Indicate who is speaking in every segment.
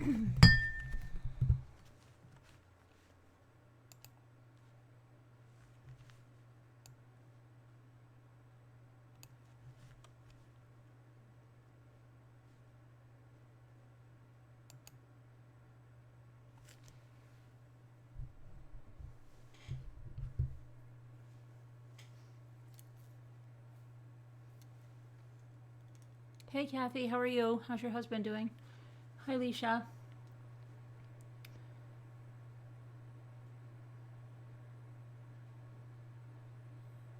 Speaker 1: Hey Kathy, how are you? How's your husband doing? Hi Leisha.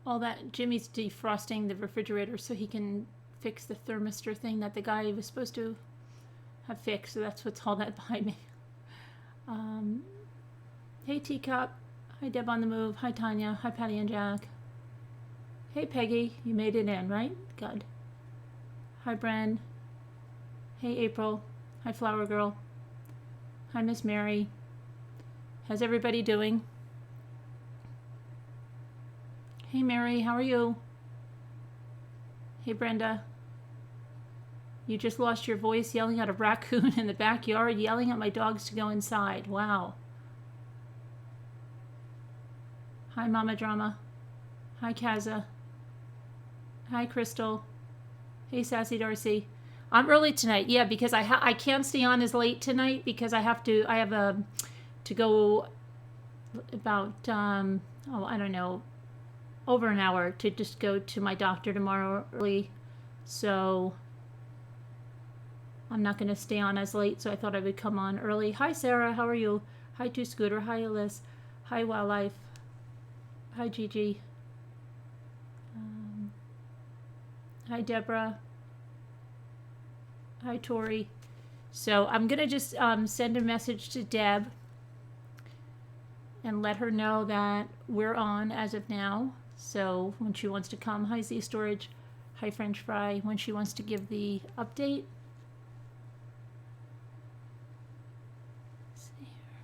Speaker 1: All that, Jimmy's defrosting the refrigerator so he can fix the thermistor thing that the guy was supposed to have fixed. So that's what's all that behind me. Hey Teacup. Hi Deb on the move. Hi Tanya. Hi Patty and Jack. Hey Peggy, you made it in, right? Good. Hi Bren. Hey April. Hi Flower Girl. Hi Miss Mary. How's everybody doing? Hey Mary, how are you? Hey Brenda. You just lost your voice yelling at a raccoon in the backyard, yelling at my dogs to go inside. Wow. Hi Mama Drama. Hi Kaza. Hi Krystal. Hey Sassy Darcy. I'm early tonight, yeah, because I can't stay on as late tonight because I have to go about I don't know, over an hour to just go to my doctor tomorrow early, so I'm not going to stay on as late, so I thought I would come on early. Hi Sarah, how are you? Hi Two Scooter. Hi Alice. Hi Wildlife. Hi Gigi. Hi Deborah. Hi Tori. So I'm going to just send a message to Deb and let her know that we're on as of now. So when she wants to come, hi Z Storage, hi French Fry, when she wants to give the update. Let's see here.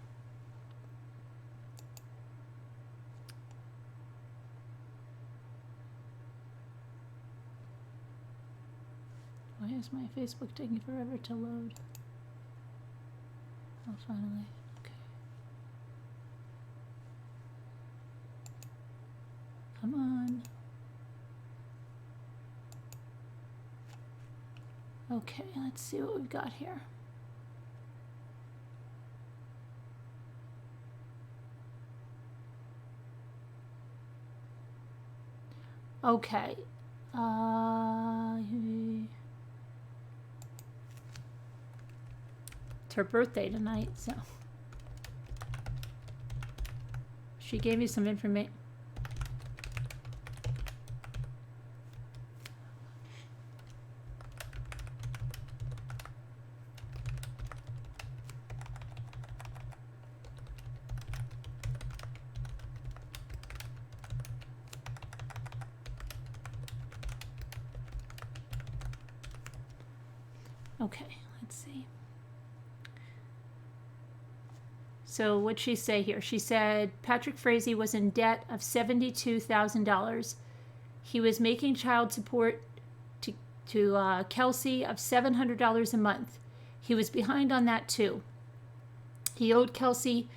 Speaker 1: Why is my Facebook taking forever to load? Oh, finally. Okay. Come on. Okay, let's see what we've got here. Okay. It's her birthday tonight, so she gave me some information. Okay, let's see. So what'd she say here? She said Patrick Frazee was in debt of $72,000. He was making child support to Kelsey of $700 a month. He was behind on that too. He owed Kelsey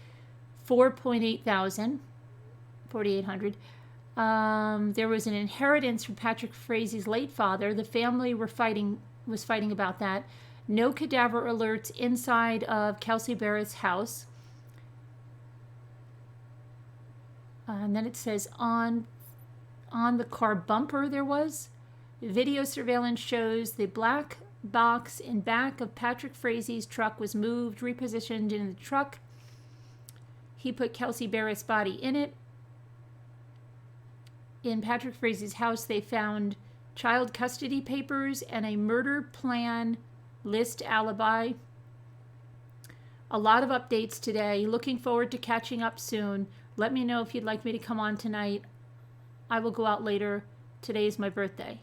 Speaker 1: $4,800. There was an inheritance from Patrick Frazee's late father. The family was fighting about that. No cadaver alerts inside of Kelsey Berreth's house. And then it says on the car bumper there was. Video surveillance shows the black box in back of Patrick Frazee's truck was moved, repositioned in the truck. He put Kelsey Berreth's body in it. In Patrick Frazee's house, they found child custody papers and a murder plan list alibi. A lot of updates today. Looking forward to catching up soon. Let me know if you'd like me to come on tonight. I will go out later. Today is my birthday.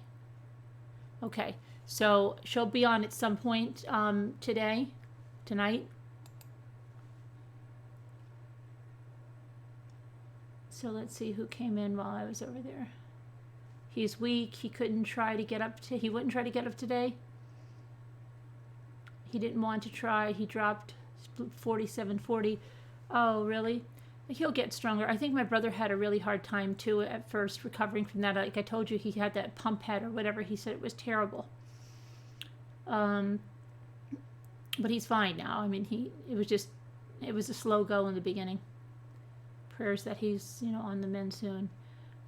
Speaker 1: Okay, so she'll be on at some point tonight. So let's see who came in while I was over there. He's weak. He wouldn't try to get up today. He didn't want to try. He dropped 47-40. Oh, really? He'll get stronger. I think my brother had a really hard time too at first recovering from that. Like I told you, he had that pump head or whatever. He said it was terrible. But he's fine now. I mean, it was a slow go in the beginning. Prayers that he's, on the mend soon.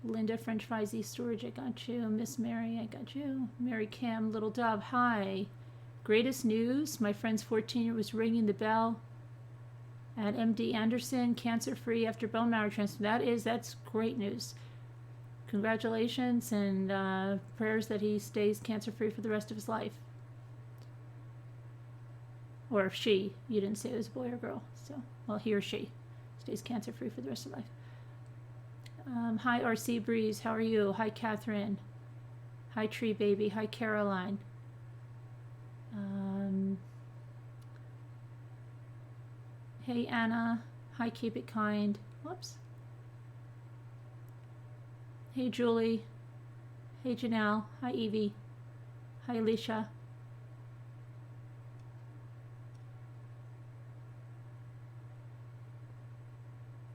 Speaker 1: Linda, French fries, East Storage, I got you. Miss Mary, I got you. Mary Kim, Little Dove, hi. Greatest news, my friend's 14-year was ringing the bell at MD Anderson, cancer-free after bone marrow transplant. That's great news. Congratulations, and prayers that he stays cancer-free for the rest of his life. Or she, you didn't say it was a boy or girl, so, well, he or she stays cancer-free for the rest of life. Hi, RC Breeze, how are you? Hi, Catherine. Hi, Tree Baby. Hi, Caroline. Hey, Anna. Hi, Keep It Kind. Whoops. Hey, Julie. Hey, Janelle. Hi, Evie. Hi, Alicia.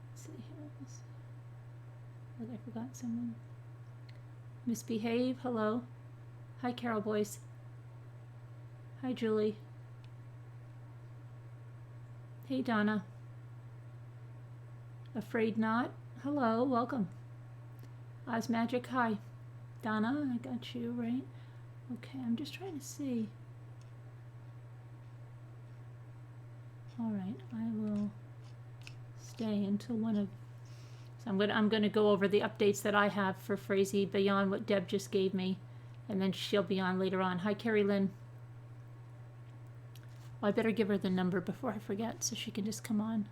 Speaker 1: Let's see here. I forgot someone. Misbehave. Hello. Hi, Carol Boyce. Hi, Julie. Hey, Donna. Afraid Not. Hello, welcome. Oz Magic, hi. Donna, I got you, right? Okay, I'm just trying to see. All right, I will stay until one of... So I'm going to go over the updates that I have for Frazee beyond what Deb just gave me, and then she'll be on later on. Hi, Carrie Lynn. Well, I better give her the number before I forget so she can just come on.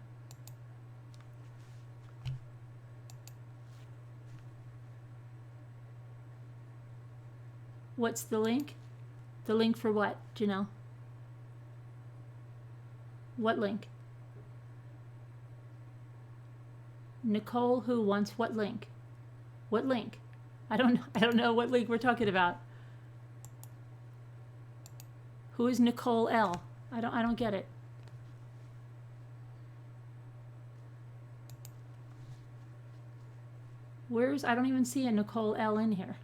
Speaker 1: What's the link? The link for what, Janelle? What link? Nicole who wants what link? What link? I don't know what link we're talking about. Who is Nickole L? I don't get it. I don't even see a Nickole L in here.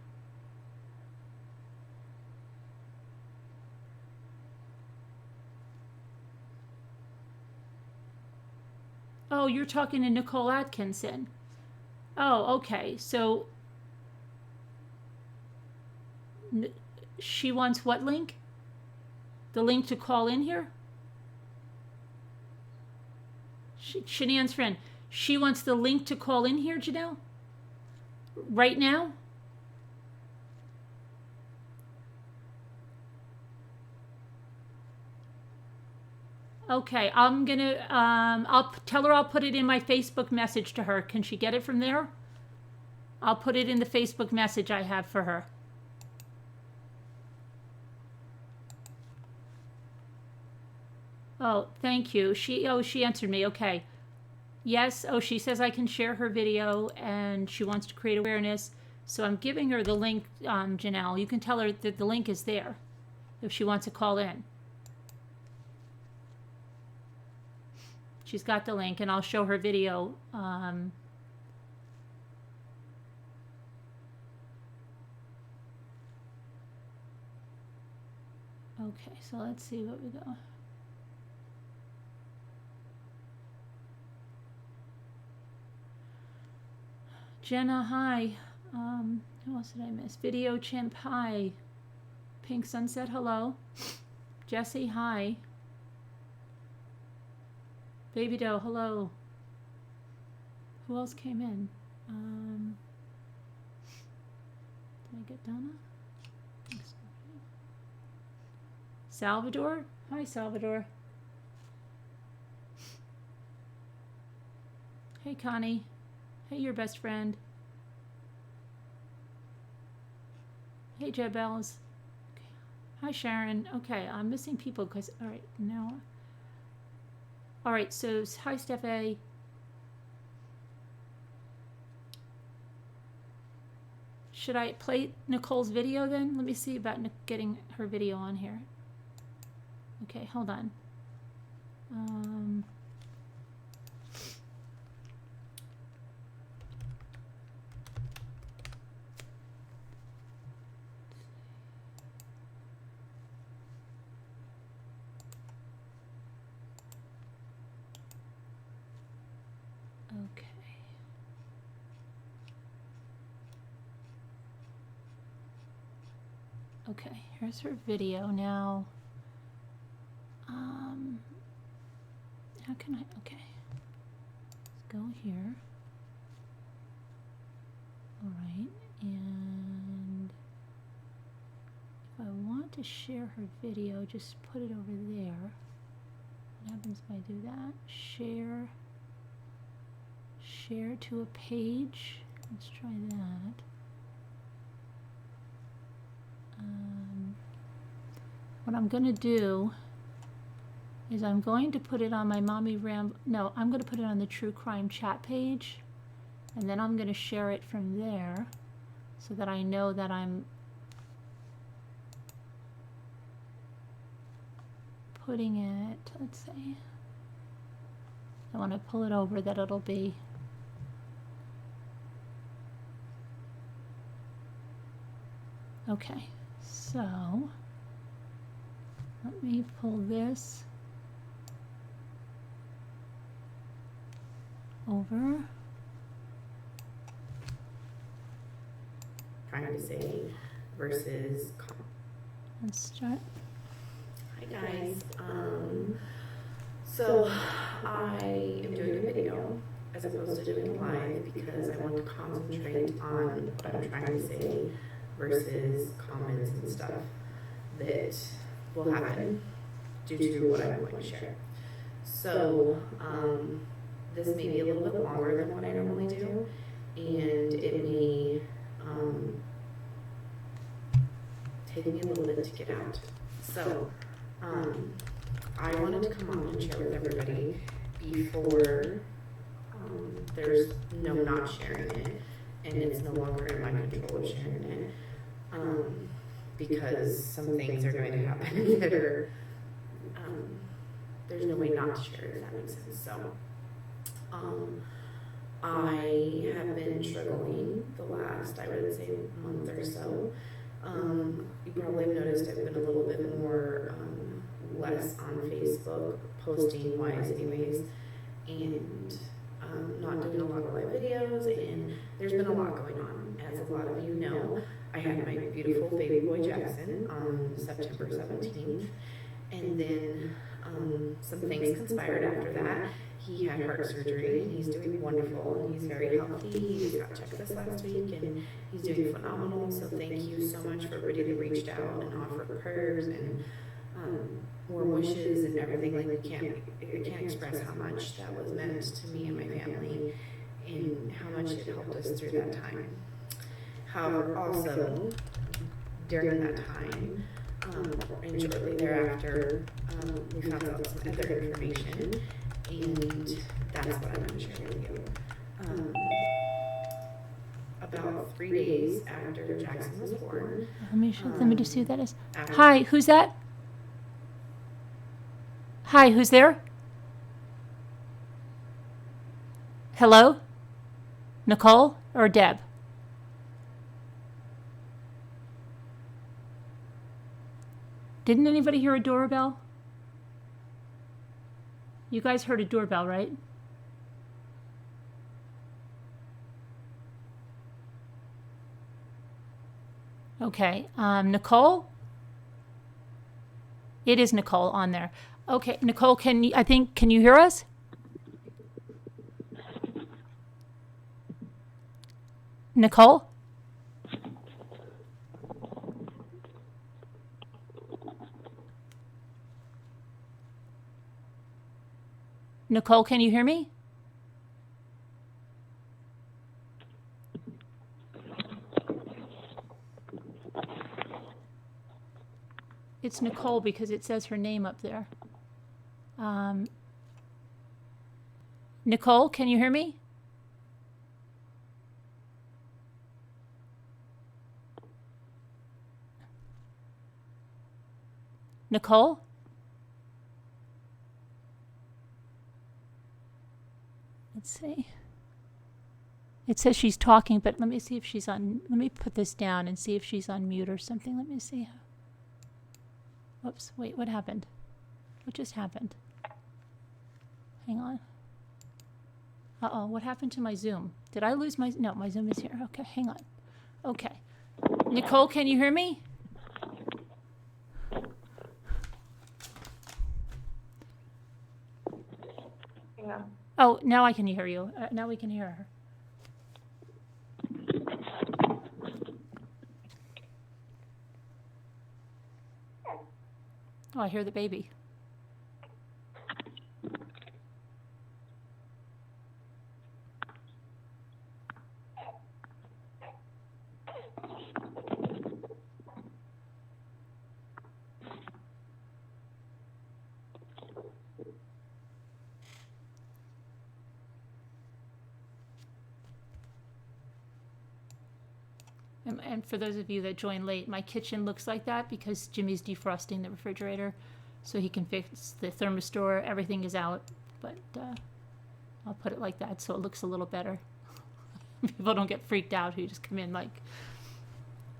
Speaker 1: Oh, you're talking to Nickole Atkinson. Oh, okay. So she wants what link? The link to call in here? Shanann's friend. She wants the link to call in here, Janelle? Right now? Okay, I'm gonna, I'll tell her I'll put it in my Facebook message to her. Can she get it from there? I'll put it in the Facebook message I have for her. Oh, thank you. She answered me. Okay. Yes. Oh, she says I can share her video and she wants to create awareness. So I'm giving her the link, Janelle. You can tell her that the link is there if she wants to call in. She's got the link and I'll show her video. Okay, so let's see what we got. Jenna, hi. Who else did I miss? Video Chimp, hi. Pink Sunset, hello. Jesse, hi. Baby Doe, hello. Who else came in? Did I get Donna? Salvador? Hi, Salvador. Hey, Connie. Hey, your best friend. Hey, Jebels. Okay. Hi, Sharon. Okay, I'm missing people because, all right, now. All right, so hi, Steph A. Should I play Nicole's video then? Let me see about getting her video on here. Okay, hold on. Okay. Okay, here's her video now. How can I, okay. Let's go here. All right, and if I want to share her video, just put it over there. What happens if I do that? Share to a page. Let's try that. What I'm going to do is I'm going to put it on my Mommy Ram. No, I'm going to put it on the True Crime chat page, and then I'm going to share it from there so that I know that I'm putting it, let's see. I want to pull it over that it'll be okay. So let me pull this over.
Speaker 2: Trying to say versus.
Speaker 1: Let's start.
Speaker 2: Hi guys. So I am doing a video as opposed to doing a live because I want to concentrate on what I'm trying to say versus comments and stuff that will happen due to what I'm going to share. So this may be a little bit longer than what I normally do, and it may take me a little bit to get out. So I wanted to come on and share with everybody before there's no not sharing it, and it's no longer in my control of sharing it, because some things are going to happen that are there's no way not to share it, if that makes sense. So I have been struggling the last, I would say, month or so. You probably have noticed I've been a little bit more less on Facebook, posting wise anyways, and not doing a lot of live videos, and there's been a lot going on. As a lot of you know, I had my beautiful baby boy Jackson on September 17th, and then some things conspired after that. He had heart surgery, and he's doing wonderful, and he's very healthy. He just got checked this last week, and he's doing phenomenal. So thank you so much for everybody that reached out and offered prayers and warm wishes and everything. Like I can't express how much that was meant to me and my family, and how much it helped us through that time. However, also during that time, and shortly thereafter, we found out some other information. And that's what I'm going to share with you. About 3 days after Jackson was born.
Speaker 1: Let me just see who that is. Hi, who's that? Hi, who's there? Hello? Nicole or Deb? Didn't anybody hear a doorbell? You guys heard a doorbell, right? Okay, Nicole? It is Nicole on there. Okay, Nicole, can you hear us? Nicole? Nicole, can you hear me? It's Nicole because it says her name up there. Nicole, can you hear me? Nicole? Let's see. It says she's talking, but let me see if she's on. Let me put this down and see if she's on mute or something. Let me see. Whoops. Wait, what happened? What just happened? Hang on. Uh-oh, what happened to my Zoom? Did I lose my... No, my Zoom is here. Okay, hang on. Okay. Nicole, can you hear me?
Speaker 2: Hang on.
Speaker 1: Oh, now I can hear you. Now we can hear her. Oh, I hear the baby. And for those of you that joined late, my kitchen looks like that because Jimmy's defrosting the refrigerator so he can fix the thermistor. Everything is out, but I'll put it like that so it looks a little better. People don't get freaked out who just come in like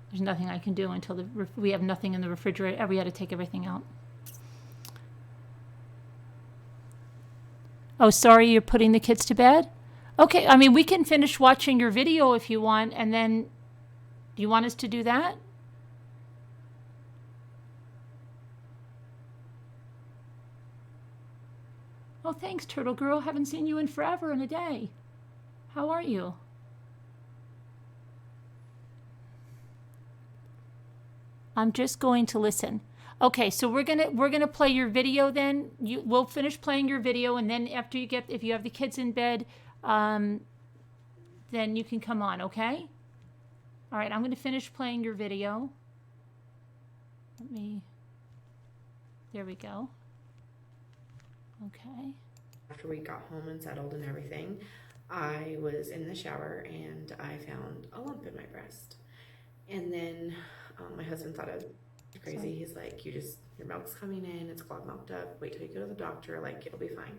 Speaker 1: there's nothing I can do until we have nothing in the refrigerator. We had to take everything out. Oh, sorry, you're putting the kids to bed? Okay, I mean, we can finish watching your video if you want, and then... Do you want us to do that? Oh, thanks, Turtle Girl. Haven't seen you in forever and a day. How are you? I'm just going to listen. Okay, so we're gonna play your video then. We'll finish playing your video, and then after if you have the kids in bed, then you can come on, okay? All right, I'm going to finish playing your video. There we go. Okay.
Speaker 2: After we got home and settled and everything, I was in the shower and I found a lump in my breast. And then my husband thought I was crazy. Sorry. He's like, your milk's coming in, it's clogged milked up, wait till you go to the doctor, like, it'll be fine.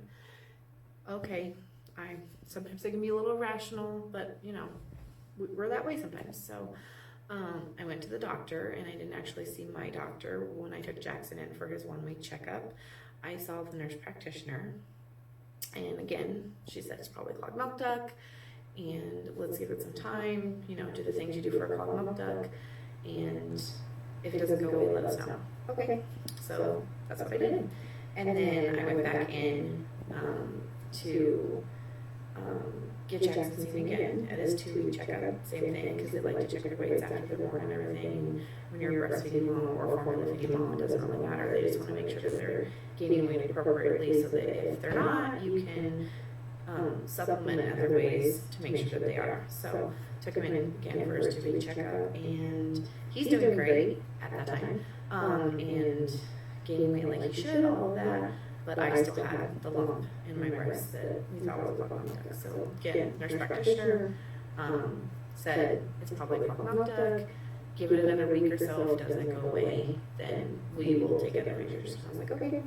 Speaker 2: Okay, sometimes they can be a little irrational, but, you know, we're that way sometimes. So I went to the doctor, and I didn't actually see my doctor when I took Jackson in for his 1-week checkup. I saw the nurse practitioner, and again, she said it's probably clogged milk duct, and let's give it some time, you know, do the things you do for a clogged milk duct, and if it doesn't go away, let us know. Okay, so that's what I did. And then I went back in to get Jackson seen again at his 2-week checkup. Same thing, because they like to check your weights after the born and everything. When you're a breastfeeding mom or formula feeding mom, it doesn't really matter. They just want to make sure that they're gaining weight appropriately, so that if they're not, you can supplement in other ways to make sure that they are. So took him in again for his 2-week checkup, and he's doing great at that time, and gaining weight like he should, all of that. But I still had the lump in my breast that we thought was a clogged milk duct. So again, nurse practitioner said it's probably clogged milk duct. Give it another week or so. If it doesn't go away, then we will take other measures. So I was like, okay.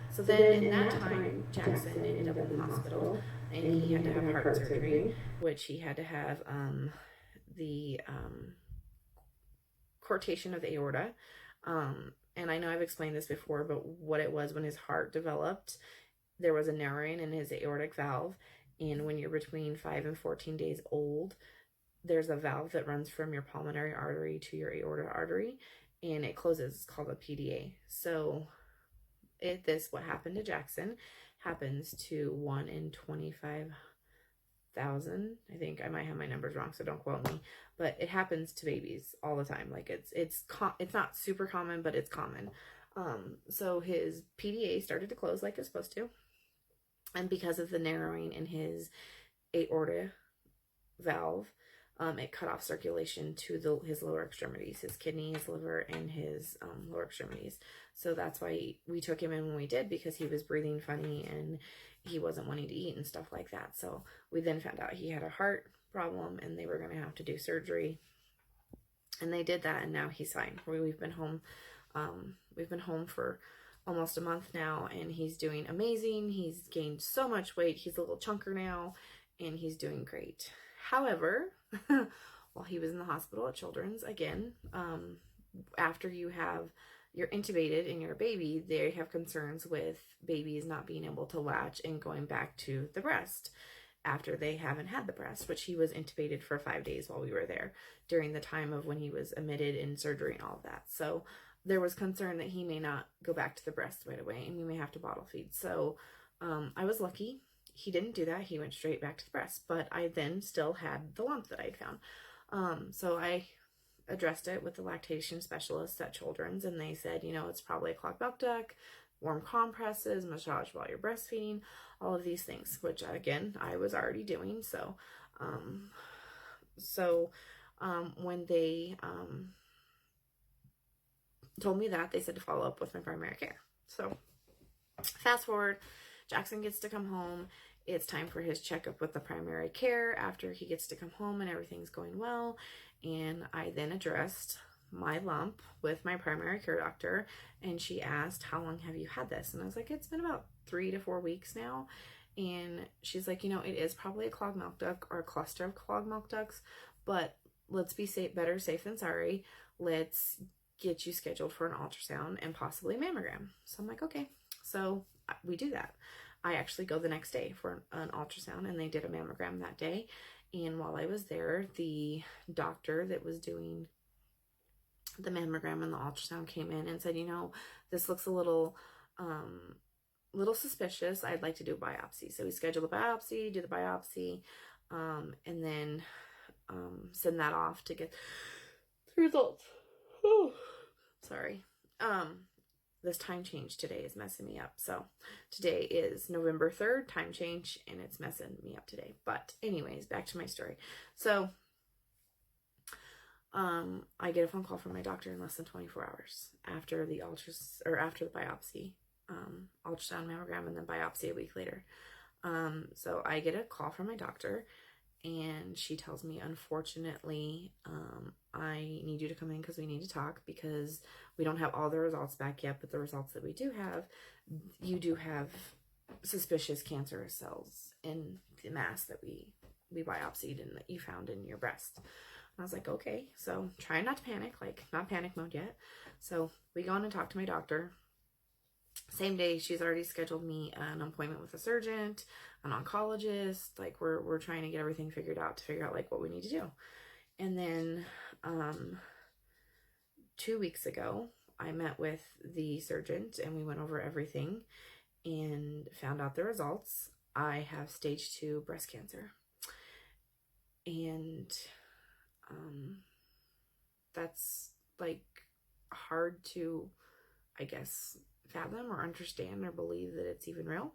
Speaker 2: So then in that time, Jackson ended up in the hospital, and he had to have heart surgery, which he had to have the cortation of the aorta. And I know I've explained this before, but what it was when his heart developed, there was a narrowing in his aortic valve. And when you're between 5 and 14 days old, there's a valve that runs from your pulmonary artery to your aortic artery, and it closes. It's called a PDA. So what happened to Jackson happens to 1 in 25,000. I think I might have my numbers wrong, so don't quote me, but it happens to babies all the time. Like it's not super common, but it's common. So his PDA started to close like it's supposed to, and because of the narrowing in his aorta valve, it cut off circulation to his lower extremities, his kidney, his liver, and his lower extremities. So that's why we took him in when we did, because he was breathing funny and he wasn't wanting to eat and stuff like that. So we then found out he had a heart problem, and they were going to have to do surgery, and they did that, and now he's fine. We've been home for almost a month now, and he's doing amazing. He's gained so much weight. He's a little chunker now, and he's doing great. However, while he was in the hospital at Children's, again, after you're intubated and you're a baby, they have concerns with babies not being able to latch and going back to the breast after they haven't had the breast, which he was intubated for 5 days while we were there during the time of when he was admitted in surgery and all of that. So there was concern that he may not go back to the breast right away and we may have to bottle feed. So I was lucky. He didn't do that. He went straight back to the breast, but I then still had the lump that I'd found. So I addressed it with the lactation specialist at Children's, and they said, it's probably a clogged milk duct, warm compresses, massage while you're breastfeeding, all of these things, which again, I was already doing. So, when they, told me that, they said to follow up with my primary care. So fast forward, Jackson gets to come home. It's time for his checkup with the primary care after he gets to come home and everything's going well. And I then addressed my lump with my primary care doctor, and she asked, how long have you had this? And I was like, it's been about 3 to 4 weeks now. And she's like, it is probably a clogged milk duct or a cluster of clogged milk ducts, but let's be better safe than sorry. Let's get you scheduled for an ultrasound and possibly a mammogram. So I'm like, okay. So we do that. I actually go the next day for an ultrasound, and they did a mammogram that day. And while I was there, the doctor that was doing the mammogram and the ultrasound came in and said, this looks a little suspicious. I'd like to do a biopsy. So we scheduled a biopsy, do the biopsy, and then send that off to get the results. Oh, sorry. This time change today is messing me up. So today is November 3rd, time change, and it's messing me up today. But anyways, back to my story. So I get a phone call from my doctor in less than 24 hours after the after the biopsy, ultrasound, mammogram, and then biopsy a week later. So I get a call from my doctor, and she tells me, unfortunately, I need you to come in because we need to talk, because we don't have all the results back yet, but the results that we do have, you do have suspicious cancerous cells in the mass that we biopsied and that you found in your breast. And I was like, okay. So trying not to panic, not panic mode yet. So we go on and talk to my doctor. Same day, she's already scheduled me an appointment with a surgeon, an oncologist. We're trying to get everything figured out to figure out what we need to do. And then 2 weeks ago, I met with the surgeon and we went over everything and found out the results. I have stage 2 breast cancer. And that's hard to, I guess, fathom or understand or believe that it's even real.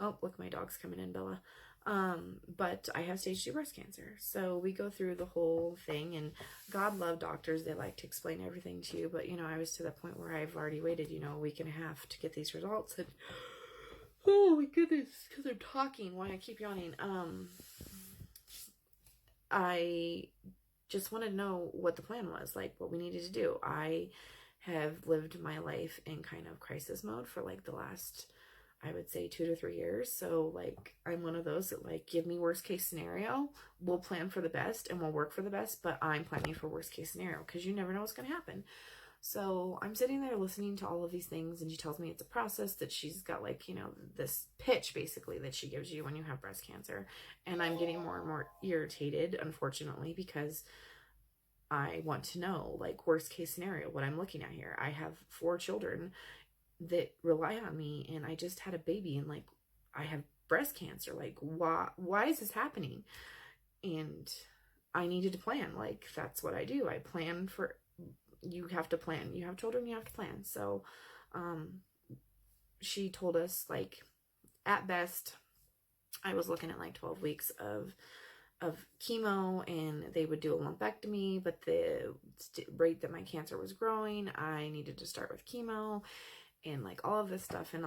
Speaker 2: Oh, look, my dog's coming in, Bella. But I have stage 2 breast cancer. So we go through the whole thing, and God love doctors. They like to explain everything to you. But, I was to the point where I've already waited, a week and a half to get these results. And, oh my goodness, because I'm talking. Why I keep yawning. I just wanted to know what the plan was, what we needed to do. I have lived my life in kind of crisis mode for the last, I would say, 2 to 3 years. So I'm one of those that give me worst case scenario. We'll plan for the best and we'll work for the best, but I'm planning for worst case scenario because you never know what's going to happen. So I'm sitting there listening to all of these things, and she tells me it's a process, that she's got this pitch basically that she gives you when you have breast cancer. And I'm getting more and more irritated, unfortunately, because I want to know worst case scenario, what I'm looking at here. I have 4 children that rely on me, and I just had a baby, and I have breast cancer. Why is this happening? And I needed to plan. That's what I do. I plan for, you have to plan. You have children, you have to plan. So she told us at best I was looking at 12 weeks of chemo, and they would do a lumpectomy, but the rate that my cancer was growing, I needed to start with chemo and all of this stuff. And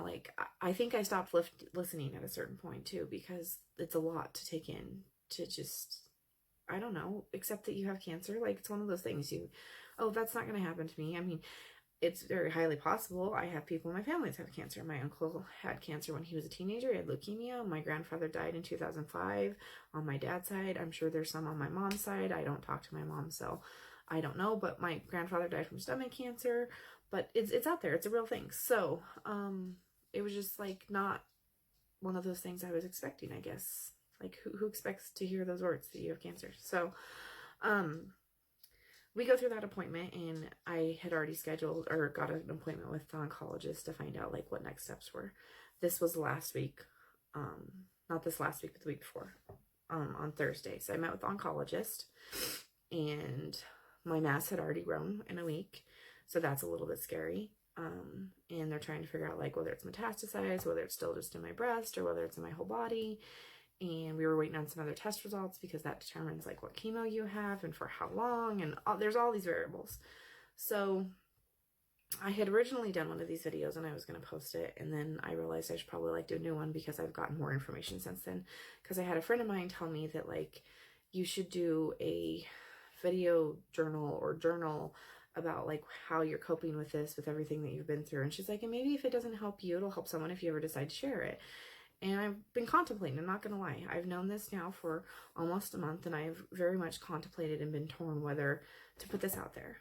Speaker 2: I think I stopped listening at a certain point too, because it's a lot to take in, to just, I don't know, accept that you have cancer. It's one of those things that's not going to happen to me. I mean, it's very highly possible. I have people in my family that have cancer. My uncle had cancer when he was a teenager. He had leukemia. My grandfather died in 2005 on my dad's side. I'm sure there's some on my mom's side. I don't talk to my mom, so I don't know. But my grandfather died from stomach cancer. But it's out there. It's a real thing. So it was just like not one of those things I was expecting, I guess. Like who expects to hear those words that you have cancer? So we go through that appointment, and I had already scheduled or got an appointment with the oncologist to find out like what next steps were. This was last week, not this last week, but the week before, on Thursday. So I met with the oncologist, and my mass had already grown in a week, so that's a little bit scary. And they're trying to figure out like whether it's metastasized, whether it's still just in my breast, or whether it's in my whole body. And we were waiting on some other test results because that determines like what chemo you have and for how long, and there's all these variables. So I had originally done one of these videos and I was going to post it, and then I realized I should probably like do a new one because I've gotten more information since then. Because I had a friend of mine tell me that like you should do a video journal about like how you're coping with this, with everything that you've been through. And she's like, and maybe if it doesn't help you, it'll help someone if you ever decide to share it. And I've been contemplating, I'm not going to lie. I've known this now for almost a month, and I've very much contemplated and been torn whether to put this out there.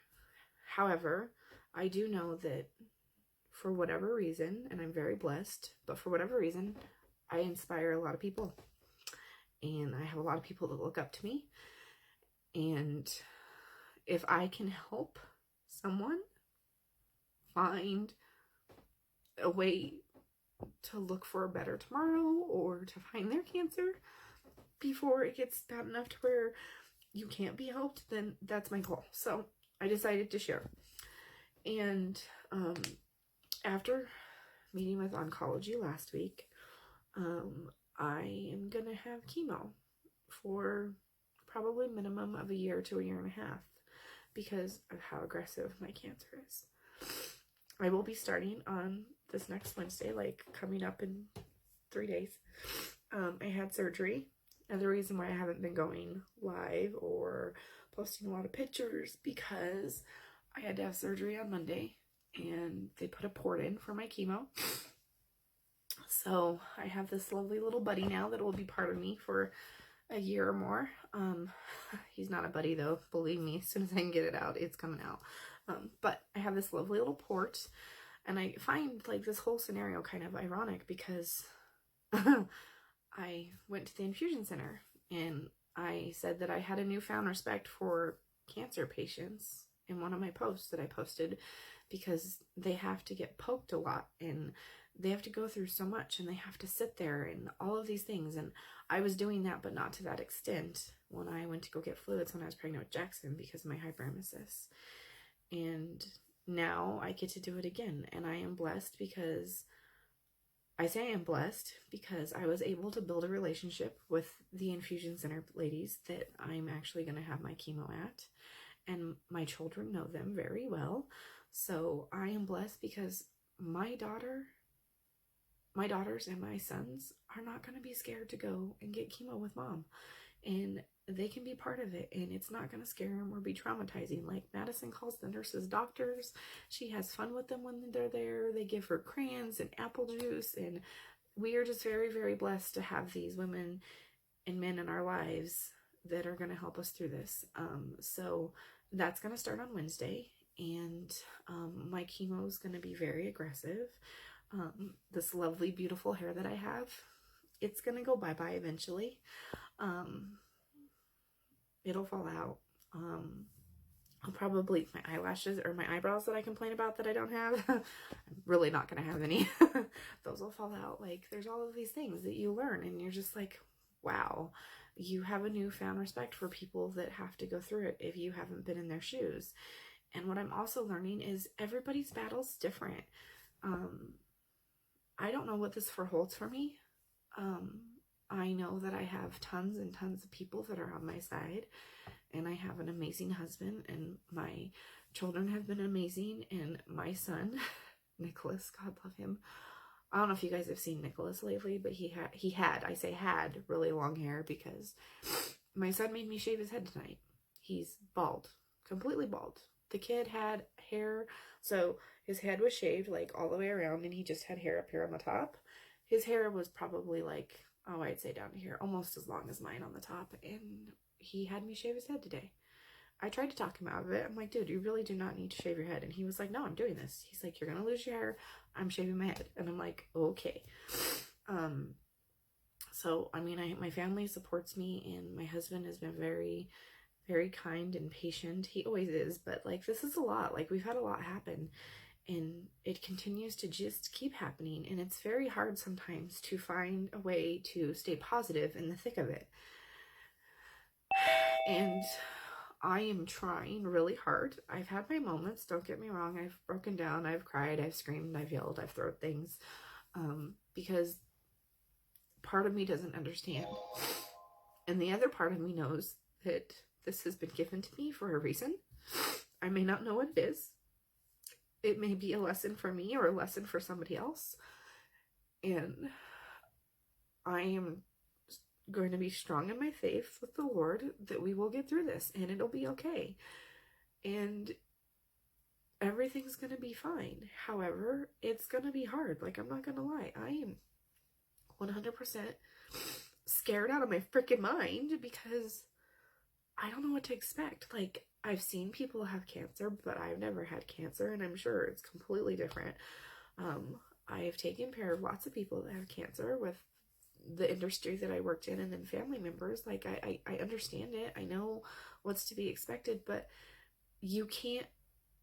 Speaker 2: However, I do know that for whatever reason, and I'm very blessed, but for whatever reason, I inspire a lot of people. And I have a lot of people that look up to me. And if I can help someone find a way to look for a better tomorrow, or to find their cancer before it gets bad enough to where you can't be helped, then that's my goal. So I decided to share. And after meeting with oncology last week, I am gonna have chemo for probably minimum of a year to a year and a half because of how aggressive my cancer is. I will be starting on this next Wednesday, like coming up in 3 days. I had surgery, and the reason why I haven't been going live or posting a lot of pictures because I had to have surgery on Monday, and they put a port in for my chemo. So I have this lovely little buddy now that will be part of me for a year or more. He's not a buddy though, believe me, as soon as I can get it out, it's coming out. But I have this lovely little port, and I find like this whole scenario kind of ironic because I went to the infusion center and I said that I had a newfound respect for cancer patients in one of my posts that I posted because they have to get poked a lot and they have to go through so much and they have to sit there and all of these things. And I was doing that, but not to that extent when I went to go get fluids when I was pregnant with Jackson because of my hyperemesis. And now I get to do it again. And I am blessed because I say I am blessed because I was able to build a relationship with the infusion center ladies that I'm actually going to have my chemo at. And my children know them very well. So I am blessed because my daughters and my sons are not going to be scared to go and get chemo with mom. And they can be part of it, and it's not going to scare them or be traumatizing. Like Madison calls the nurses doctors. She has fun with them when they're there. They give her crayons and apple juice, and we are just very, very blessed to have these women and men in our lives that are going to help us through this. So that's going to start on Wednesday, and my chemo is going to be very aggressive. This lovely, beautiful hair that I have, it's going to go bye-bye eventually. It'll fall out. I'll probably bleach my eyelashes or my eyebrows that I complain about that I don't have. I'm really not going to have any. Those will fall out. Like, there's all of these things that you learn, and you're just like, wow, you have a newfound respect for people that have to go through it if you haven't been in their shoes. And what I'm also learning is everybody's battle's different. I don't know what this holds for me. I know that I have tons and tons of people that are on my side, and I have an amazing husband, and my children have been amazing, and my son, Nicholas, God love him. I don't know if you guys have seen Nicholas lately, but he had really long hair because my son made me shave his head tonight. He's bald, completely bald. The kid had hair, so his head was shaved like all the way around, and he just had hair up here on the top. His hair was probably like, oh, I'd say down here, almost as long as mine on the top, and he had me shave his head today. I tried to talk him out of it. I'm like, dude, you really do not need to shave your head. And he was like, no, I'm doing this. He's like, you're gonna lose your hair. I'm shaving my head. And I'm like, okay. So I mean, my family supports me, and my husband has been very, very kind and patient. He always is, but like, this is a lot. Like, we've had a lot happen, and it continues to just keep happening, and it's very hard sometimes to find a way to stay positive in the thick of it. And I am trying really hard. I've had my moments, don't get me wrong. I've broken down, I've cried, I've screamed, I've yelled, I've thrown things, because part of me doesn't understand, and the other part of me knows that this has been given to me for a reason. I may not know what it is. It may be a lesson for me or a lesson for somebody else, and I am going to be strong in my faith with the Lord that we will get through this, and it'll be okay, and everything's going to be fine. However, it's going to be hard. Like, I'm not going to lie. I am 100% scared out of my freaking mind, because I don't know what to expect. Like, I've seen people have cancer, but I've never had cancer, and I'm sure it's completely different. I have taken care of lots of people that have cancer with the industry that I worked in, and then family members. Like, I understand it. I know what's to be expected, but you can't,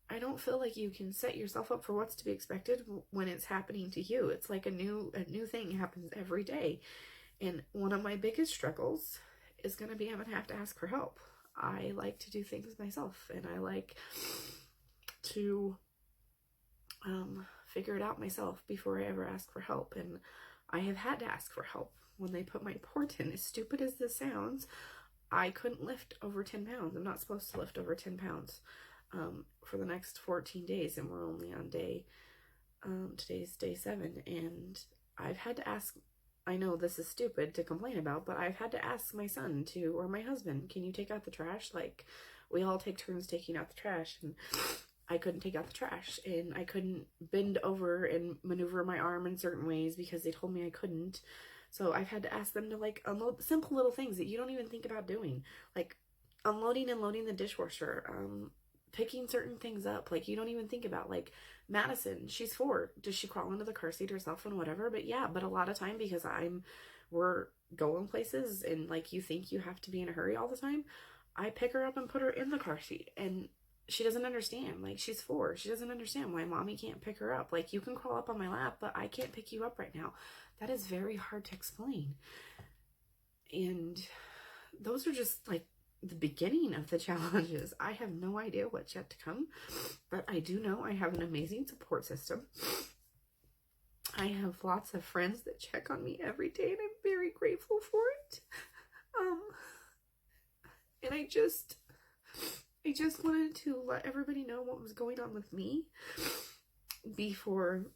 Speaker 2: I don't feel like you can set yourself up for what's to be expected when it's happening to you. It's like a new thing happens every day. And one of my biggest struggles is going to be, I'm going to have to ask for help. I like to do things myself, and I like to figure it out myself before I ever ask for help. And I have had to ask for help. When they put my port in, as stupid as this sounds, I couldn't lift over 10 pounds. I'm not supposed to lift over 10 pounds for the next 14 days, and we're only on today's day 7, and I've had to ask, I know this is stupid to complain about, but I've had to ask my son or my husband, can you take out the trash? Like, we all take turns taking out the trash, and I couldn't take out the trash, and I couldn't bend over and maneuver my arm in certain ways because they told me I couldn't. So I've had to ask them to, like, unload simple little things that you don't even think about doing, like unloading and loading the dishwasher, picking certain things up, like, you don't even think about. Like, Madison, she's 4. Does she crawl into the car seat herself and whatever? But yeah, but a lot of time, because we're going places, and like, you think you have to be in a hurry all the time, I pick her up and put her in the car seat, and she doesn't understand. Like, she's 4. She doesn't understand why mommy can't pick her up. Like, you can crawl up on my lap, but I can't pick you up right now. That is very hard to explain. And those are just like the beginning of the challenges. I have no idea what's yet to come, but I do know I have an amazing support system. I have lots of friends that check on me every day, and I'm very grateful for it. And I just wanted to let everybody know what was going on with me before,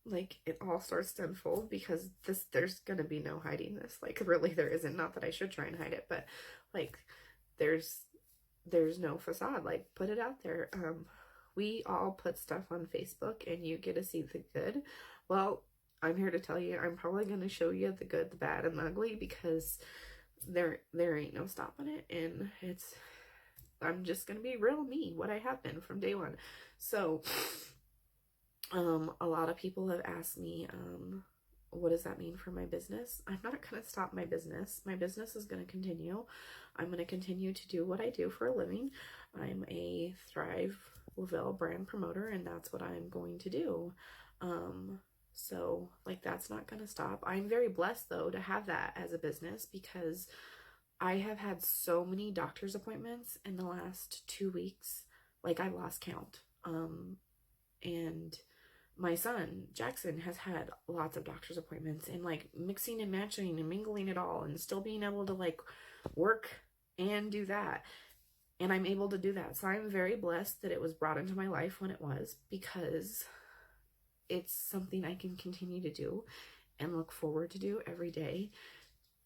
Speaker 2: like, it all starts to unfold, because there's gonna be no hiding this. Like, really, there isn't. Not that I should try and hide it, but like, there's no facade. Like, put it out there. We all put stuff on Facebook, and you get to see the good. Well, I'm here to tell you, I'm probably gonna show you the good, the bad, and the ugly, because there ain't no stopping it. And I'm just gonna be real me, what I have been from day one. So a lot of people have asked me, what does that mean for my business? I'm not going to stop my business. My business is going to continue. I'm going to continue to do what I do for a living. I'm a Thrive Lavelle brand promoter, and that's what I'm going to do. So, like, that's not going to stop. I'm very blessed, though, to have that as a business, because I have had so many doctor's appointments in the last 2 weeks. Like, I lost count. And my son, Jackson, has had lots of doctor's appointments, and like, mixing and matching and mingling it all, and still being able to like work and do that. And I'm able to do that. So I'm very blessed that it was brought into my life when it was, because it's something I can continue to do and look forward to do every day.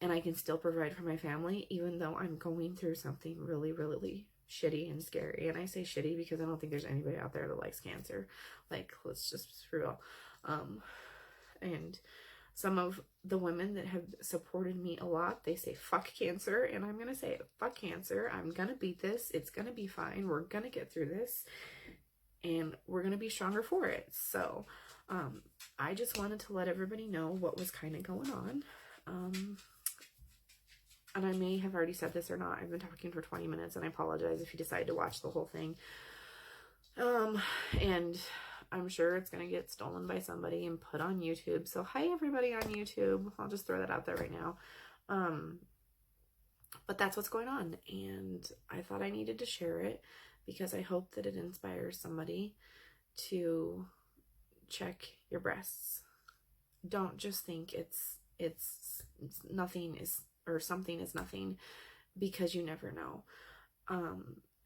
Speaker 2: And I can still provide for my family, even though I'm going through something really, really, shitty and scary. And I say shitty because I don't think there's anybody out there that likes cancer. Like, let's just be real. And some of the women that have supported me a lot, they say, fuck cancer. And I'm going to say, fuck cancer. I'm going to beat this. It's going to be fine. We're going to get through this. And we're going to be stronger for it. So, I just wanted to let everybody know what was kind of going on. And I may have already said this or not. I've been talking for 20 minutes, and I apologize if you decide to watch the whole thing. And I'm sure it's going to get stolen by somebody and put on YouTube. So hi, everybody on YouTube. I'll just throw that out there right now. But that's what's going on. And I thought I needed to share it because I hope that it inspires somebody to check your breasts. Don't just think it's nothing is, or something is nothing, because you never know.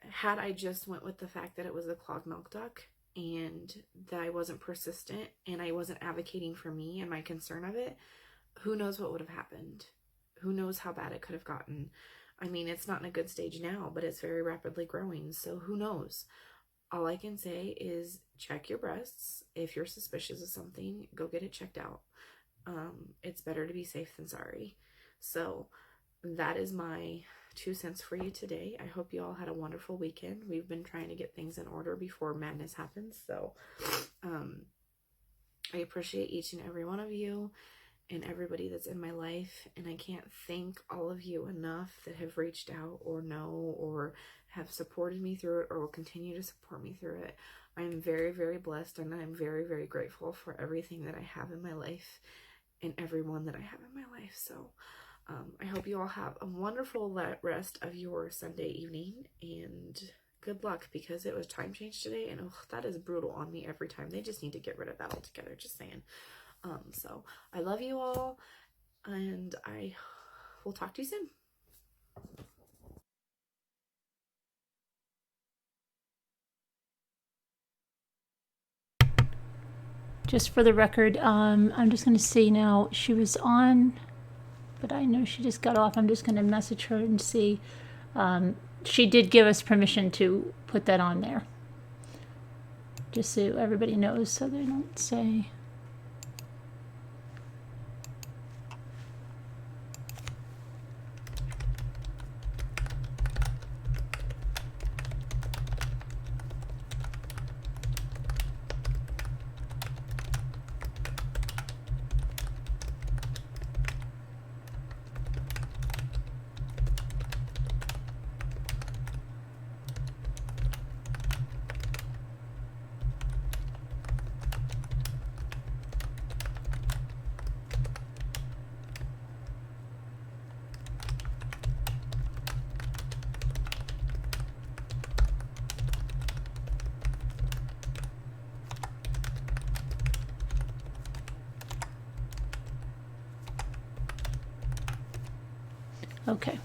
Speaker 2: Had I just went with the fact that it was a clogged milk duct and that I wasn't persistent and I wasn't advocating for me and my concern of it, who knows what would have happened? Who knows how bad it could have gotten? I mean, it's not in a good stage now, but it's very rapidly growing. So who knows? All I can say is check your breasts. If you're suspicious of something, go get it checked out. It's better to be safe than sorry. So that is my 2 cents for you today. I hope you all had a wonderful weekend. We've been trying to get things in order before madness happens. So I appreciate each and every one of you and everybody that's in my life. And I can't thank all of you enough that have reached out or know or have supported me through it or will continue to support me through it. I am very, very blessed, and I'm very, very grateful for everything that I have in my life and everyone that I have in my life. So I hope you all have a wonderful rest of your Sunday evening, and good luck, because it was time change today, and that is brutal on me every time. They just need to get rid of that altogether, just saying. So I love you all, and I will talk to you soon.
Speaker 1: Just for the record, I'm just going to see now, she was on, but I know she just got off. I'm just going to message her and see. She did give us permission to put that on there, just so everybody knows, so they don't say. Okay.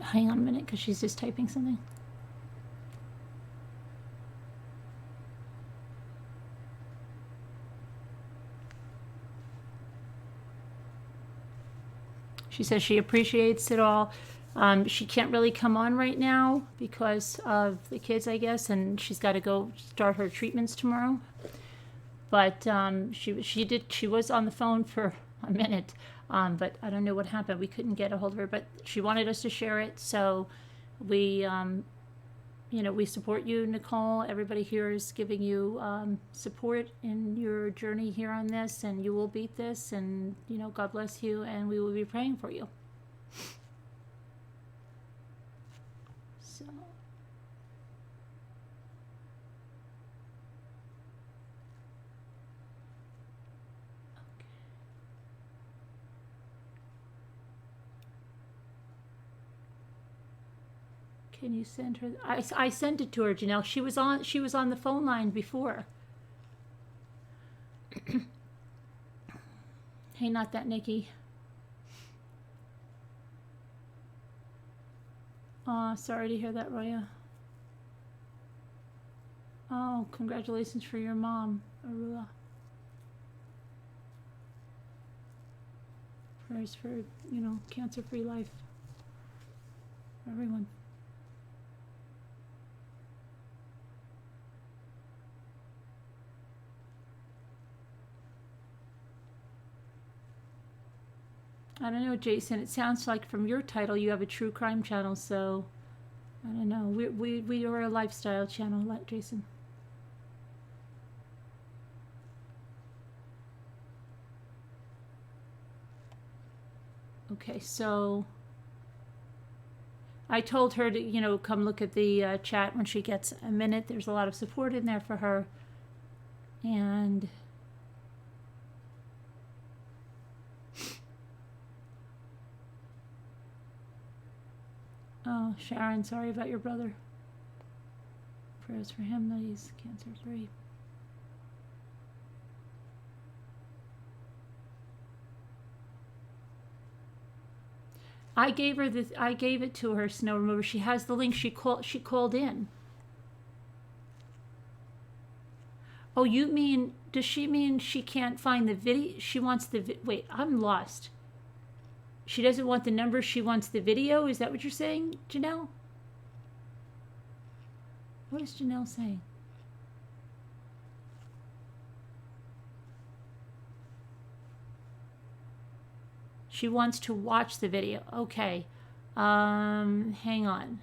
Speaker 1: Hang on a minute, because she's just typing something. She says she appreciates it all. She can't really come on right now because of the kids, I guess, and she's got to go start her treatments tomorrow. But she was on the phone for a minute, but I don't know what happened. We couldn't get a hold of her, but she wanted us to share it, so we we support you, Nicole. Everybody here is giving you support in your journey here on this, and you will beat this, and God bless you, and we will be praying for you. So. Can you send her? I sent it to her, Janelle. She was on the phone line before. Hey, not that Nikki. Oh, sorry to hear that, Roya. Oh, congratulations for your mom, Arula. Prayers for, cancer-free life for everyone. I don't know, Jason. It sounds like from your title you have a true crime channel, so I don't know. We are a lifestyle channel, like Jason. Okay, so I told her to, come look at the chat when she gets a minute. There's a lot of support in there for her. And oh, Sharon, sorry about your brother. Prayers for him that he's cancer-free. I gave it to her, Snow Remover. She has the link. She called in. Oh, you mean, does she mean she can't find the video? She wants the wait, I'm lost. She doesn't want the number, she wants the video? Is that what you're saying, Janelle? What is Janelle saying? She wants to watch the video. Okay. Hang on.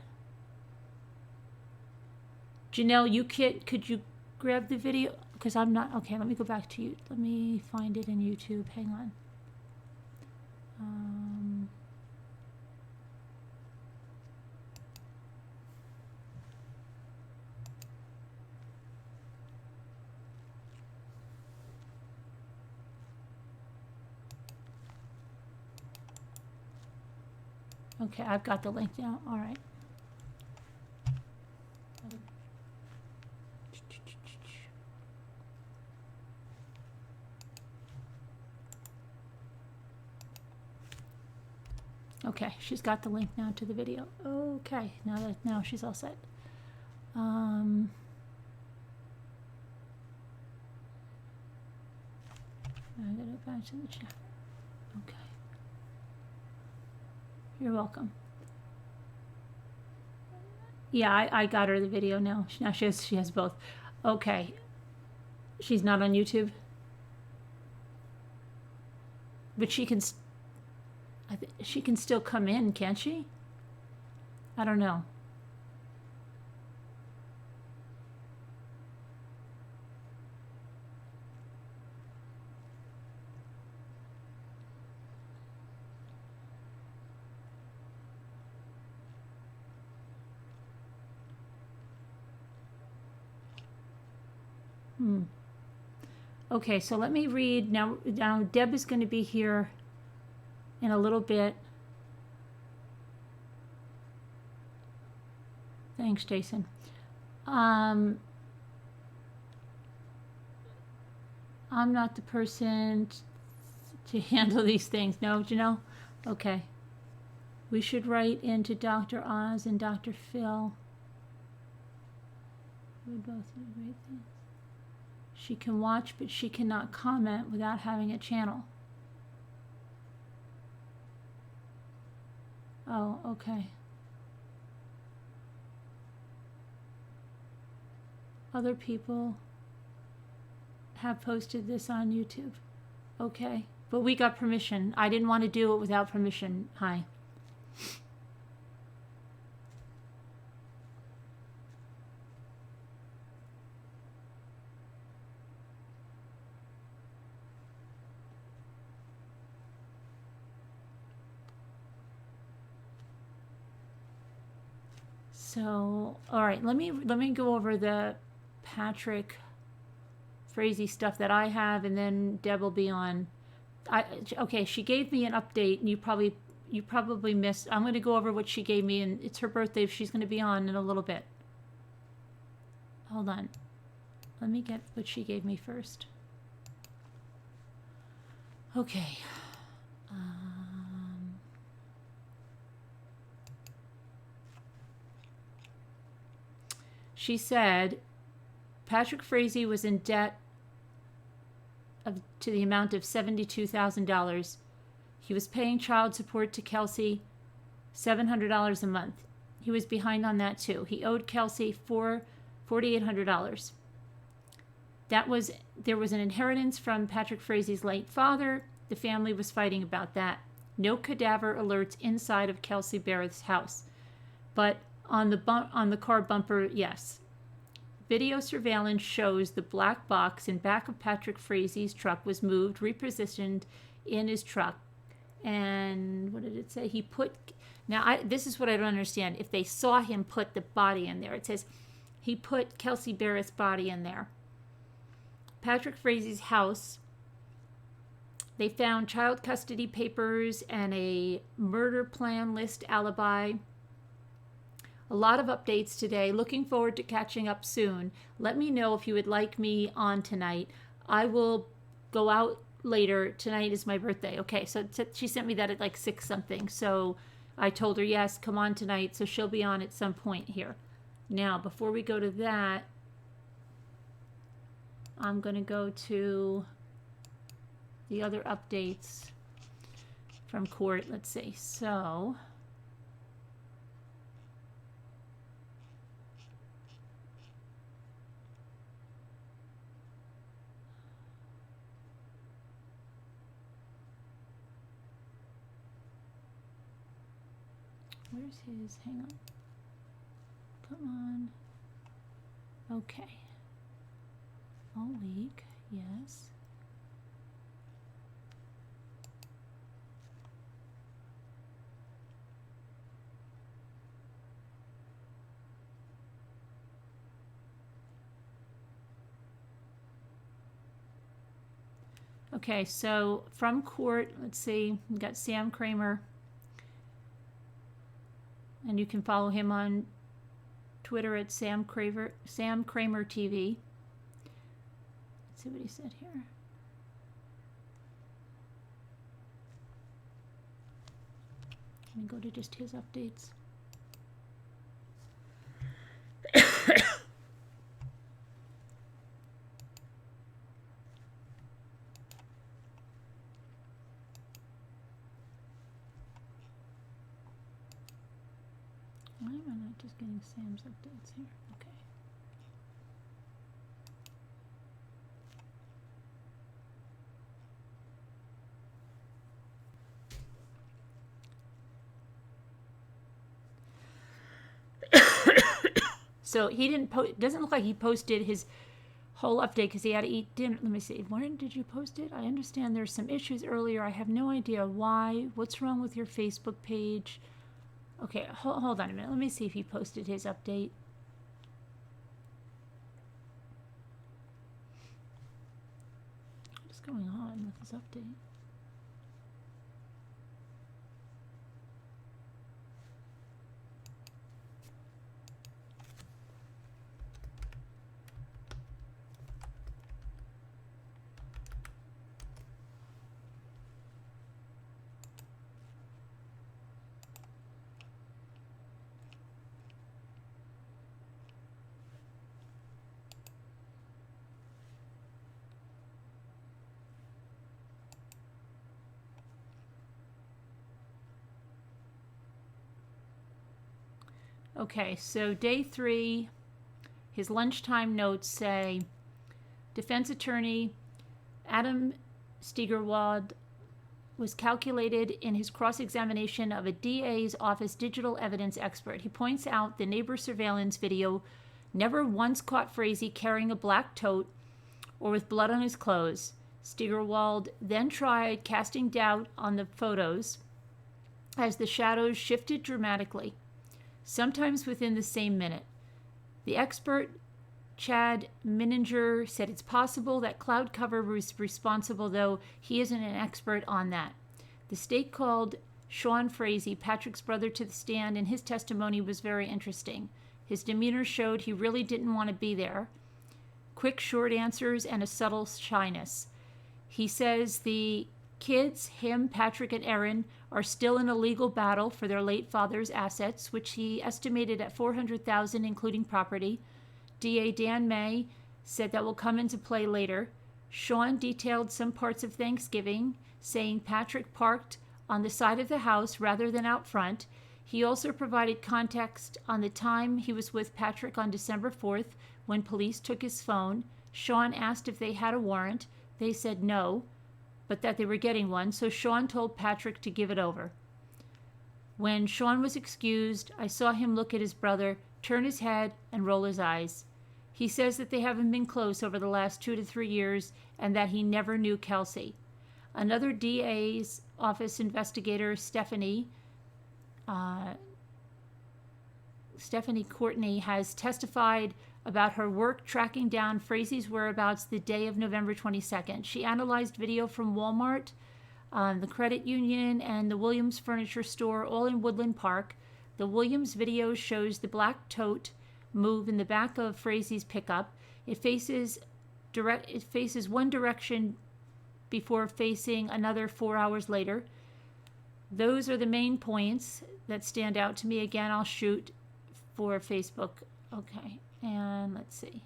Speaker 1: Janelle, could you grab the video? Because I'm not, okay, let me go back to you. Let me find it in YouTube. Hang on. Okay, I've got the link now. All right. Okay, she's got the link now to the video. Okay, now she's all set. I got it back to the chat. Okay. You're welcome. Yeah, I got her the video now. Now she has both. Okay. She's not on YouTube, but she can still come in, can't she? I don't know. Okay, so let me read now. Deb is going to be here in a little bit. Thanks, Jason. I'm not the person to handle these things. No, Janelle? Okay. We should write into Dr. Oz and Dr. Phil. We both do great things. She can watch, but she cannot comment without having a channel. Oh, okay. Other people have posted this on YouTube. Okay. But we got permission. I didn't want to do it without permission. Hi. So, all right, let me go over the Patrick Frazee stuff that I have, and then Deb will be on. Okay, she gave me an update, and you probably you probably missed. I'm going to go over what she gave me, and it's her birthday. She's going to be on in a little bit. Hold on. Let me get what she gave me first. Okay. She said Patrick Frazee was in debt to the amount of $72,000. He was paying child support to Kelsey, $700 a month. He was behind on that too. He owed Kelsey $4,800. There was an inheritance from Patrick Frazee's late father. The family was fighting about that. No cadaver alerts inside of Kelsey Berreth's house, but on the car bumper, yes. Video surveillance shows the black box in back of Patrick Frazee's truck was moved, repositioned in his truck. And what did it say? This is what I don't understand. If they saw him put the body in there, it says he put Kelsey Berreth's body in there. Patrick Frazee's house, they found child custody papers and a murder plan list alibi. A lot of updates today. Looking forward to catching up soon. Let me know if you would like me on tonight. I will go out later. Tonight is my birthday. Okay, so she sent me that at like 6 something. So I told her, yes, come on tonight. So she'll be on at some point here. Now, before we go to that, I'm going to go to the other updates from court. Let's see. So where's his? Hang on. Come on. Okay. All week. Yes. Okay, so from court, let's see, we got Sam Kramer. And you can follow him on Twitter at Sam Kramer TV. Let's see what he said here. Let me go to just his updates. Why am I not just getting Sam's updates here? Okay. So he didn't post. It doesn't look like he posted his whole update because he had to eat dinner. Let me see. When did you post it? I understand there's some issues earlier. I have no idea why. What's wrong with your Facebook page? Okay, hold on a minute. Let me see if he posted his update. What's going on with his update? Okay, so day 3, his lunchtime notes say, defense attorney Adam Steigerwald was calculated in his cross-examination of a DA's office digital evidence expert. He points out the neighbor surveillance video never once caught Frazee carrying a black tote or with blood on his clothes. Steigerwald then tried casting doubt on the photos as the shadows shifted dramatically, sometimes within the same minute. The expert, Chad Mininger, said it's possible that cloud cover was responsible, though he isn't an expert on that. The state called Shanann Frazee, Patrick's brother, to the stand, and his testimony was very interesting. His demeanor showed he really didn't want to be there. Quick, short answers and a subtle shyness. He says the kids, him, Patrick, and Erin, are still in a legal battle for their late father's assets, which he estimated at $400,000, including property. DA Dan May said that will come into play later. Sean detailed some parts of Thanksgiving, saying Patrick parked on the side of the house rather than out front. He also provided context on the time he was with Patrick on December 4th when police took his phone. Sean asked if they had a warrant. They said no, but that they were getting one, so Sean told Patrick to give it over. When Sean was excused, I saw him look at his brother, turn his head, and roll his eyes. He says that they haven't been close over the last 2 to 3 years and that he never knew Kelsey. Another DA's office investigator, Stephanie Courtney, has testified about her work tracking down Frazee's whereabouts the day of November 22nd. She analyzed video from Walmart, the credit union, and the Williams Furniture Store, all in Woodland Park. The Williams video shows the black tote move in the back of Frazee's pickup. It faces one direction before facing another 4 hours later. Those are the main points that stand out to me. Again, I'll shoot for Facebook. Okay, and let's see.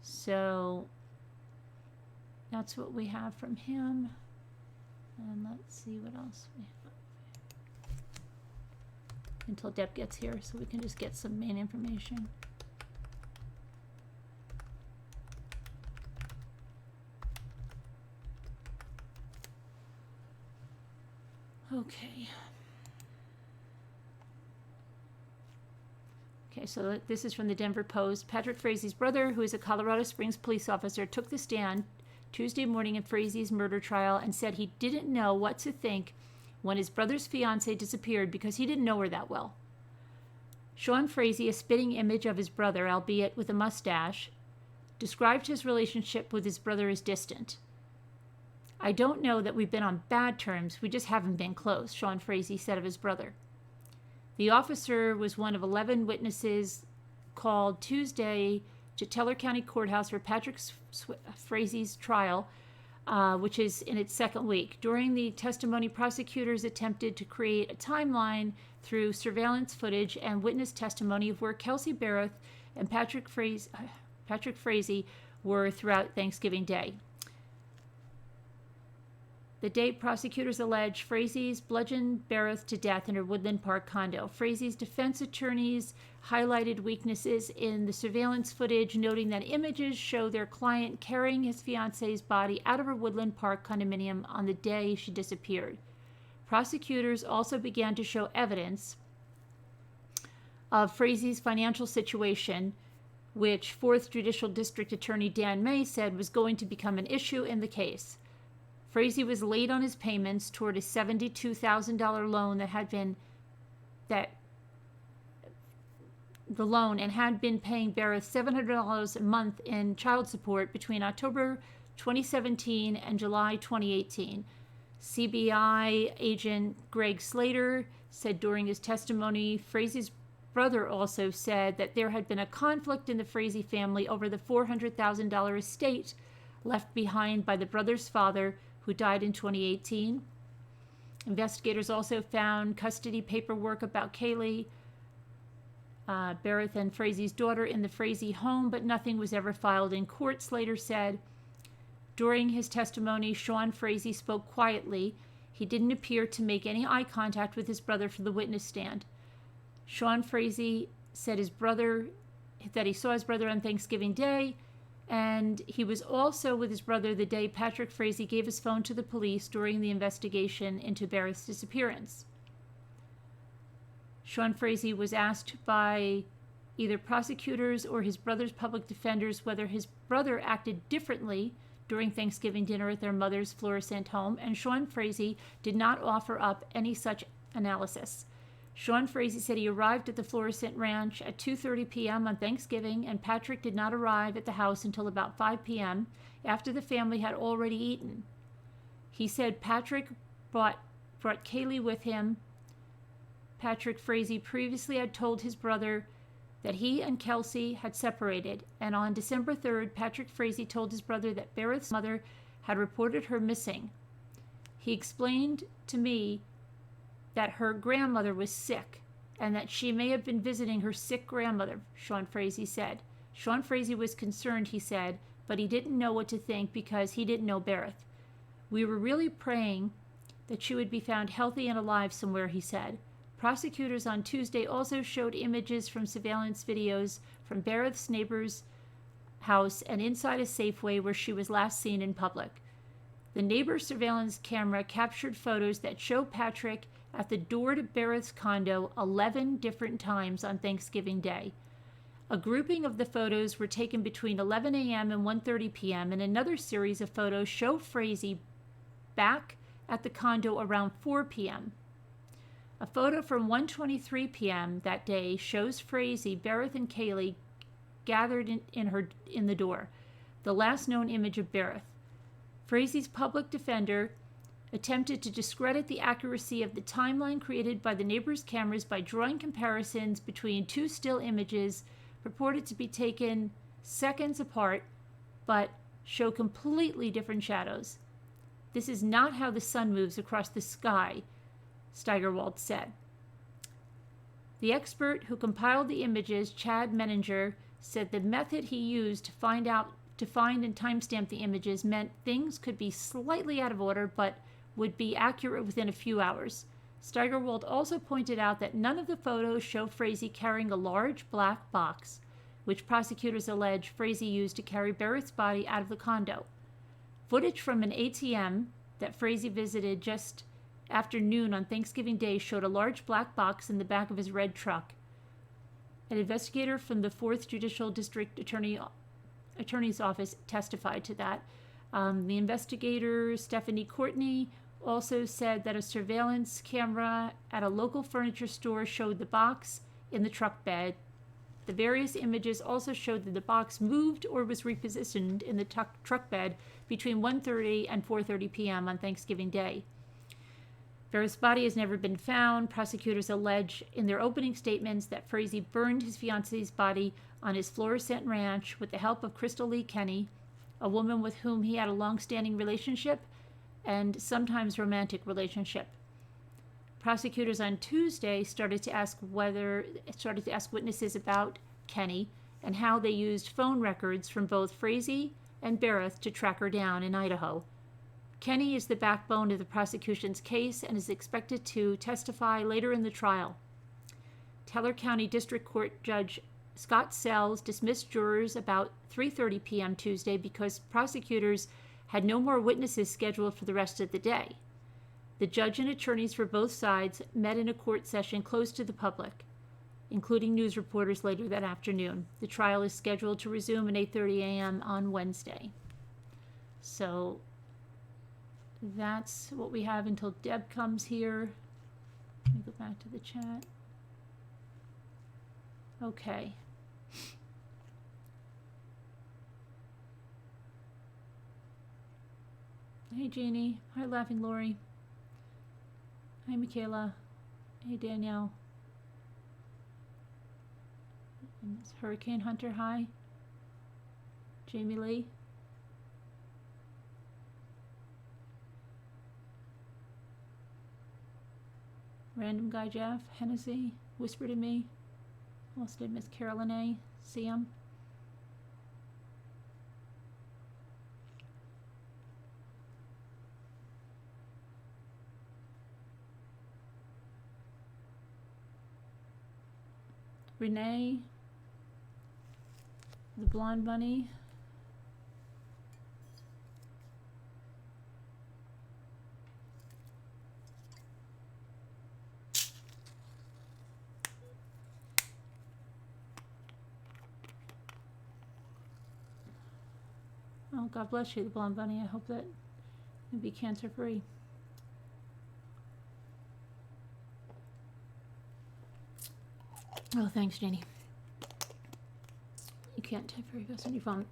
Speaker 1: So that's what we have from him. And let's see what else we have. Until Deb gets here, so we can just get some main information. Okay. Okay, so this is from the Denver Post. Patrick Frazee's brother, who is a Colorado Springs police officer, took the stand Tuesday morning in Frazee's murder trial and said he didn't know what to think when his brother's fiancée disappeared because he didn't know her that well. Shanann Frazee, a spitting image of his brother, albeit with a mustache, described his relationship with his brother as distant. I don't know that we've been on bad terms, we just haven't been close, Shanann Frazee said of his brother. The officer was one of 11 witnesses called Tuesday to Teller County Courthouse for Patrick Frazee's trial, which is in its second week. During the testimony, prosecutors attempted to create a timeline through surveillance footage and witness testimony of where Kelsey, Berreth, and Patrick Frazee were throughout Thanksgiving Day. The date prosecutors allege Frazee's bludgeoned Berreth to death in her Woodland Park condo. Frazee's defense attorneys highlighted weaknesses in the surveillance footage, noting that images show their client carrying his fiance's body out of her Woodland Park condominium on the day she disappeared. Prosecutors also began to show evidence of Frazee's financial situation, which 4th Judicial District Attorney Dan May said was going to become an issue in the case. Frazee was late on his payments toward a $72,000 loan and had been paying Berreth $700 a month in child support between October 2017 and July 2018. CBI agent Greg Slater said during his testimony, Frazee's brother also said that there had been a conflict in the Frazee family over the $400,000 estate left behind by the brother's father, who died in 2018. Investigators also found custody paperwork about Kaylee, Berreth and Frazee's daughter, in the Frazee home, but nothing was ever filed in court, Slater said. During his testimony, Shanann Frazee spoke quietly. He didn't appear to make any eye contact with his brother for the witness stand. Shanann Frazee said that he saw his brother on Thanksgiving Day, and he was also with his brother the day Patrick Frazee gave his phone to the police during the investigation into Berreth's disappearance. Shanann Frazee was asked by either prosecutors or his brother's public defenders whether his brother acted differently during Thanksgiving dinner at their mother's Florissant home, and Shanann Frazee did not offer up any such analysis. Shanann Frazee said he arrived at the Florissant Ranch at 2:30 p.m. on Thanksgiving, and Patrick did not arrive at the house until about 5 p.m. after the family had already eaten. He said Patrick brought brought Kaylee with him. Patrick Frazee previously had told his brother that he and Kelsey had separated, and on December 3rd, Patrick Frazee told his brother that Berreth's mother had reported her missing. He explained to me that her grandmother was sick and that she may have been visiting her sick grandmother, Sean Frazee said. Sean Frazee was concerned, he said, but he didn't know what to think because he didn't know Berreth. We were really praying that she would be found healthy and alive somewhere, he said. Prosecutors on Tuesday also showed images from surveillance videos from Berreth's neighbor's house and inside a Safeway where she was last seen in public. The neighbor's surveillance camera captured photos that show Patrick at the door to Berreth's condo 11 different times on Thanksgiving Day. A grouping of the photos were taken between 11 a.m. and 1:30 p.m., and another series of photos show Frazee back at the condo around 4 p.m. A photo from 1:23 p.m. that day shows Frazee, Berreth, and Kaylee gathered in the door, the last known image of Berreth. Frazee's public defender attempted to discredit the accuracy of the timeline created by the neighbor's cameras by drawing comparisons between two still images purported to be taken seconds apart but show completely different shadows. This is not how the sun moves across the sky, Steigerwald said. The expert who compiled the images, Chad Menninger, said the method he used to find and timestamp the images meant things could be slightly out of order but would be accurate within a few hours. Steigerwald also pointed out that none of the photos show Frazee carrying a large black box, which prosecutors allege Frazee used to carry Berreth's body out of the condo. Footage from an ATM that Frazee visited just after noon on Thanksgiving Day showed a large black box in the back of his red truck. An investigator from the 4th Judicial District Attorney's Office testified to that. The investigator, Stephanie Courtney, also said that a surveillance camera at a local furniture store showed the box in the truck bed. The various images also showed that the box moved or was repositioned in the truck bed between 1:30 and 4:30 p.m. on Thanksgiving Day. Berreth's body has never been found. Prosecutors allege in their opening statements that Frazee burned his fiancee's body on his Florissant ranch with the help of Krystal Lee Kenney, a woman with whom he had a long-standing relationship and sometimes romantic relationship. Prosecutors on Tuesday started to ask witnesses about Kenney and how they used phone records from both Frazee and Berreth to track her down in Idaho. Kenney is the backbone of the prosecution's case and is expected to testify later in the trial. Teller County District Court Judge Scott Sells dismissed jurors about 3:30 p.m. Tuesday because prosecutors had no more witnesses scheduled for the rest of the day. The judge and attorneys for both sides met in a court session closed to the public, including news reporters later that afternoon. The trial is scheduled to resume at 8:30 a.m. on Wednesday. So that's what we have until Deb comes here. Let me go back to the chat. Okay. Hey, Jeannie. Hi, Laughing Lori. Hi, Michaela. Hey, Danielle. And it's Hurricane Hunter. Hi. Jamie Lee. Random Guy Jeff. Hennessy. Whisper to Me. Also did Miss Carolyn A. Sam. Renee, the Blonde Bunny, oh, God bless you, the Blonde Bunny. I hope that you'll be cancer free. Oh, thanks, Jenny. You can't type very fast on your phone.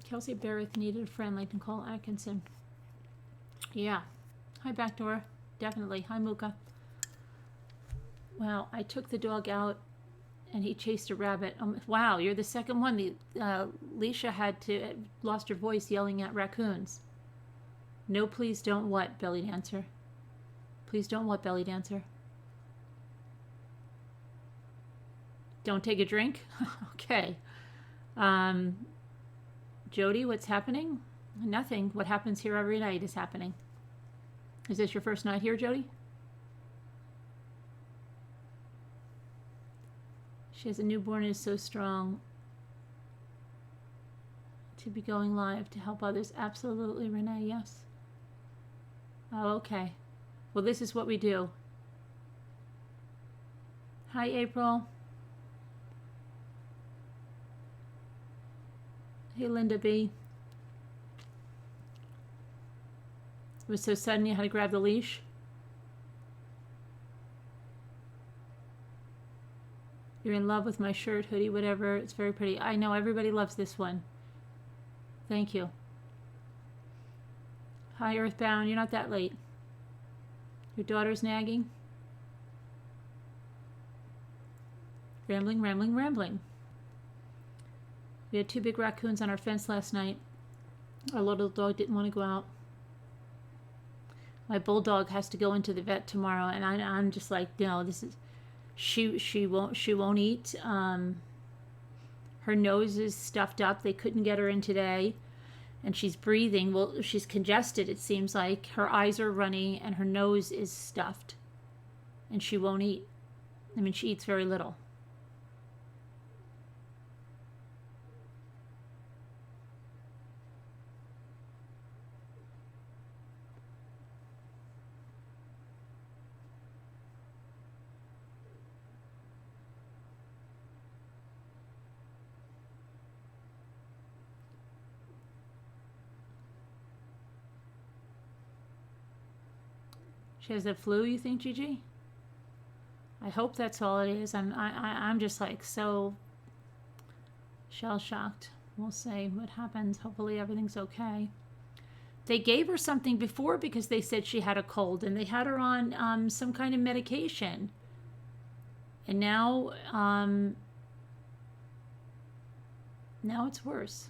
Speaker 1: Kelsey Berreth needed a friend like Nickole Atkinson. Yeah. Hi, Backdoor. definitely. Hi, Muka. Wow, I took the dog out and he chased a rabbit. Wow, you're the second one. Leisha lost her voice yelling at raccoons. No, please don't what, belly dancer? Please don't what, belly dancer? Don't take a drink? Okay. Jody, what's happening? Nothing. What happens here every night is happening. Is this your first night here, Jody? She has a newborn and is so strong to be going live to help others. Absolutely, Renee, yes. Oh, okay. Well, this is what we do. Hi, April. Hey, Linda B. It was so sudden you had to grab the leash. You're in love with my shirt, hoodie, whatever. It's very pretty. I know, everybody loves this one. Thank you. Hi, Earthbound. You're not that late. Your daughter's nagging. Rambling, rambling, rambling. We had 2 big raccoons on our fence last night. Our little dog didn't want to go out. My bulldog has to go into the vet tomorrow, and I'm just like, no, this is... She won't eat. Her nose is stuffed up. They couldn't get her in today, and she's breathing. Well, she's congested, it seems like. Her eyes are runny and her nose is stuffed, and she won't eat. I mean, she eats very little. She has the flu, you think, Gigi? I hope that's all it is. I'm just like so shell-shocked. We'll see what happens. Hopefully everything's okay. They gave her something before because they said she had a cold, and they had her on some kind of medication. And now it's worse.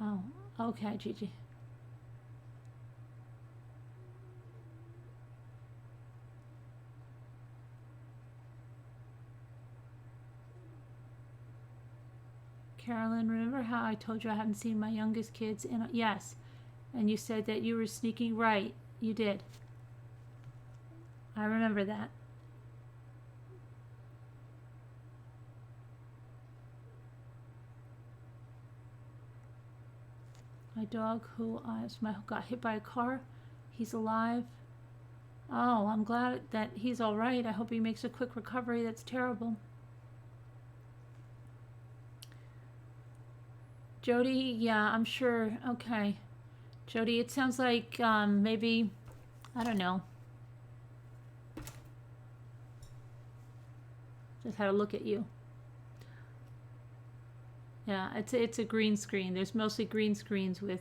Speaker 1: Oh, okay, Gigi. Carolyn, remember how I told you I haven't seen my youngest kids in yes, and you said that you were sneaking? Right, you did. I remember that. My dog who got hit by a car, he's alive. Oh, I'm glad that he's all right. I hope he makes a quick recovery. That's terrible. Jody, yeah, I'm sure. Okay. Jody, it sounds like maybe, I don't know. Just had a look at you. Yeah, it's a green screen. There's mostly green screens with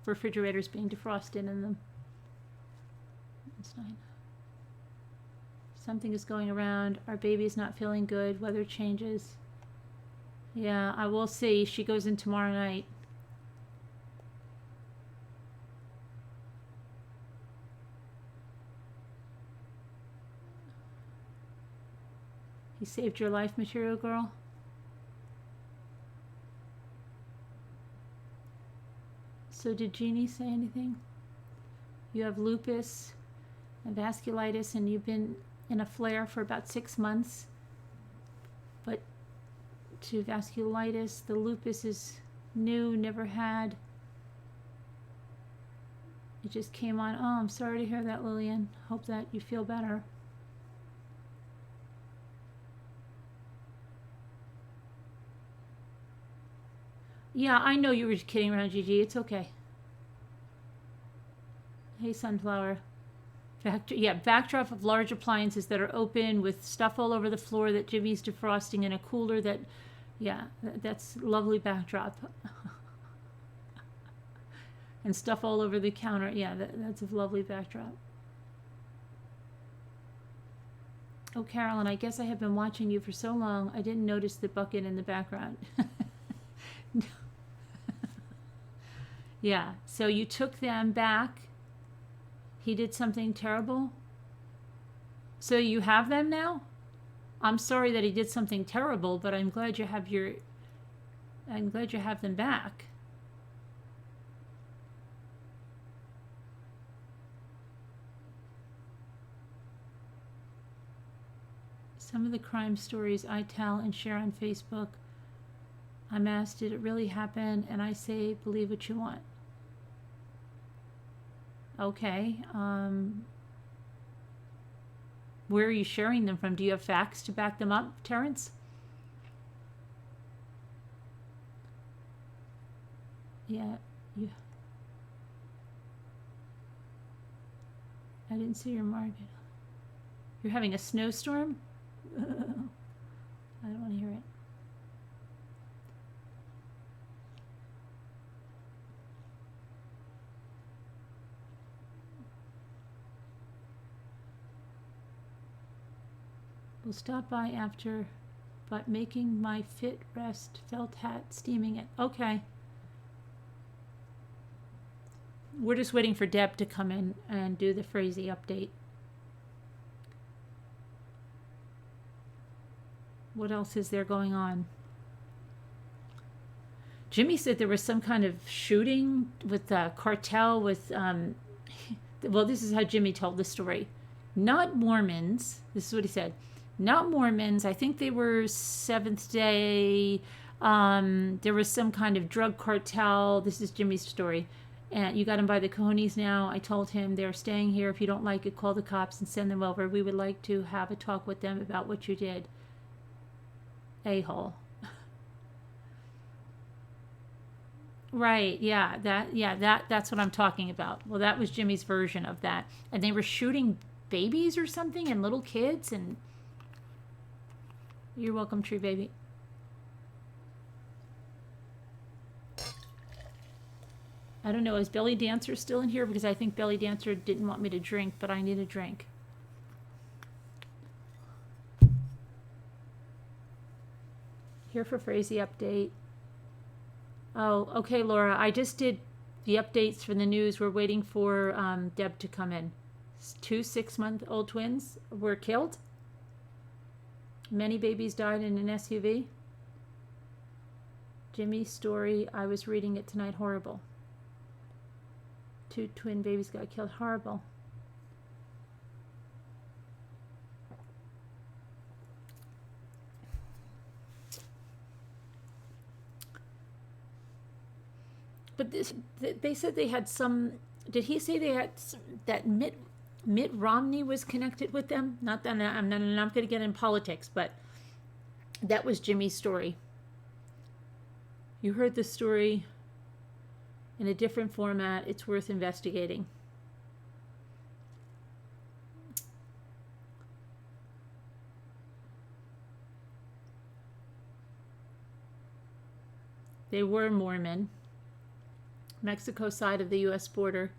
Speaker 1: refrigerators being defrosted in them. That's fine. Something is going around. Our baby is not feeling good. Weather changes. Yeah, I will see. She goes in tomorrow night. He saved your life, Material Girl. So did Jeannie say anything? You have lupus and vasculitis, and you've been in a flare for about 6 months. But to vasculitis, the lupus is new, never had. It just came on. Oh, I'm sorry to hear that, Lillian. Hope that you feel better. Yeah, I know you were kidding around, Gigi. It's okay. Hey, Sunflower. Backdrop of large appliances that are open with stuff all over the floor that Jimmy's defrosting, in a cooler that, Yeah, that's lovely backdrop. And stuff all over the counter. Yeah, that's a lovely backdrop. Oh, Carolyn, I guess I have been watching you for so long, I didn't notice the bucket in the background. Yeah, so you took them back. He did something terrible. So you have them now? I'm sorry that he did something terrible, but I'm glad you have them back. Some of the crime stories I tell and share on Facebook, I'm asked, did it really happen? And I say, believe what you want. Okay. Where are you sharing them from? Do you have facts to back them up, Terrence? Yeah. I didn't see your market. You're having a snowstorm? I don't want to hear it. We'll stop by after, but making my fit rest felt hat steaming it. Okay. We're just waiting for Deb to come in and do the Frazee update. What else is there going on? Jimmy said there was some kind of shooting with Cartel with, well, this is how Jimmy told the story. Not Mormons. This is what he said. Not Mormons. I think they were Seventh Day. There was some kind of drug cartel. This is Jimmy's story. And you got him by the cojones now. I told him they're staying here. If you don't like it, call the cops and send them over. We would like to have a talk with them about what you did. A-hole. Right, yeah, that's what I'm talking about. Well, that was Jimmy's version of that. And they were shooting babies or something and little kids, and you're welcome, Tree Baby. I don't know, is Belly Dancer still in here? Because I think Belly Dancer didn't want me to drink, but I need a drink. Here for Frazee update. Oh, okay, Laura. I just did the updates for the news. We're waiting for Deb to come in. 2 6-month-old twins were killed. Many babies died in an SUV. Jimmy's story, I was reading it tonight. Horrible. 2 twin babies got killed. Horrible. But this, they said they had some. Did he say they had some, that Mitt Romney was connected with them? Not that I'm not going to get in politics, but that was Jimmy's story. You heard the story in a different format. It's worth investigating. They were Mormon. Mexico side of the U.S. border.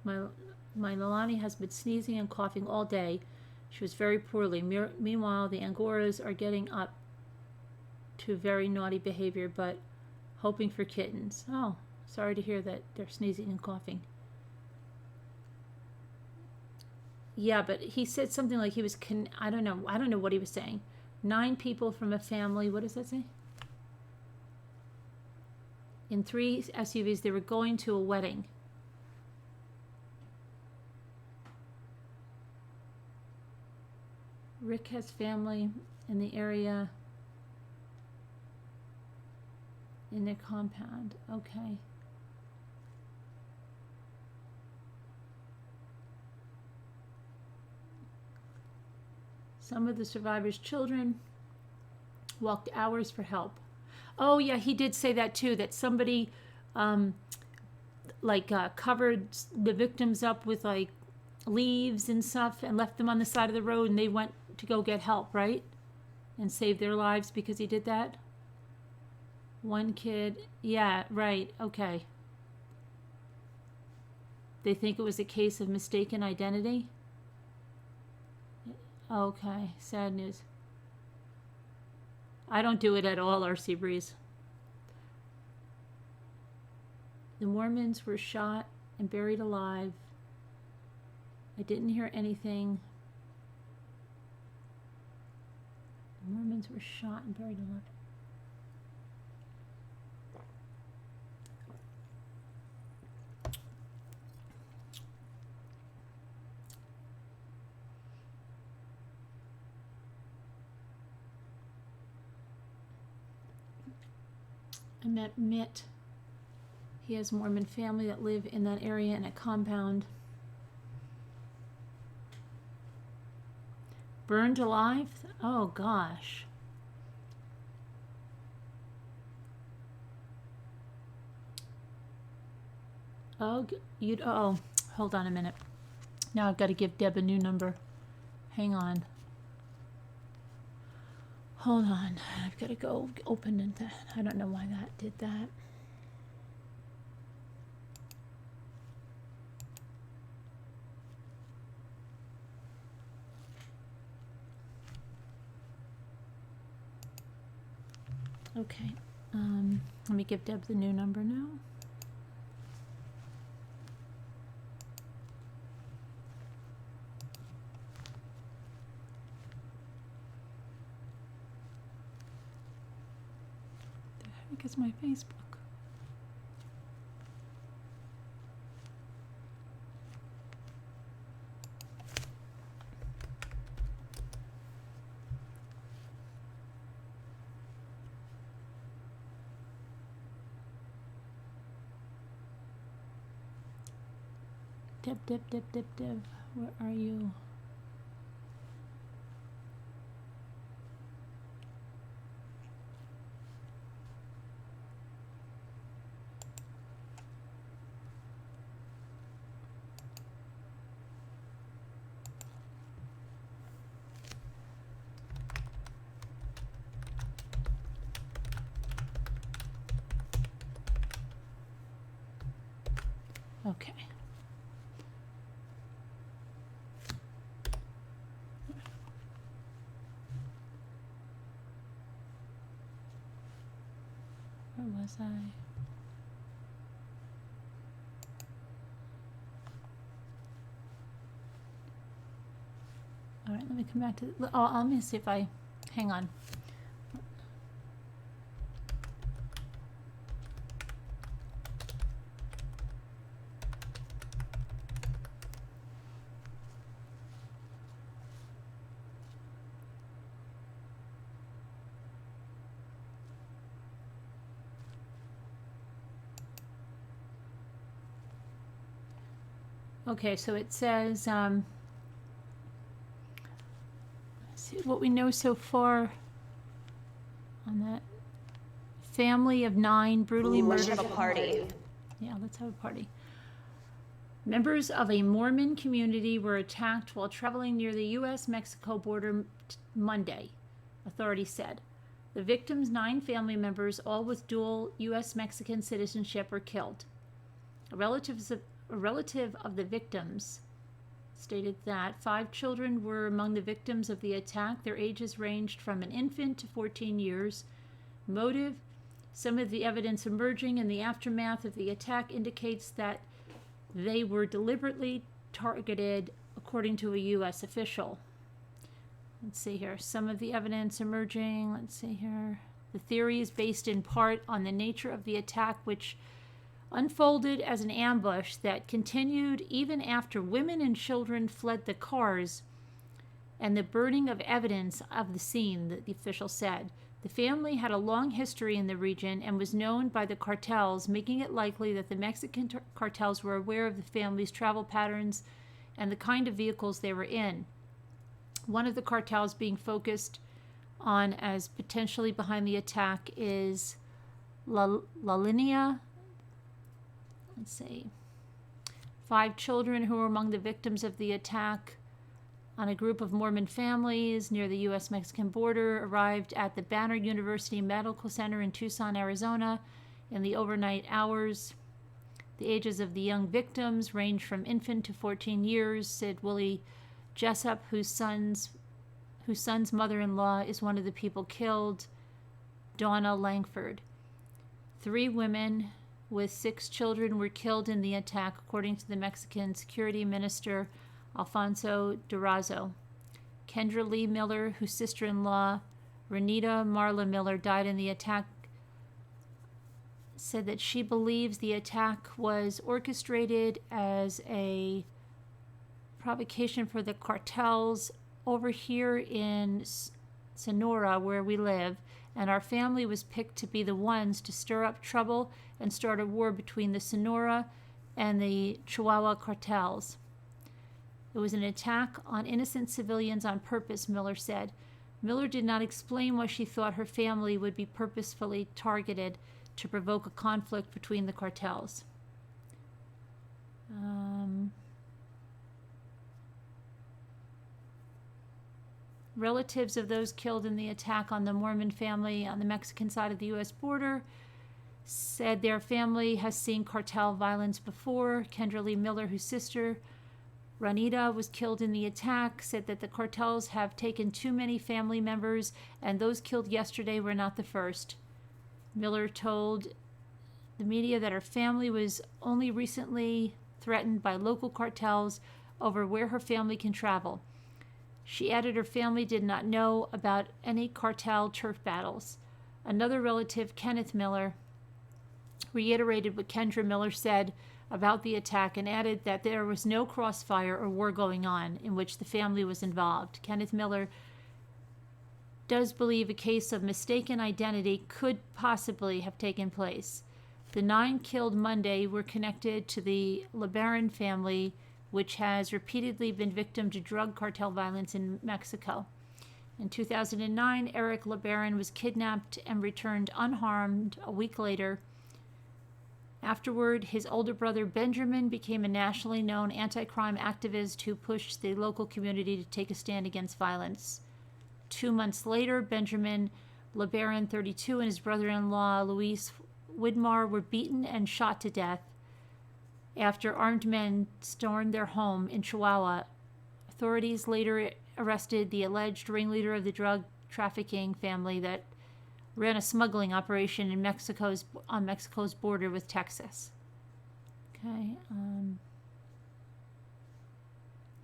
Speaker 1: My Lalani has been sneezing and coughing all day. She was very poorly. Meanwhile, the Angoras are getting up to very naughty behavior, but hoping for kittens. Oh, sorry to hear that they're sneezing and coughing. Yeah, but he said something like he was, I don't know what he was saying. 9 people from a family, what does that say? In 3 SUVs, they were going to a wedding. Rick has family in the area, in their compound. Okay. Some of the survivors' children walked hours for help. Oh, yeah, he did say that too, that somebody covered the victims up with like leaves and stuff and left them on the side of the road, and they went to go get help, right? And save their lives because he did that? One kid, yeah, right, okay. They think it was a case of mistaken identity? Okay, sad news. I don't do it at all, RC Breeze. The Mormons were shot and buried alive. I didn't hear anything. The Mormons were shot and buried alive. I met Mitt. He has Mormon family that live in that area in a compound. Burned alive? Oh gosh. Oh, hold on a minute. Now I've got to give Deb a new number. Hang on. Hold on. I've got to go open it. I don't know why that did that. Okay. Let me give Deb the new number now. The heck is my Facebook? Deb, where are you? Okay. Where was I? All right, let me come back to. Let me see if I. Hang on. Okay, so it says, let's see what we know so far on that. Family of 9 brutally murdered.
Speaker 3: Let's have a party.
Speaker 1: Yeah, let's have a party. Members of a Mormon community were attacked while traveling near the U.S.-Mexico border Monday, authorities said. The victims' 9 family members, all with dual U.S.-Mexican citizenship, were killed. A relative of the victims stated that 5 children were among the victims of the attack. Their ages ranged from an infant to 14 years. Motive: some of the evidence emerging in the aftermath of the attack indicates that they were deliberately targeted, according to a U.S. official. Let's see here. Some of the evidence emerging. Let's see here. The theory is based in part on the nature of the attack, which unfolded as an ambush that continued even after women and children fled the cars and the burning of evidence of the scene, the official said. The family had a long history in the region and was known by the cartels, making it likely that the Mexican cartels were aware of the family's travel patterns and the kind of vehicles they were in. One of the cartels being focused on as potentially behind the attack is La Linea. Let's see. 5 children who were among the victims of the attack. on a group of Mormon families near the U.S.-Mexican border arrived at the Banner University Medical Center in Tucson, Arizona in the overnight hours. The ages of the young victims ranged from infant to 14 years, said Willie Jessup, whose son's mother-in-law is one of the people killed, Donna Langford. 3 women with 6 children were killed in the attack, according to the Mexican Security Minister, Alfonso Durazo. Kendra Lee Miller, whose sister-in-law, Renita Marla Miller, died in the attack, said that she believes the attack was orchestrated as a provocation for the cartels over here in Sonora, where we live, and our family was picked to be the ones to stir up trouble and start a war between the Sonora and the Chihuahua cartels. It was an attack on innocent civilians on purpose, Miller said. Miller did not explain why she thought her family would be purposefully targeted to provoke a conflict between the cartels. Relatives of those killed in the attack on the Mormon family on the Mexican side of the U.S. border said their family has seen cartel violence before. Kendra Lee Miller, whose sister, Ranita, was killed in the attack, said that the cartels have taken too many family members, and those killed yesterday were not the first. Miller told the media that her family was only recently threatened by local cartels over where her family can travel. She added her family did not know about any cartel turf battles. Another relative, Kenneth Miller, reiterated what Kendra Miller said about the attack and added that there was no crossfire or war going on in which the family was involved. Kenneth Miller does believe a case of mistaken identity could possibly have taken place. The 9 killed Monday were connected to the LeBaron family, which has repeatedly been victim to drug cartel violence in Mexico. In 2009, Eric LeBaron was kidnapped and returned unharmed a week later. Afterward, his older brother Benjamin became a nationally known anti-crime activist who pushed the local community to take a stand against violence. 2 months later, Benjamin LeBaron, 32, and his brother-in-law Luis Widmar were beaten and shot to death after armed men stormed their home in Chihuahua. Authorities later arrested the alleged ringleader of the drug trafficking family that ran a smuggling operation in on Mexico's border with Texas. Okay.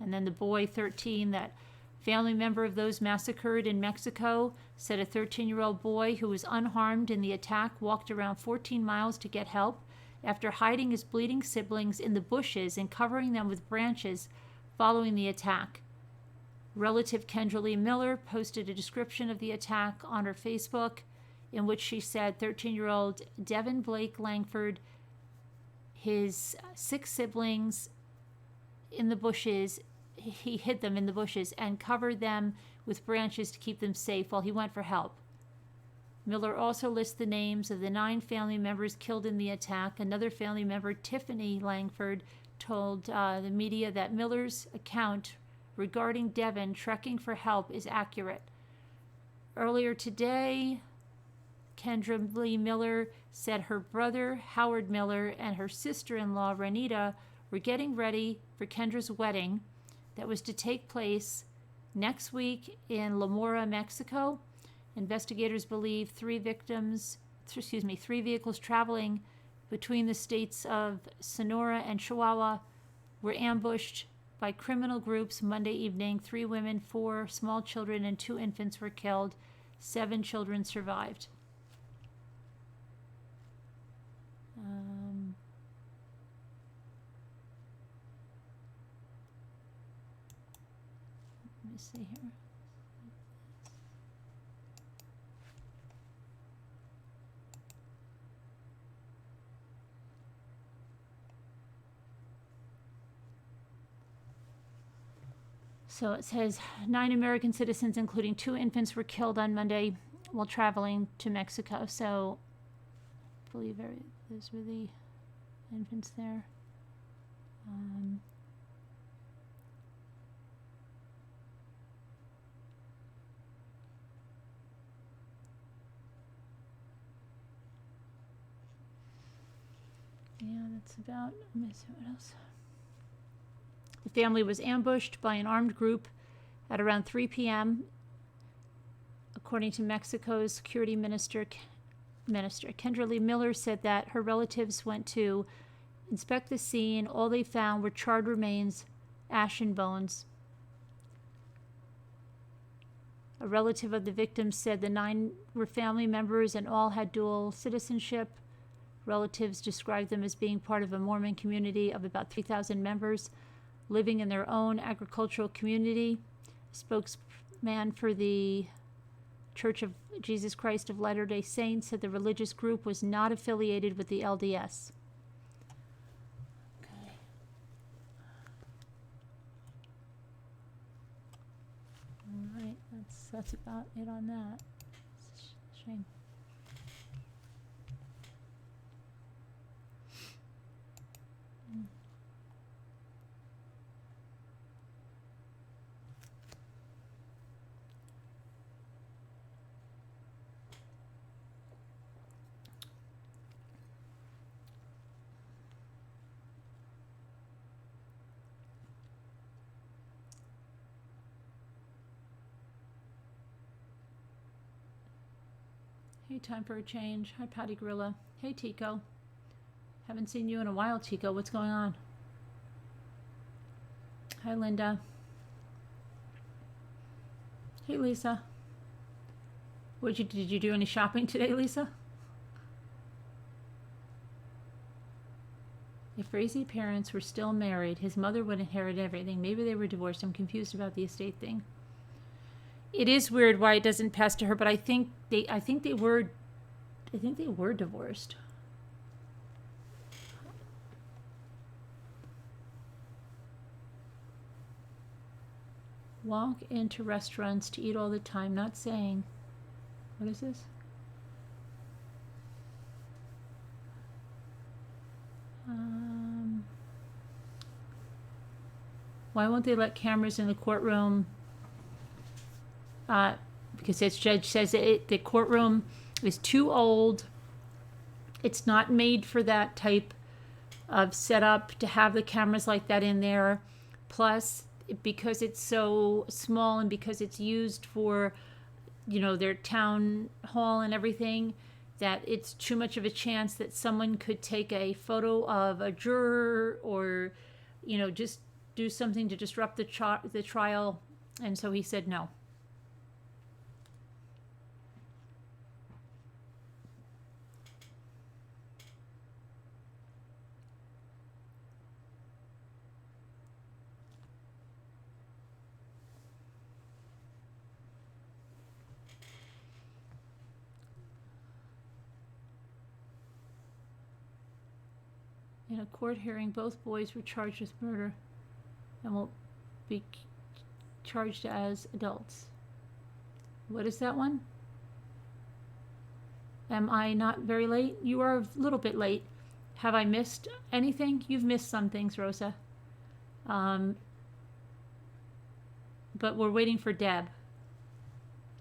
Speaker 1: And then the boy, 13, that family member of those massacred in Mexico, said a 13-year-old boy who was unharmed in the attack walked around 14 miles to get help after hiding his bleeding siblings in the bushes and covering them with branches following the attack. Relative Kendra Lee Miller posted a description of the attack on her Facebook in which she said 13-year-old Devin Blake Langford, his 6 siblings in the bushes, he hid them in the bushes and covered them with branches to keep them safe while he went for help. Miller also lists the names of the 9 family members killed in the attack. Another family member, Tiffany Langford, told the media that Miller's account regarding Devin trekking for help is accurate. Earlier today, Kendra Lee Miller said her brother, Howard Miller, and her sister-in-law, Ranita, were getting ready for Kendra's wedding that was to take place next week in La Mora, Mexico. Investigators believe 3 vehicles traveling between the states of Sonora and Chihuahua were ambushed by criminal groups Monday evening. 3 women, 4 small children, and 2 infants were killed. 7 children survived. Let me see here. So it says 9 American citizens, including 2 infants, were killed on Monday while traveling to Mexico. So I believe those were the infants there. Yeah, that's about, let me see what else. The family was ambushed by an armed group at around 3 p.m. According to Mexico's security minister, Kendra Lee Miller said that her relatives went to inspect the scene. All they found were charred remains, ashen bones. A relative of the victims said the 9 were family members and all had dual citizenship. Relatives described them as being part of a Mormon community of about 3,000 members living in their own agricultural community. A spokesman for the Church of Jesus Christ of Latter-day Saints said the religious group was not affiliated with the LDS. Okay. All right, that's about it on that. It's a shame. Hey, time for a change. Hi, Patty Gorilla. Hey, Tico. Haven't seen you in a while, Tico. What's going on? Hi, Linda. Hey, Lisa. Did you do any shopping today, Lisa? If Frazee parents were still married, his mother would inherit everything. Maybe they were divorced. I'm confused about the estate thing. It is weird why it doesn't pass to her, but I think they were divorced. Walk into restaurants to eat all the time, not saying. What is this? Why won't they let cameras in the courtroom? Because this judge says the courtroom is too old. It's not made for that type of setup to have the cameras like that in there. Plus, because it's so small and because it's used for, their town hall and everything, that it's too much of a chance that someone could take a photo of a juror or, just do something to disrupt the trial. And so he said no. In a court hearing, both boys were charged with murder and will be charged as adults. What is that one? Am I not very late? You are a little bit late. Have I missed anything? You've missed some things, Rosa. But we're waiting for Deb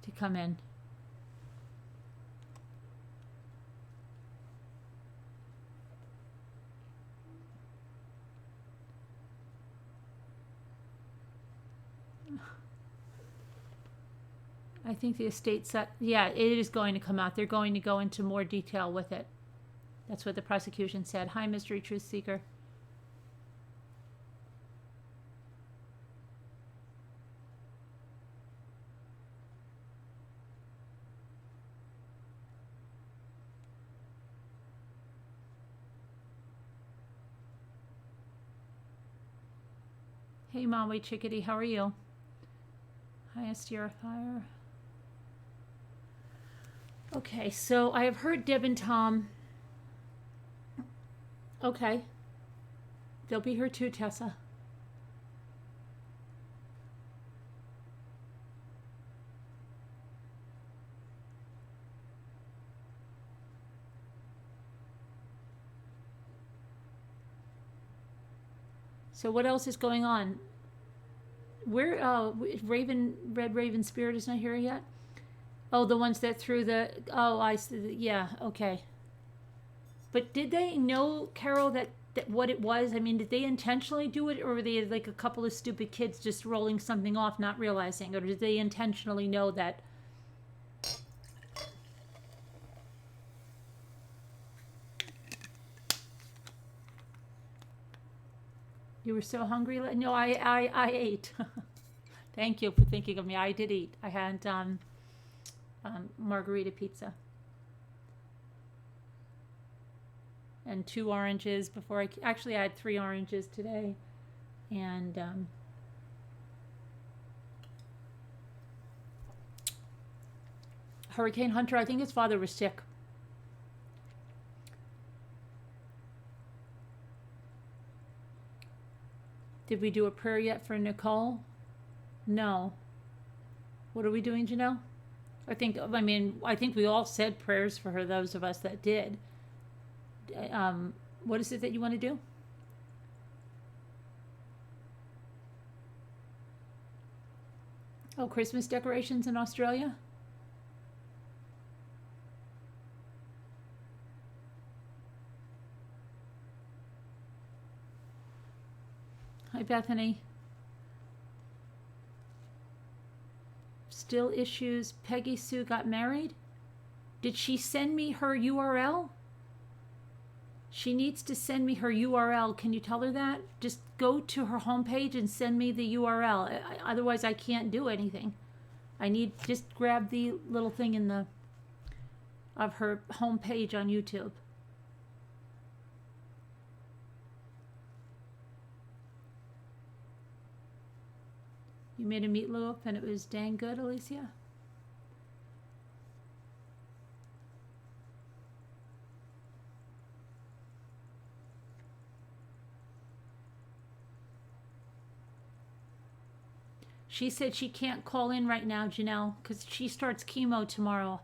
Speaker 1: to come in. I think the estate set, yeah, it is going to come out. They're going to go into more detail with it. That's what the prosecution said. Hi, Mystery Truth Seeker. Hey, Mommy Chickadee, how are you? Hi, Astera Fire. Okay, so I have heard Deb and Tom. Okay. They'll be here too, Tessa. So what else is going on? Where Red Raven Spirit is not here yet? Oh, the ones that threw the, oh, I see, yeah, okay. But did they know, Carol, that what it was? I mean, did they intentionally do it, or were they like a couple of stupid kids just rolling something off, not realizing, or did they intentionally know that? You were so hungry? No, I ate. Thank you for thinking of me. I did eat. I had margarita pizza and 2 oranges before actually I had 3 oranges today, and Hurricane Hunter, I think his father was sick. Did we do a prayer yet for Nicole? No. What are we doing, Janelle? I think we all said prayers for her, those of us that did. What is it that you want to do? Oh, Christmas decorations in Australia? Hi, Bethany. Still issues. Peggy Sue got married? Did she send me her URL? She needs to send me her URL. Can you tell her that? Just go to her homepage and send me the URL. Otherwise, I can't do anything. Just grab the little thing of her homepage on YouTube. You made a meatloaf and it was dang good, Alicia? She said she can't call in right now, Janelle, because she starts chemo tomorrow.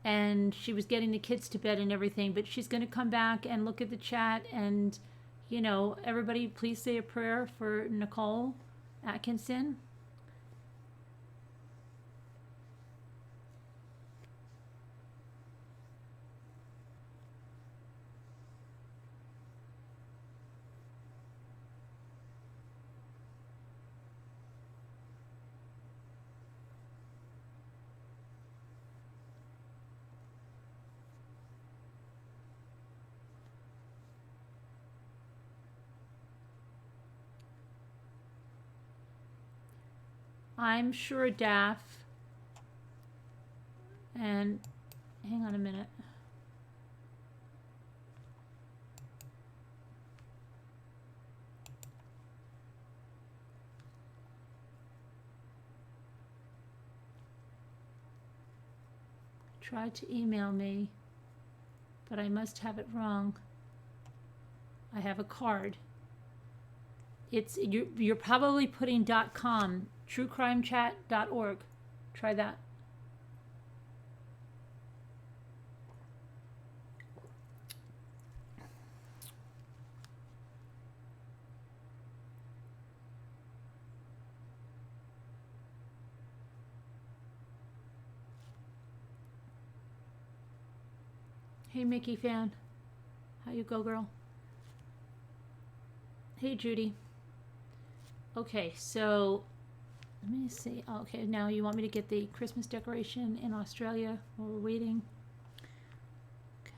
Speaker 1: And she was getting the kids to bed and everything, but she's going to come back and look at the chat. And, everybody please say a prayer for Nickole Atkinson. I'm sure Daff, and hang on a minute. Tried to email me, but I must have it wrong. I have a card. You're probably putting .com, truecrimechat.org. Try that. Hey, Mickey fan. How you go, girl? Hey, Judy. Okay, so let me see. Okay, now you want me to get the Christmas decoration in Australia while we're waiting? Okay.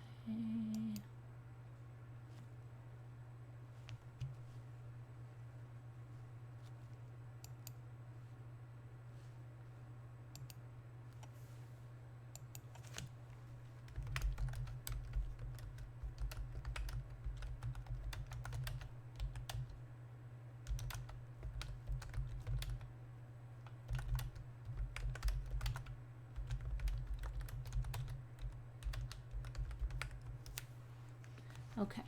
Speaker 1: Okay.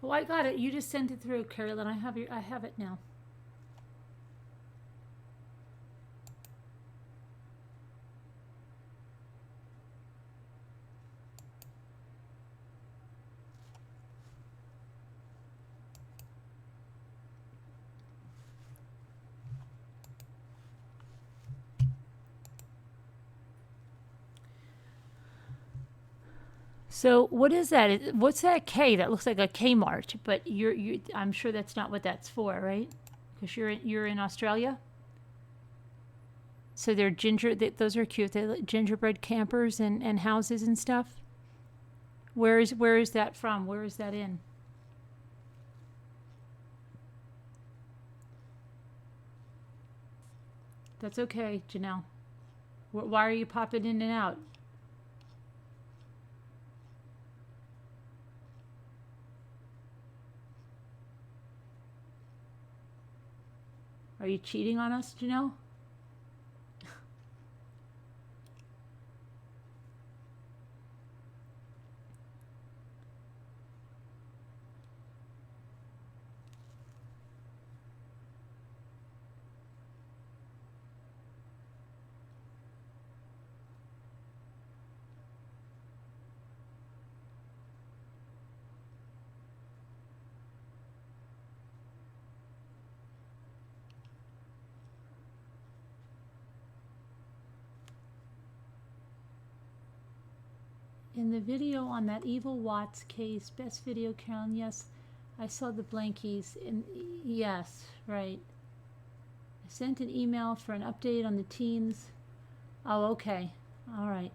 Speaker 1: Oh, I got it. You just sent it through, Carolyn. I have it now. So what is that? What's that K? That looks like a Kmart, but I'm sure that's not what that's for, right? Because you're in Australia. So they're those are cute. They're like gingerbread campers and houses and stuff. Where is that from? Where is that in? That's okay, Janelle. Why are you popping in and out? Are you cheating on us, Janelle? In the video on that Evil Watts case, best video, Carolyn, yes, I saw the blankies. Yes, right. I sent an email for an update on the teens. Oh, okay. All right.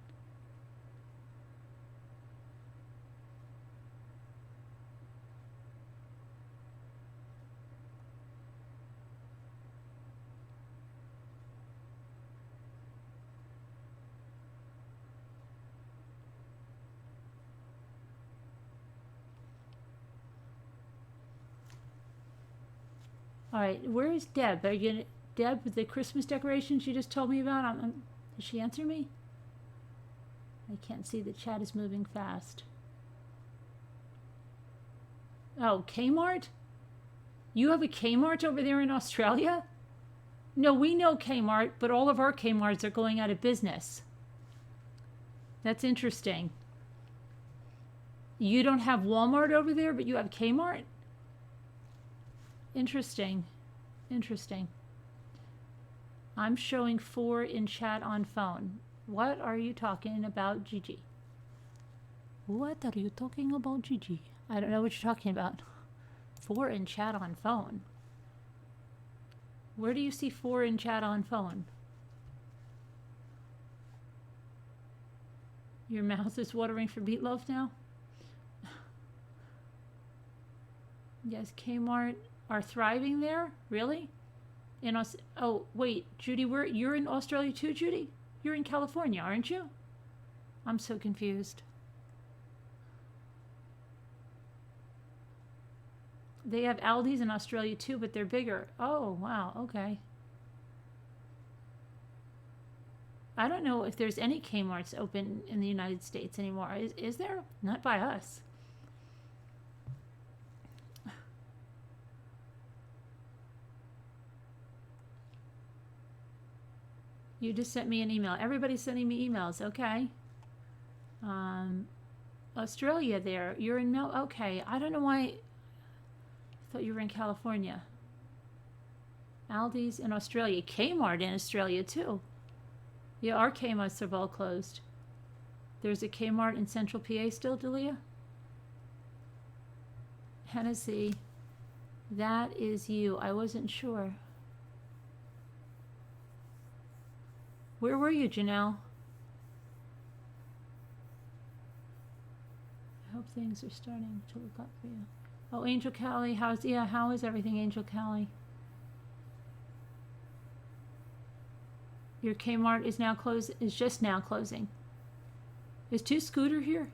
Speaker 1: All right, where is Deb? Are you Deb with the Christmas decorations you just told me about? Did she answer me? I can't see. The chat is moving fast. Oh, Kmart? You have a Kmart over there in Australia? No, we know Kmart, but all of our Kmarts are going out of business. That's interesting. You don't have Walmart over there, but you have Kmart? Interesting. Interesting. I'm showing 4 in chat on phone. What are you talking about, Gigi? What are you talking about, Gigi? I don't know what you're talking about. 4 in chat on phone. Where do you see 4 in chat on phone? Your mouth is watering for meatloaf now? Yes, Kmart are thriving there? Really? Oh, wait, Judy, you're in Australia too, Judy? You're in California, aren't you? I'm so confused. They have Aldi's in Australia too, but they're bigger. Oh, wow, okay. I don't know if there's any Kmarts open in the United States anymore. Is there? Not by us. You just sent me an email. Everybody's sending me emails. Okay. Australia there. You're in okay. I don't know why. I thought you were in California. Aldi's in Australia. Kmart in Australia too. Yeah, our Kmarts are all closed. There's a Kmart in Central PA still, Delia? Hennessy. That is you. I wasn't sure. Where were you, Janelle? I hope things are starting to look up for you. Oh, Angel Callie, how is everything, Angel Callie? Your Kmart is now closed. Is just now closing. Is 2 Scooter here?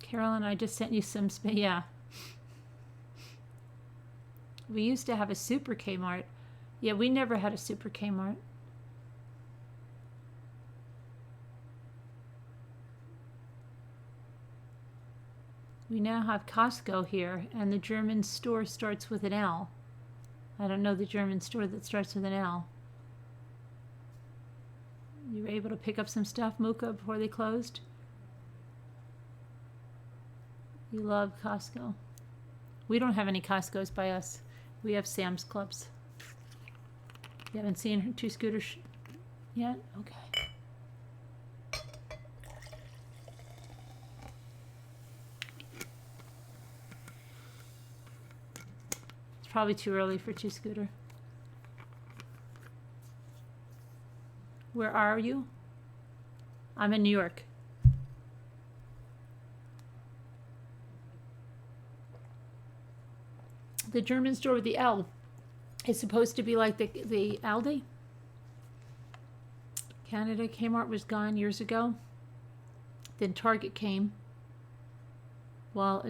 Speaker 1: Carolyn, I just sent you some yeah. We used to have a super Kmart. Yeah, we never had a super Kmart. We now have Costco here, and the German store starts with an L. I don't know the German store that starts with an L. You were able to pick up some stuff, Muka, before they closed? You love Costco. We don't have any Costco's by us. We have Sam's Clubs. You haven't seen her two scooters yet? Okay. It's probably too early for two scooter. Where are you? I'm in New York. The German store with the L is supposed to be like the Aldi. Canada, Kmart was gone years ago. Then Target came. Well,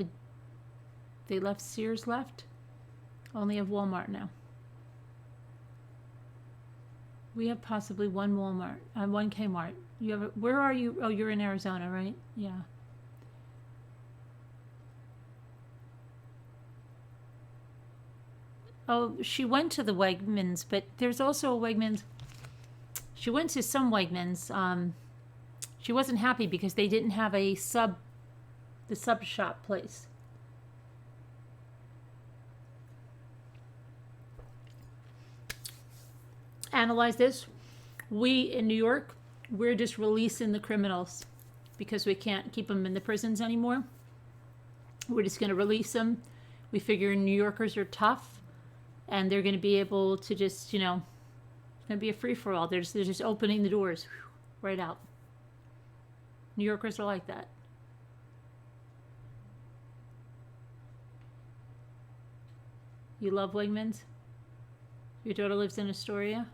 Speaker 1: they left Sears left. Only have Walmart now. We have possibly one Walmart, one Kmart. You have where are you? Oh, you're in Arizona, right? Yeah. Oh, she went to the Wegmans, but there's also a Wegmans. She went to some Wegmans. She wasn't happy because they didn't have the sub shop place. Analyze this. We in New York, we're just releasing the criminals because we can't keep them in the prisons anymore. We're just going to release them. We figure New Yorkers are tough and they're going to be able to just, it's going to be a free-for-all. They're just opening the doors right out. New Yorkers are like that. You love Wegmans? Your daughter lives in Astoria?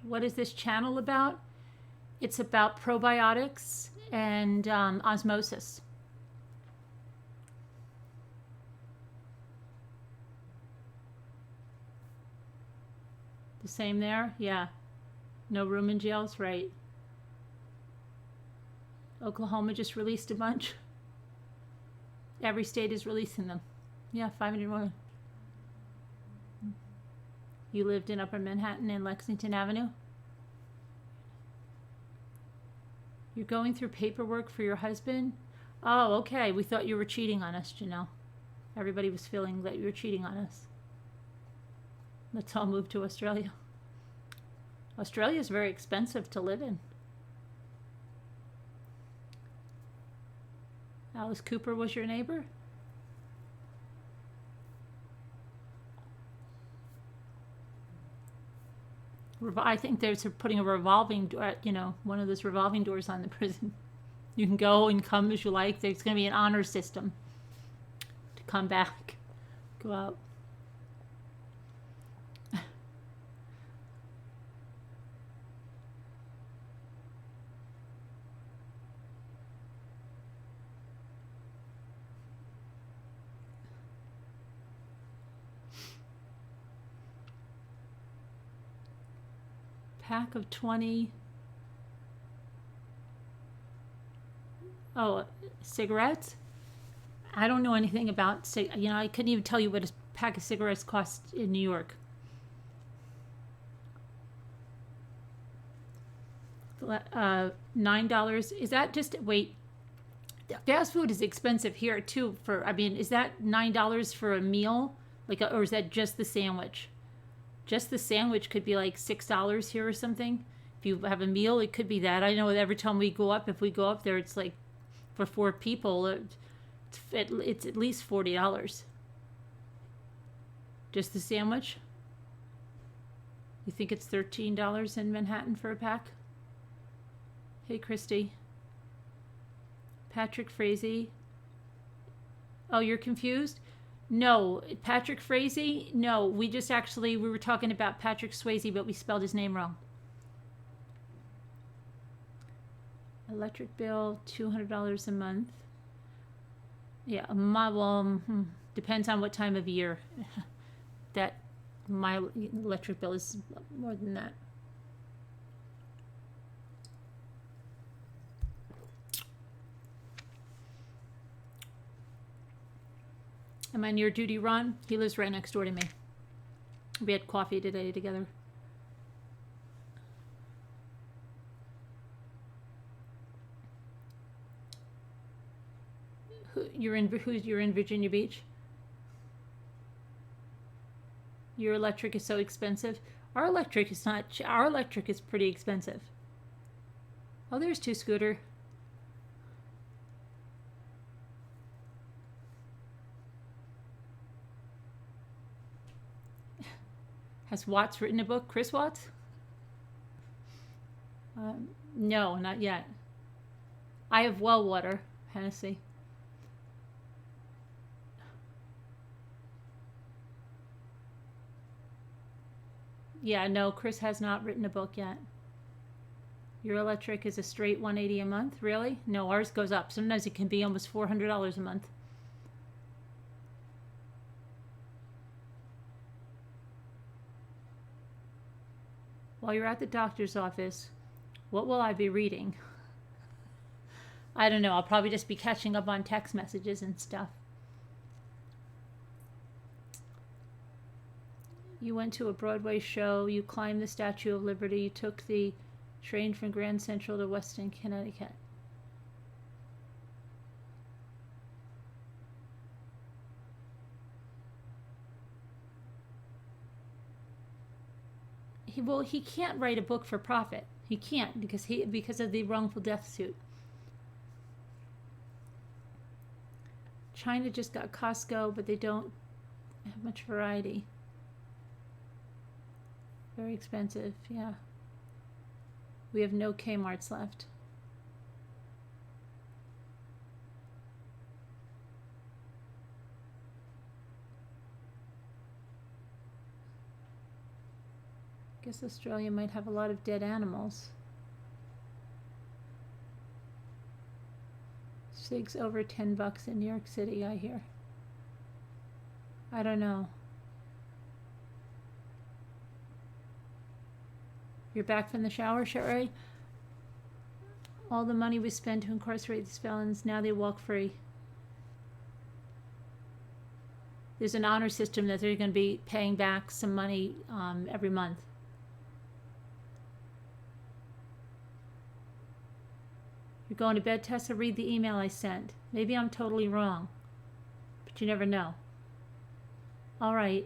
Speaker 1: What is this channel about? It's about probiotics and osmosis. The same there? Yeah. No room in jails? Right. Oklahoma just released a bunch. Every state is releasing them. Yeah, 500 more. You lived in Upper Manhattan and Lexington Avenue? You're going through paperwork for your husband? Oh, okay. We thought you were cheating on us, Janelle. Everybody was feeling that you were cheating on us. Let's all move to Australia. Australia is very expensive to live in. Alice Cooper was your neighbor? I think they're putting a revolving door, one of those revolving doors on the prison. You can go and come as you like. There's going to be an honor system to come back, go out. Pack of 20. Oh, cigarettes? I don't know anything about I couldn't even tell you what a pack of cigarettes costs in New York. $9. Is that just wait? Fast food is expensive here too. Is that $9 for a meal? Or is that just the sandwich? Just the sandwich could be like $6 here or something. If you have a meal, it could be that. I know every time we go up, if we go up there, it's like for 4 people, it's at least $40. Just the sandwich? You think it's $13 in Manhattan for a pack? Hey, Christy. Patrick Frazee. Oh, you're confused? No, Patrick Frazee? No, we were talking about Patrick Swayze, but we spelled his name wrong. Electric bill, $200 a month. Yeah, depends on what time of year. My electric bill is more than that. Am I near Duty Ron? He lives right next door to me. We had coffee today together. You're in Virginia Beach? Your electric is so expensive. Our electric is not. Our electric is pretty expensive. Oh, there's 2 Scooter. Has Watts written a book? Chris Watts? No, not yet. I have well water, Hennessy. Yeah, no, Chris has not written a book yet. Your electric is a straight $180 a month? Really? No, ours goes up. Sometimes it can be almost $400 a month. While you're at the doctor's office, what will I be reading? I don't know. I'll probably just be catching up on text messages and stuff. You went to a Broadway show. You climbed the Statue of Liberty. You took the train from Grand Central to Weston, Connecticut. He can't write a book for profit. He can't because of the wrongful death suit. China just got Costco, but they don't have much variety. Very expensive, yeah. We have no Kmarts left. Guess Australia might have a lot of dead animals. Sig's over $10 in New York City, I hear. I don't know. You're back from the shower, Sherry? All the money we spend to incarcerate these felons, now they walk free. There's an honor system that they're going to be paying back some money every month. You're going to bed, Tessa? Read the email I sent. Maybe I'm totally wrong, but you never know. All right.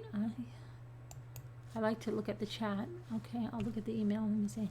Speaker 1: I like to look at the chat. Okay, I'll look at the email. Let me see.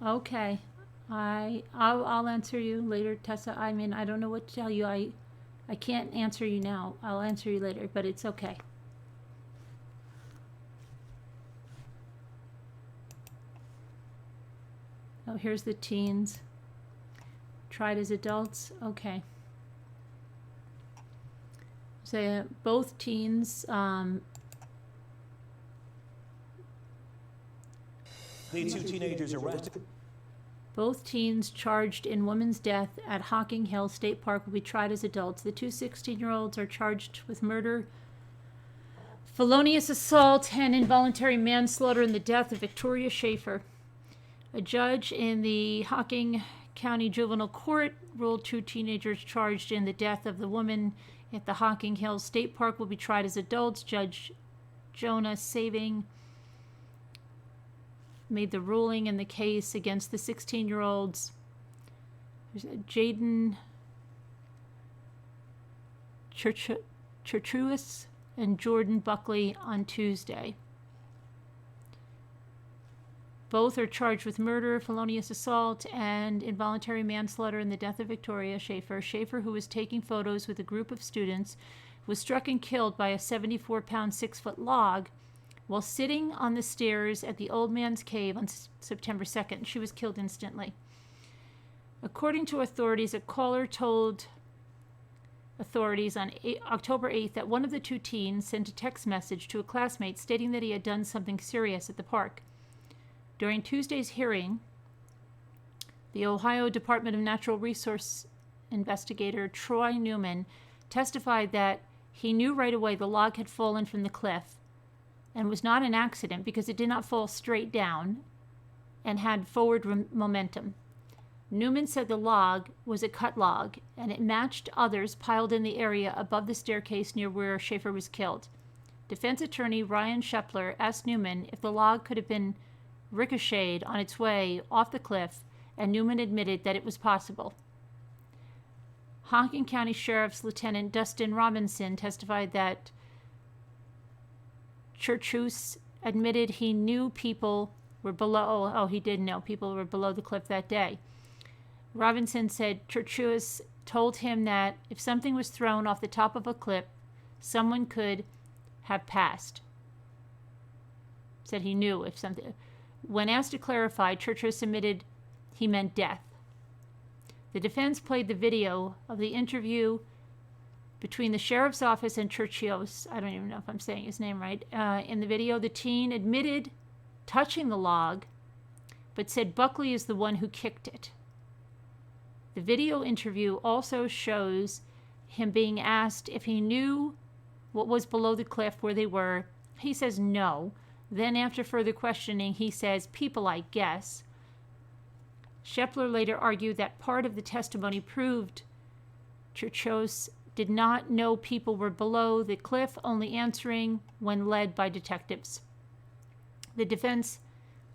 Speaker 1: Okay, I'll answer you later, Tessa. I mean, I don't know what to tell you. I can't answer you now. I'll answer you later, but it's okay. Oh, here's the teens. Tried as adults. Okay. So both teens.
Speaker 3: 22 teenagers arrested.
Speaker 1: Both teens charged in woman's death at Hocking Hills State Park will be tried as adults. The 2 16-year-olds are charged with murder, felonious assault, and involuntary manslaughter in the death of Victoria Schaefer. A judge in the Hocking County Juvenile Court ruled 2 teenagers charged in the death of the woman at the Hocking Hills State Park will be tried as adults. Judge Jonah Saving made the ruling in the case against the 16-year-olds. There's Jaden Chertruis and Jordan Buckley on Tuesday. Both are charged with murder, felonious assault, and involuntary manslaughter in the death of Victoria Schaefer. Schaefer, who was taking photos with a group of students, was struck and killed by a 74-pound, 6-foot log while sitting on the stairs at the Old Man's Cave on September 2nd. She was killed instantly. According to authorities, a caller told authorities on October 8th that one of the two teens sent a text message to a classmate stating that he had done something serious at the park. During Tuesday's hearing, the Ohio Department of Natural Resource investigator Troy Newman testified that he knew right away the log had fallen from the cliff and was not an accident because it did not fall straight down and had forward momentum. Newman said the log was a cut log and it matched others piled in the area above the staircase near where Schaefer was killed. Defense attorney Ryan Shepler asked Newman if the log could have been ricocheted on its way off the cliff, and Newman admitted that it was possible. Hocking County Sheriff's Lieutenant Dustin Robinson testified that Churchus admitted he knew people were below. He did know people were below the cliff that day. Robinson said Churchus told him that if something was thrown off the top of a cliff, someone could have passed. Said he knew if something. When asked to clarify, Churchus admitted he meant death. The defense played the video of the interview between the sheriff's office and Churchus. I don't even know if I'm saying his name right. In the video, the teen admitted touching the log, but said Buckley is the one who kicked it. The video interview also shows him being asked if he knew what was below the cliff where they were. He says no. Then after further questioning, he says, people, I guess. Shepler later argued that part of the testimony proved Churchus did not know people were below the cliff, only answering when led by detectives. The defense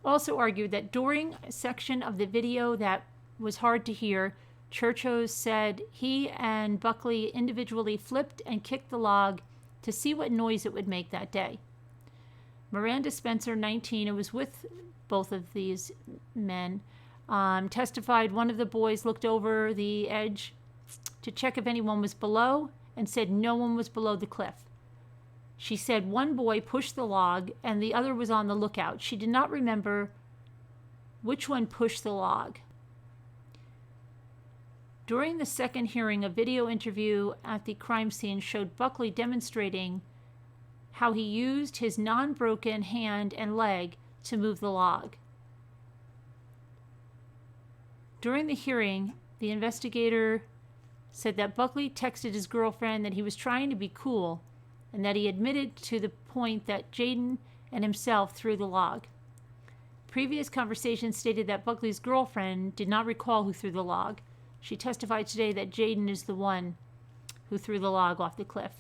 Speaker 1: also argued that during a section of the video that was hard to hear, Churchus said he and Buckley individually flipped and kicked the log to see what noise it would make that day. Miranda Spencer, 19, who was with both of these men, testified one of the boys looked over the edge to check if anyone was below and said no one was below the cliff. She said one boy pushed the log and the other was on the lookout. She did not remember which one pushed the log. During the second hearing, a video interview at the crime scene showed Buckley demonstrating how he used his non-broken hand and leg to move the log. During the hearing, the investigator said that Buckley texted his girlfriend that he was trying to be cool and that he admitted to the point that Jaden and himself threw the log. Previous conversations stated that Buckley's girlfriend did not recall who threw the log. She testified today that Jaden is the one who threw the log off the cliff.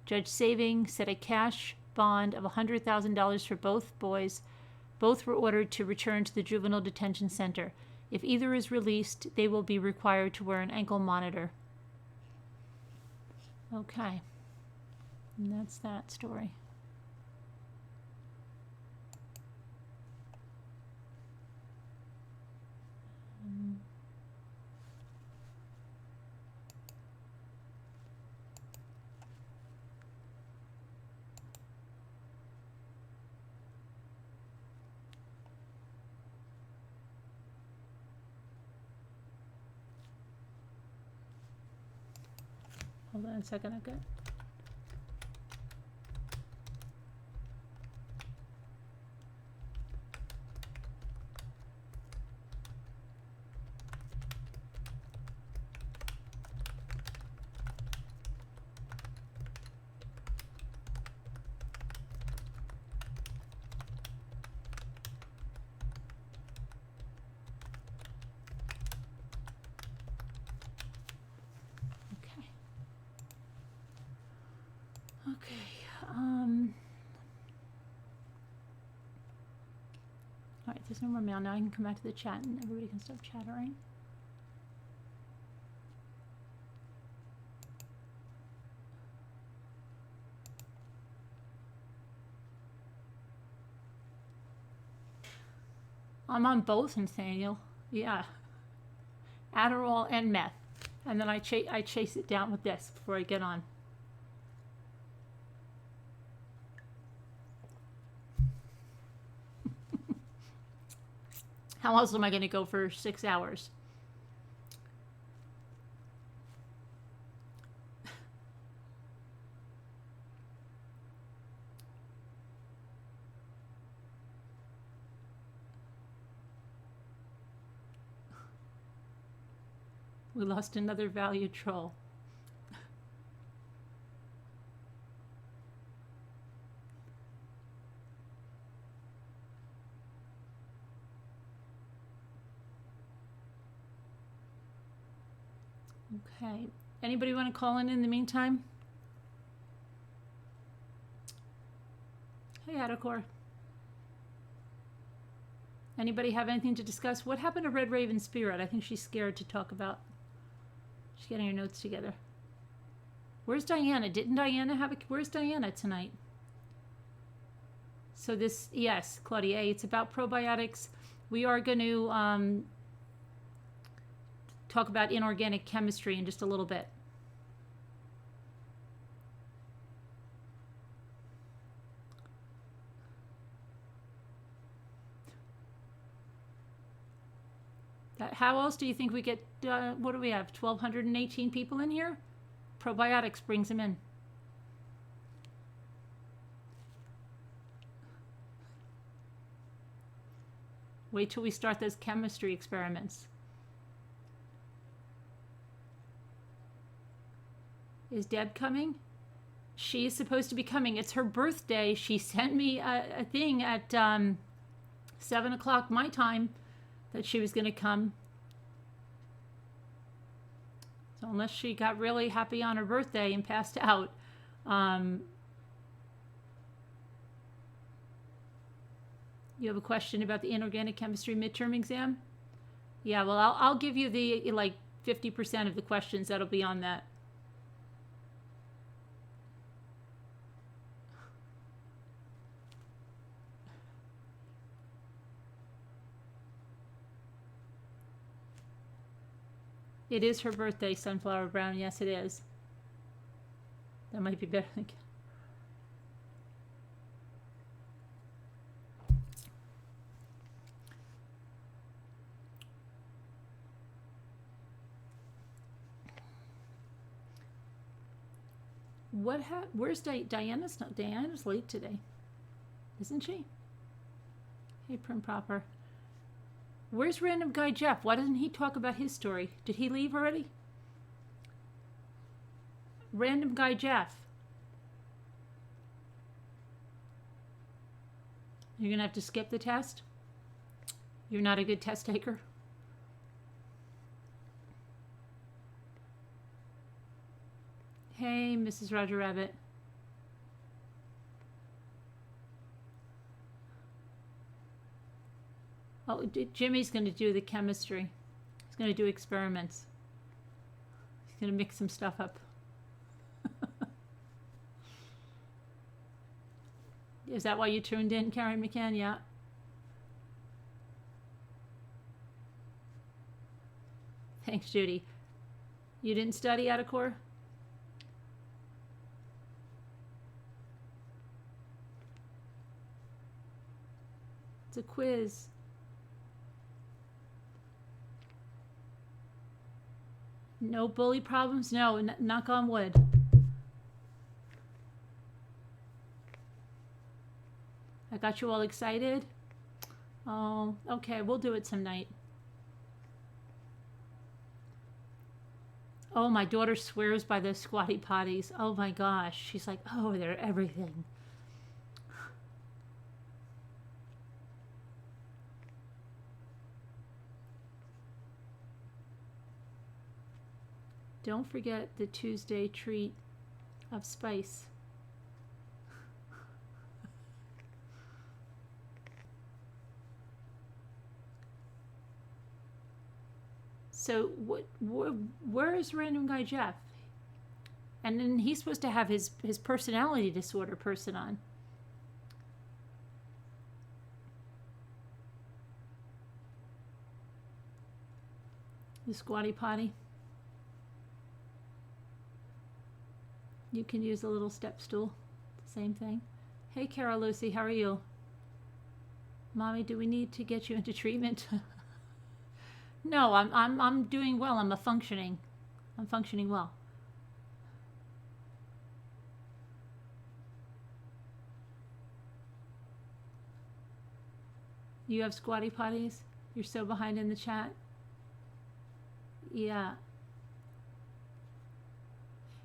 Speaker 1: Judge Saving set a cash bond of $100,000 for both boys. Both were ordered to return to the juvenile detention center. If either is released, they will be required to wear an ankle monitor. Okay. And that's that story. Hold on a second, I've got. All right, there's no more mail. Now I can come back to the chat and everybody can stop chattering. I'm on both, Nathaniel. Yeah. Adderall and meth. And then I chase it down with this before I get on. How else am I going to go for 6 hours? We lost another valued troll. Okay. Anybody want to call in the meantime? Hey, Adacor. Anybody have anything to discuss? What happened to Red Raven Spirit? I think she's scared to talk about. She's getting her notes together. Where's Diana? Didn't Diana have a... Where's Diana tonight? So this... Yes, Claudia, it's about probiotics. We are going to talk about inorganic chemistry in just a little bit. How else do you think we get, what do we have, 1,218 people in here? Probiotics brings them in. Wait till we start those chemistry experiments. Is Deb coming? She is supposed to be coming. It's her birthday. She sent me a thing at 7 o'clock my time that she was going to come. So unless she got really happy on her birthday and passed out, you have a question about the inorganic chemistry midterm exam? Yeah, well, I'll give you the, like, 50% of the questions that'll be on that. It is her birthday, Sunflower Brown. Yes, it is. That might be better than... Where's Diana's? Not Diana's late today, isn't she? Hey, Prim Proper. Where's Random Guy Jeff? Why doesn't he talk about his story? Did he leave already? Random Guy Jeff. You're going to have to skip the test? You're not a good test taker? Hey, Mrs. Roger Rabbit. Oh, Jimmy's going to do the chemistry. He's going to do experiments. He's going to mix some stuff up. Is that why you tuned in, Karen McCann? Yeah. Thanks, Judy. You didn't study Adacor? It's a quiz. No bully problems? No, knock on wood. I got you all excited? Oh, okay, we'll do it some night. Oh, my daughter swears by those squatty potties. Oh my gosh. She's like, oh, they're everything. Don't forget the Tuesday treat of spice. So where is Random Guy Jeff? And then he's supposed to have his personality disorder person on. The squatty potty. You can use a little step stool. Same thing. Hey, Carol Lucy, how are you? Mommy, do we need to get you into treatment? No, I'm doing well. I'm functioning well. You have squatty potties? You're so behind in the chat? Yeah.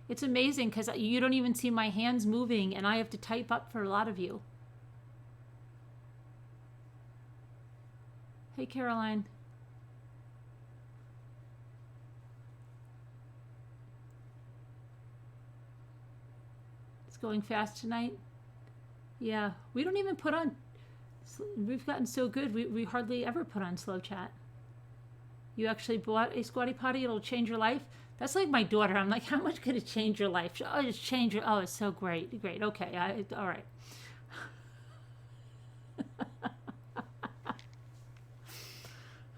Speaker 1: It's amazing because you don't even see my hands moving, and I have to type up for a lot of you. Hey, Caroline. It's going fast tonight. Yeah, we don't even put on, we've gotten so good, we hardly ever put on slow chat. You actually bought a Squatty Potty, it'll change your life? That's like my daughter. I'm like, how much could it change your life? Oh, it's change your, oh, it's so great. Great, okay, all right.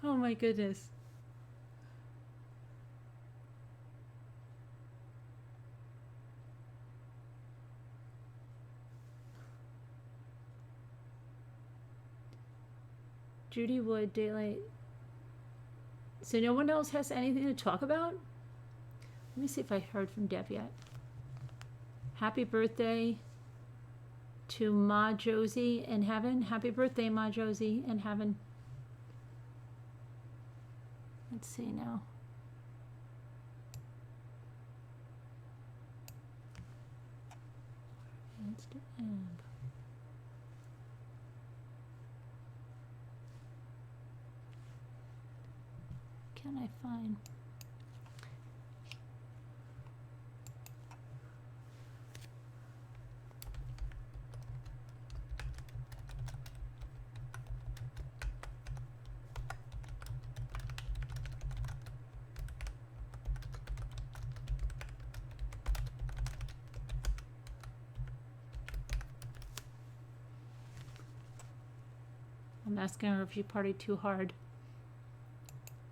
Speaker 1: Oh my goodness. Judy Wood, daylight. So no one else has anything to talk about? Let me see if I heard from Deb yet. Happy birthday to Ma Josie in heaven. Happy birthday, Ma Josie in heaven. Let's see now. Can I find? I'm asking her if she partied too hard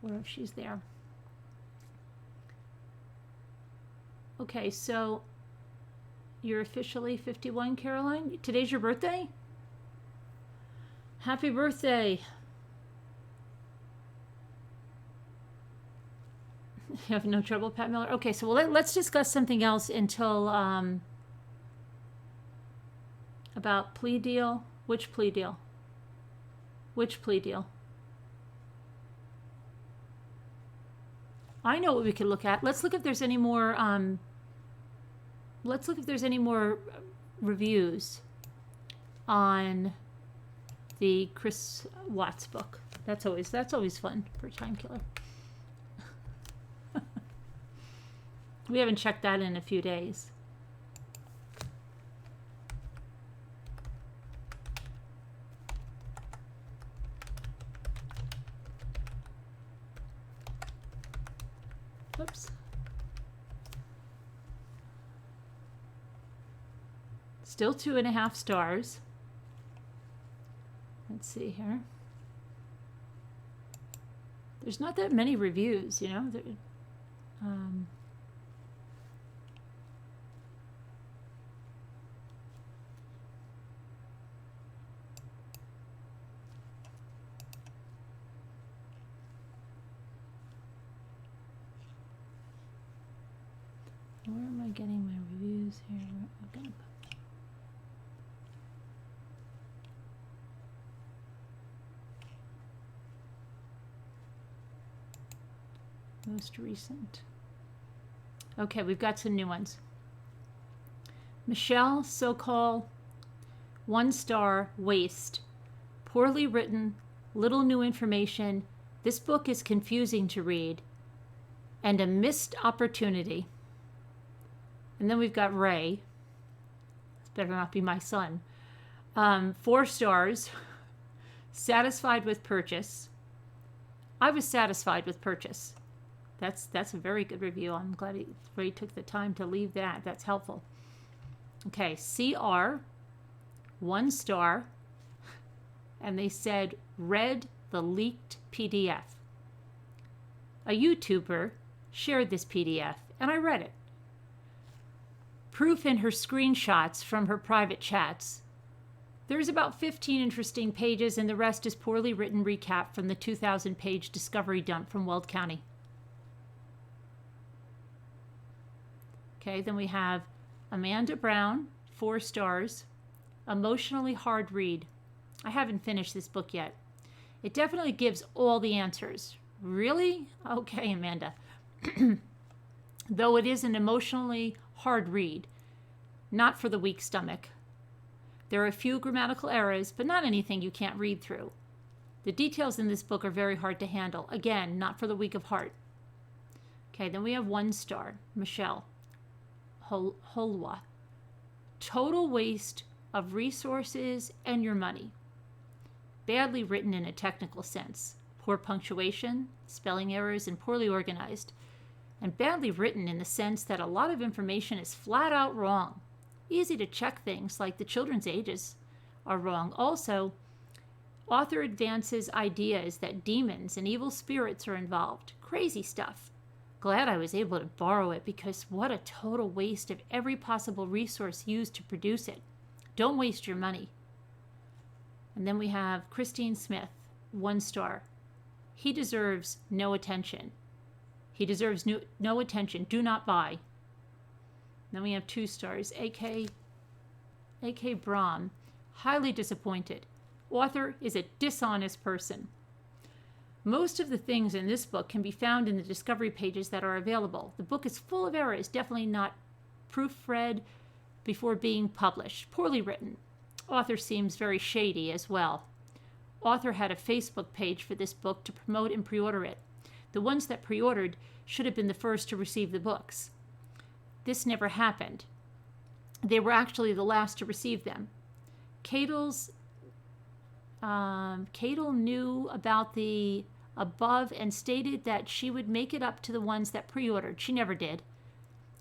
Speaker 1: or if she's there. Okay, so you're officially 51, Caroline. Today's your birthday? Happy birthday. You have no trouble, Pat Miller? Okay, so let's discuss something else until about plea deal. Which plea deal? Which plea deal? I know what we could look at. Let's look if there's any more. Let's look if there's any more reviews on the Chris Watts book. That's always fun for a time killer. We haven't checked that in a few days. Oops. Still 2.5 stars. Let's see here. There's not that many reviews, you know. Where am I getting my reviews here? Okay. Most recent. Okay, we've got some new ones. Michelle Sokol, 1 star, waste. Poorly written, little new information. This book is confusing to read. And a missed opportunity. And then we've got Ray. This better not be my son. 4 stars. Satisfied with purchase. I was satisfied with purchase. That's a very good review. I'm glad Ray took the time to leave that. That's helpful. Okay, CR, 1 star. And they said, read the leaked PDF. A YouTuber shared this PDF, and I read it. Proof in her screenshots from her private chats. There's about 15 interesting pages, and the rest is poorly written recap from the 2,000-page discovery dump from Weld County. Okay, then we have Amanda Brown, 4 stars. Emotionally hard read. I haven't finished this book yet. It definitely gives all the answers. Really? Okay, Amanda. Though it is an emotionally hard read, not for the weak stomach. There are a few grammatical errors, but not anything you can't read through. The details in this book are very hard to handle. Again, not for the weak of heart. Okay, then we have 1 star, Michelle Holwa. Total waste of resources and your money. Badly written in a technical sense. Poor punctuation, spelling errors, and poorly organized. And badly written in the sense that a lot of information is flat out wrong. Easy to check things like the children's ages are wrong. Also, author advances ideas that demons and evil spirits are involved. Crazy stuff. Glad I was able to borrow it because what a total waste of every possible resource used to produce it. Don't waste your money. And then we have Christine Smith, 1 star. He deserves no attention. He deserves no attention. Do not buy. Then we have 2 stars. A.K. Brahm, highly disappointed. Author is a dishonest person. Most of the things in this book can be found in the discovery pages that are available. The book is full of errors, definitely not proofread before being published. Poorly written. Author seems very shady as well. Author had a Facebook page for this book to promote and pre-order it. The ones that pre-ordered should have been the first to receive the books. This never happened. They were actually the last to receive them. Cadle knew about the above and stated that she would make it up to the ones that pre-ordered. She never did.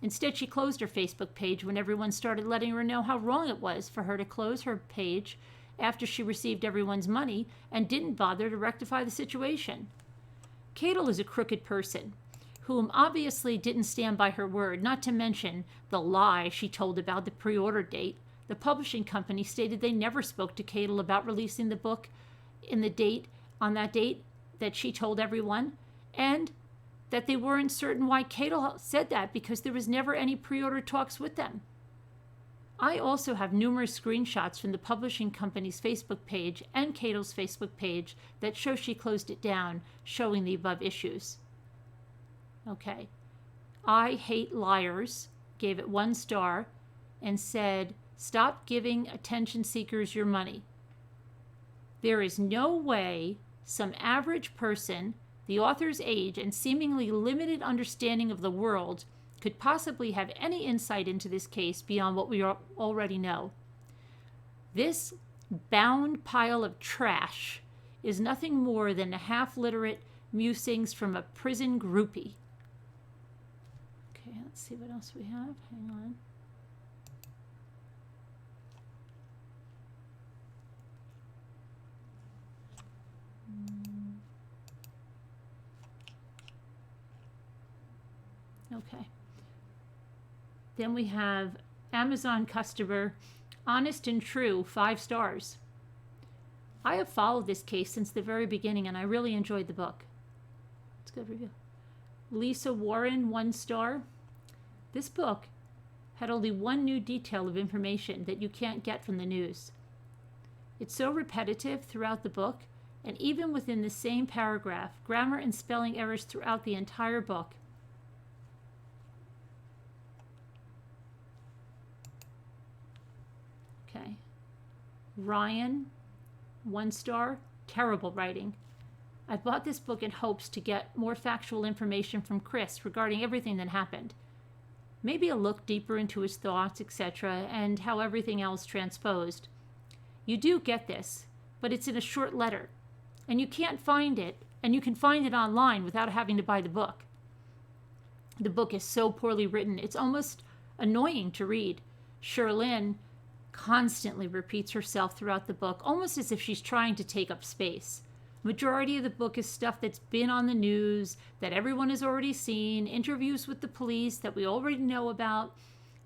Speaker 1: Instead, she closed her Facebook page when everyone started letting her know how wrong it was for her to close her page after she received everyone's money and didn't bother to rectify the situation. Cadle is a crooked person, whom obviously didn't stand by her word, not to mention the lie she told about the pre-order date. The publishing company stated they never spoke to Cadle about releasing the book on that date that she told everyone, and that they weren't certain why Cadle said that because there was never any pre-order talks with them. I also have numerous screenshots from the publishing company's Facebook page and Cadle's Facebook page that show she closed it down, showing the above issues. Okay. I Hate Liars gave it 1 star and said, stop giving attention seekers your money. There is no way some average person, the author's age and seemingly limited understanding of the world, could possibly have any insight into this case beyond what we already know. This bound pile of trash is nothing more than the half-literate musings from a prison groupie. Okay, let's see what else we have. Hang on. Okay. Then we have Amazon customer, honest and true, 5 stars. I have followed this case since the very beginning, and I really enjoyed the book. It's a good review. Lisa Warren, 1 star. This book had only one new detail of information that you can't get from the news. It's so repetitive throughout the book, and even within the same paragraph, grammar and spelling errors throughout the entire book. Okay. Ryan, 1 star, terrible writing. I bought this book in hopes to get more factual information from Chris regarding everything that happened. Maybe a look deeper into his thoughts, etc., and how everything else transposed. You do get this, but it's in a short letter, and you can't find it, and you can find it online without having to buy the book. The book is so poorly written, it's almost annoying to read. Shanann constantly repeats herself throughout the book, almost as if she's trying to take up space. Majority of the book is stuff that's been on the news, that everyone has already seen, interviews with the police that we already know about,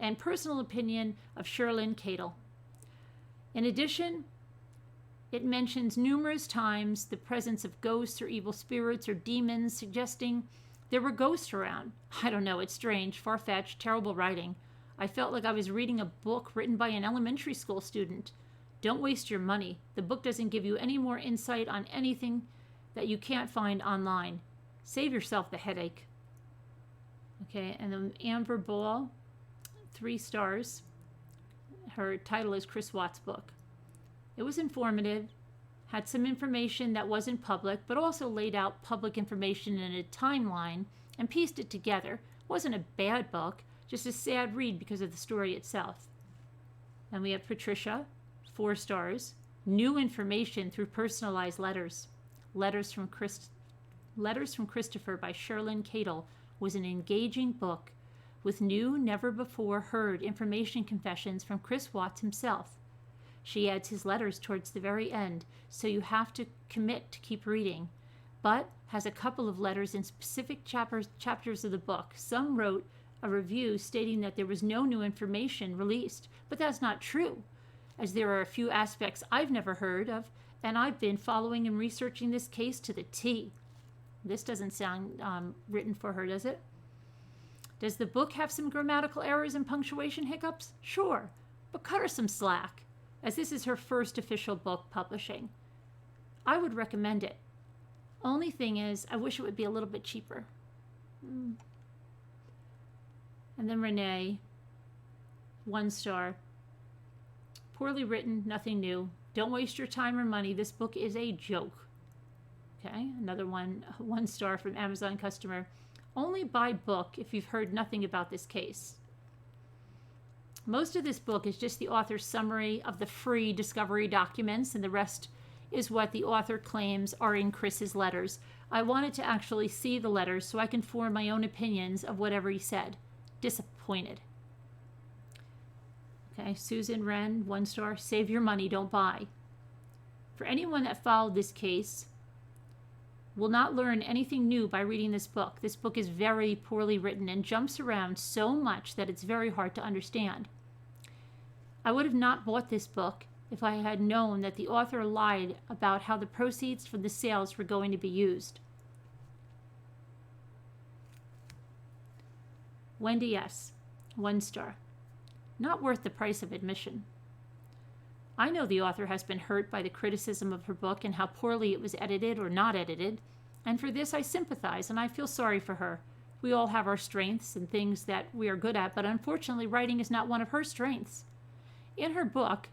Speaker 1: and personal opinion of Shanann Cadle. In addition, it mentions numerous times the presence of ghosts or evil spirits or demons, suggesting there were ghosts around. I don't know, it's strange, far-fetched, terrible writing. I felt like I was reading a book written by an elementary school student. Don't waste your money. The book doesn't give you any more insight on anything that you can't find online. Save yourself the headache. Okay, and then Amber Ball, 3 stars. Her title is Chris Watts' book. It was informative, had some information that wasn't public, but also laid out public information in a timeline and pieced it together. It wasn't a bad book, just a sad read because of the story itself. And we have Patricia, 4 stars. New information through personalized letters. Letters from Christopher by Shanann Nckole was an engaging book with new, never-before-heard information confessions from Chris Watts himself. She adds his letters towards the very end, so you have to commit to keep reading, but has a couple of letters in specific chapters of the book. Some wrote a review stating that there was no new information released, but that's not true, as there are a few aspects I've never heard of, and I've been following and researching this case to the T. This doesn't sound written for her, does it? Does the book have some grammatical errors and punctuation hiccups? Sure, but cut her some slack, as this is her first official book publishing. I would recommend it. Only thing is, I wish it would be a little bit cheaper. And then Renee, 1 star. Poorly written, nothing new. Don't waste your time or money. This book is a joke. Okay, another 1 star from Amazon customer. Only buy book if you've heard nothing about this case. Most of this book is just the author's summary of the free discovery documents, and the rest is what the author claims are in Chris's letters. I wanted to actually see the letters so I can form my own opinions of whatever he said. Disappointed. Okay, Susan Wren, 1 star. Save your money, don't buy. For anyone that followed this case, will not learn anything new by reading this book. This book is very poorly written and jumps around so much that it's very hard to understand. I would have not bought this book if I had known that the author lied about how the proceeds from the sales were going to be used. Wendy S., 1 star. Not worth the price of admission. I know the author has been hurt by the criticism of her book and how poorly it was edited or not edited, and for this I sympathize and I feel sorry for her. We all have our strengths and things that we are good at, but unfortunately writing is not one of her strengths. In her book,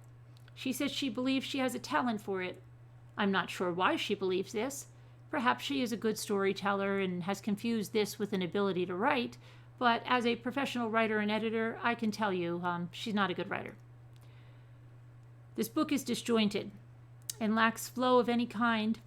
Speaker 1: she says she believes she has a talent for it. I'm not sure why she believes this. Perhaps she is a good storyteller and has confused this with an ability to write, but as a professional writer and editor, I can tell you she's not a good writer. This book is disjointed and lacks flow or any kind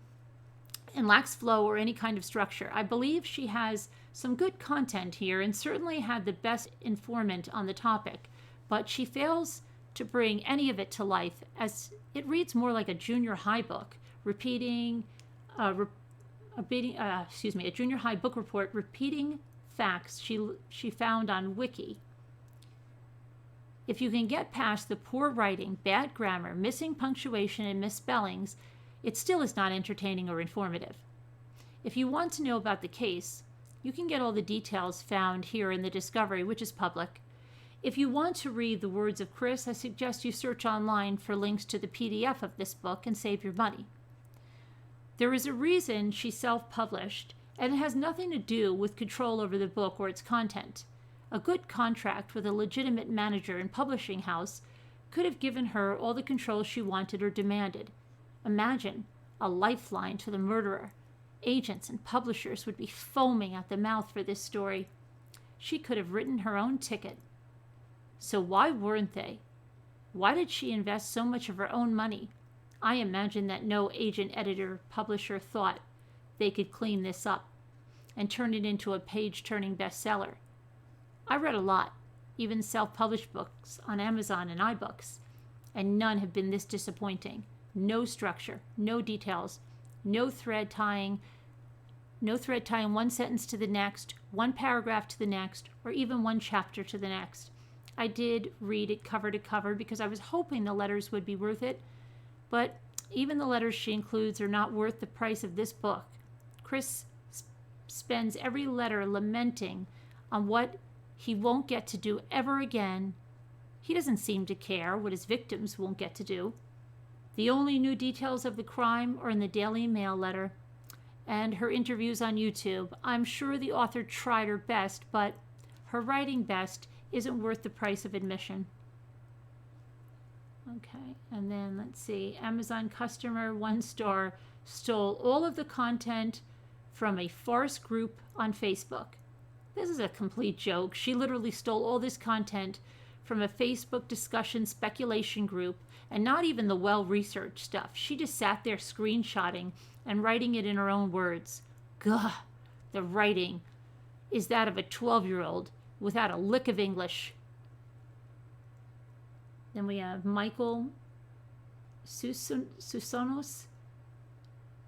Speaker 1: of structure. I believe she has some good content here and certainly had the best informant on the topic, but she fails to bring any of it to life, as it reads more like a junior high book, a junior high book report repeating facts she found on Wiki. If you can get past the poor writing, bad grammar, missing punctuation, and misspellings, it still is not entertaining or informative. If you want to know about the case, you can get all the details found here in the discovery, which is public. If you want to read the words of Chris, I suggest you search online for links to the PDF of this book and save your money. There is a reason she self-published, and it has nothing to do with control over the book or its content. A good contract with a legitimate manager and publishing house could have given her all the control she wanted or demanded. Imagine a lifeline to the murderer. Agents and publishers would be foaming at the mouth for this story. She could have written her own ticket. So why weren't they? Why did she invest so much of her own money? I imagine that no agent, editor, publisher thought they could clean this up and turn it into a page-turning bestseller. I read a lot, even self-published books on Amazon and iBooks, and none have been this disappointing. No structure, no details, no thread tying one sentence to the next, one paragraph to the next, or even one chapter to the next. I did read it cover to cover because I was hoping the letters would be worth it, but even the letters she includes are not worth the price of this book. Chris spends every letter lamenting on what he won't get to do ever again. He doesn't seem to care what his victims won't get to do. The only new details of the crime are in the Daily Mail letter and her interviews on YouTube. I'm sure the author tried her best, but her writing best isn't worth the price of admission. Okay, and then let's see. Amazon customer, 1 star, stole all of the content from a farce group on Facebook. This is a complete joke. She literally stole all this content from a Facebook discussion speculation group, and not even the well-researched stuff. She just sat there screenshotting and writing it in her own words. Gah, the writing is that of a 12-year-old without a lick of English. Then we have Michael Susanos,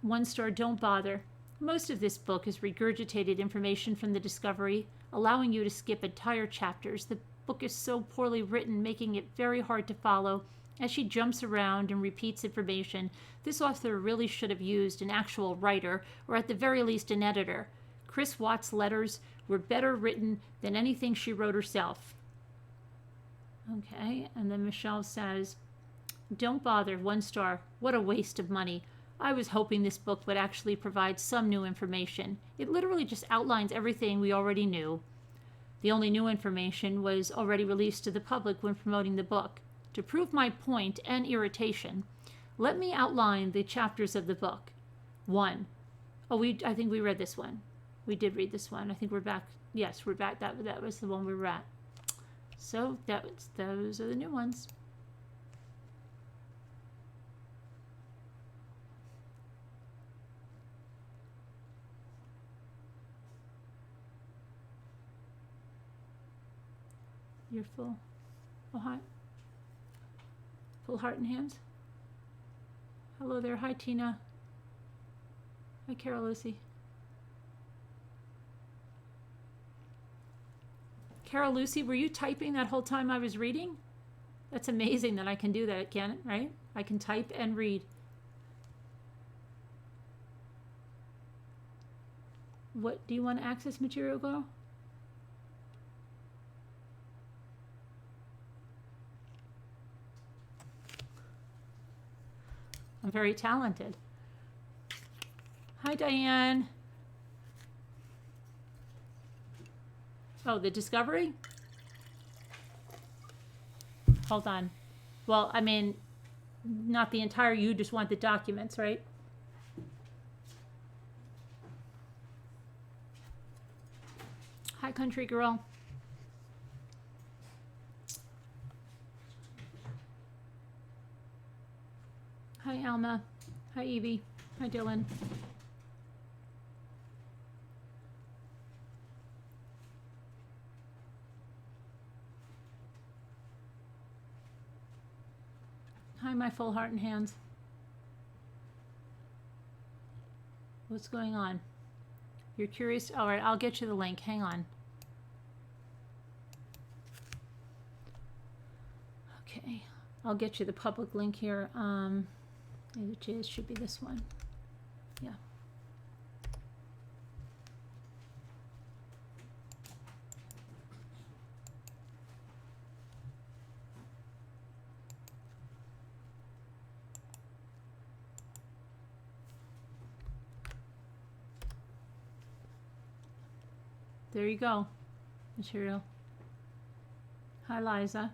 Speaker 1: 1 star, don't bother. Most of this book is regurgitated information from the discovery, allowing you to skip entire chapters. The book is so poorly written, making it very hard to follow as she jumps around and repeats information. This author really should have used an actual writer, or at the very least an editor. Chris Watt's letters were better written than anything she wrote herself. Okay, and then Michelle says, don't bother, 1 star. What a waste of money. I was hoping this book would actually provide some new information. It literally just outlines everything we already knew. The only new information was already released to the public when promoting the book. To prove my point and irritation, let me outline the chapters of the book. 1. I think we read this one. We did read this one. I think we're back. Yes, we're back. That was the one we were at. So those are the new ones. You're full. Oh, hi. Full heart and hands. Hello there. Hi, Tina. Hi, Carol Lucy. Carol Lucy, were you typing that whole time I was reading? That's amazing that I can do that, can it? Right? I can type and read. What do you want to access material, girl? I'm very talented. Hi, Diane. Oh, the discovery? Hold on. Well, I mean, not the entire, you just want the documents, right? Hi, country girl. Hi, Alma. Hi, Evie. Hi, Dylan. Hi, my full heart and hands. What's going on? You're curious? All right, I'll get you the link. Hang on. Okay, I'll get you the public link here. Which should be this one. Yeah. There you go. Material. Hi, Liza.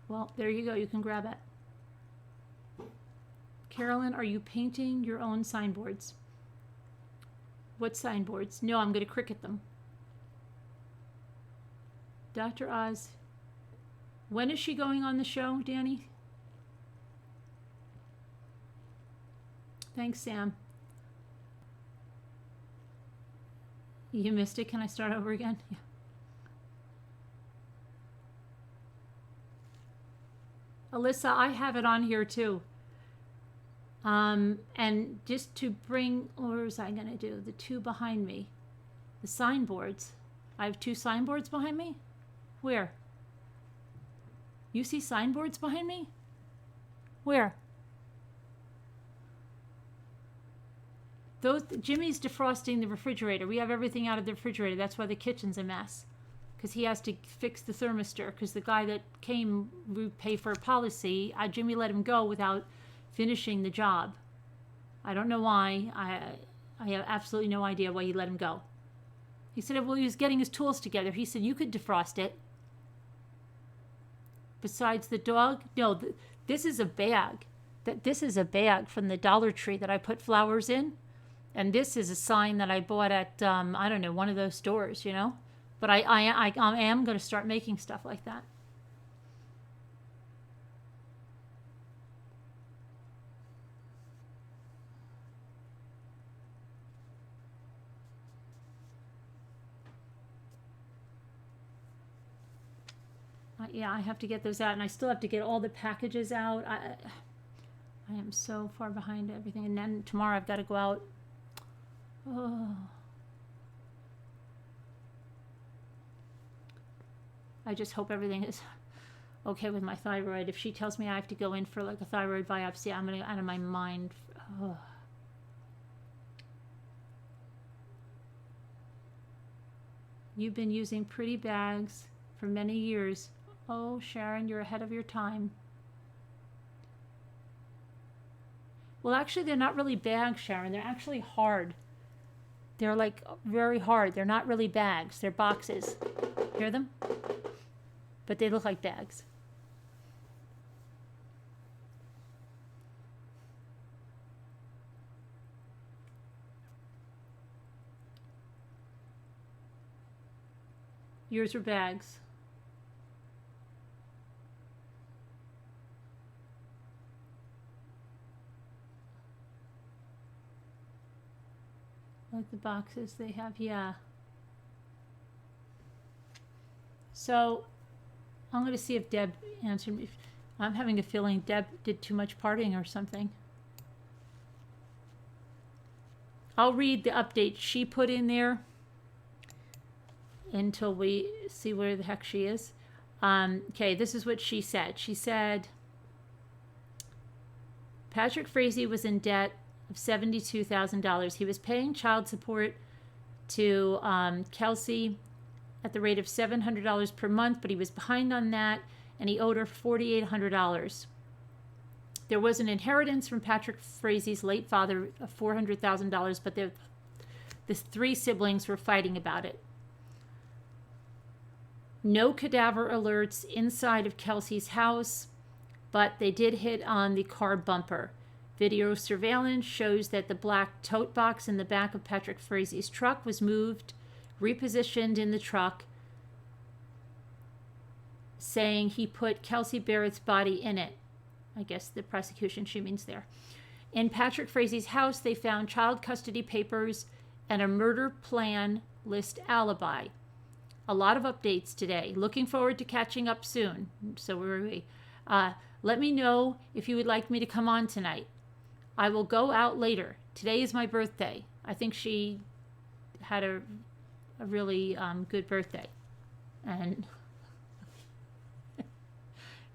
Speaker 1: Well, there you go. You can grab it. Carolyn, are you painting your own signboards? What signboards? No, I'm going to Cricut them. Dr. Oz. When is she going on the show, Danny? Thanks, Sam. You missed it. Can I start over again? Yeah. Alyssa, I have it on here too. And just to bring, or was I going to do the two behind me? The signboards. I have two signboards behind me? Where? You see signboards behind me? Where? Those, Jimmy's defrosting the refrigerator. We have everything out of the refrigerator. That's why the kitchen's a mess. Because he has to fix the thermistor. Because the guy that came, we pay for a policy, Jimmy let him go without finishing the job. I don't know why. I have absolutely no idea why he let him go. He said, well, he was getting his tools together. He said, you could defrost it. Besides the dog? No, this is a bag. This is a bag from the Dollar Tree that I put flowers in. And this is a sign that I bought at, I don't know, one of those stores, you know. But I am going to start making stuff like that. Yeah, I have to get those out, and I still have to get all the packages out. I am so far behind everything, and then tomorrow I've got to go out. Oh. I just hope everything is okay with my thyroid. If she tells me I have to go in for like a thyroid biopsy, I'm going to go out of my mind. Oh. You've been using pretty bags for many years. Oh, Sharon, you're ahead of your time. Well, actually, they're not really bags, Sharon. They're actually hard. They're like very hard. They're not really bags. They're boxes. Hear them? But they look like bags. Yours are bags. Like the boxes they have, yeah. So I'm going to see if Deb answered me. I'm having a feeling Deb did too much partying or something. I'll read the update she put in there until we see where the heck she is. Okay, this is what she said. She said, Patrick Frazee was in debt of $72,000. He was paying child support to Kelsey at the rate of $700 per month, but he was behind on that, and he owed her $4,800. There was an inheritance from Patrick Frazee's late father of $400,000, but the three siblings were fighting about it. No cadaver alerts inside of Kelsey's house, but they did hit on the car bumper. Video surveillance shows that the black tote box in the back of Patrick Frazee's truck was moved, repositioned in the truck, saying he put Kelsey Berreth's body in it. I guess the prosecution she means there. In Patrick Frazee's house, they found child custody papers and a murder plan list alibi. A lot of updates today. Looking forward to catching up soon. So where are we? Let me know if you would like me to come on tonight. I will go out later. Today is my birthday. I think she had a really good birthday. And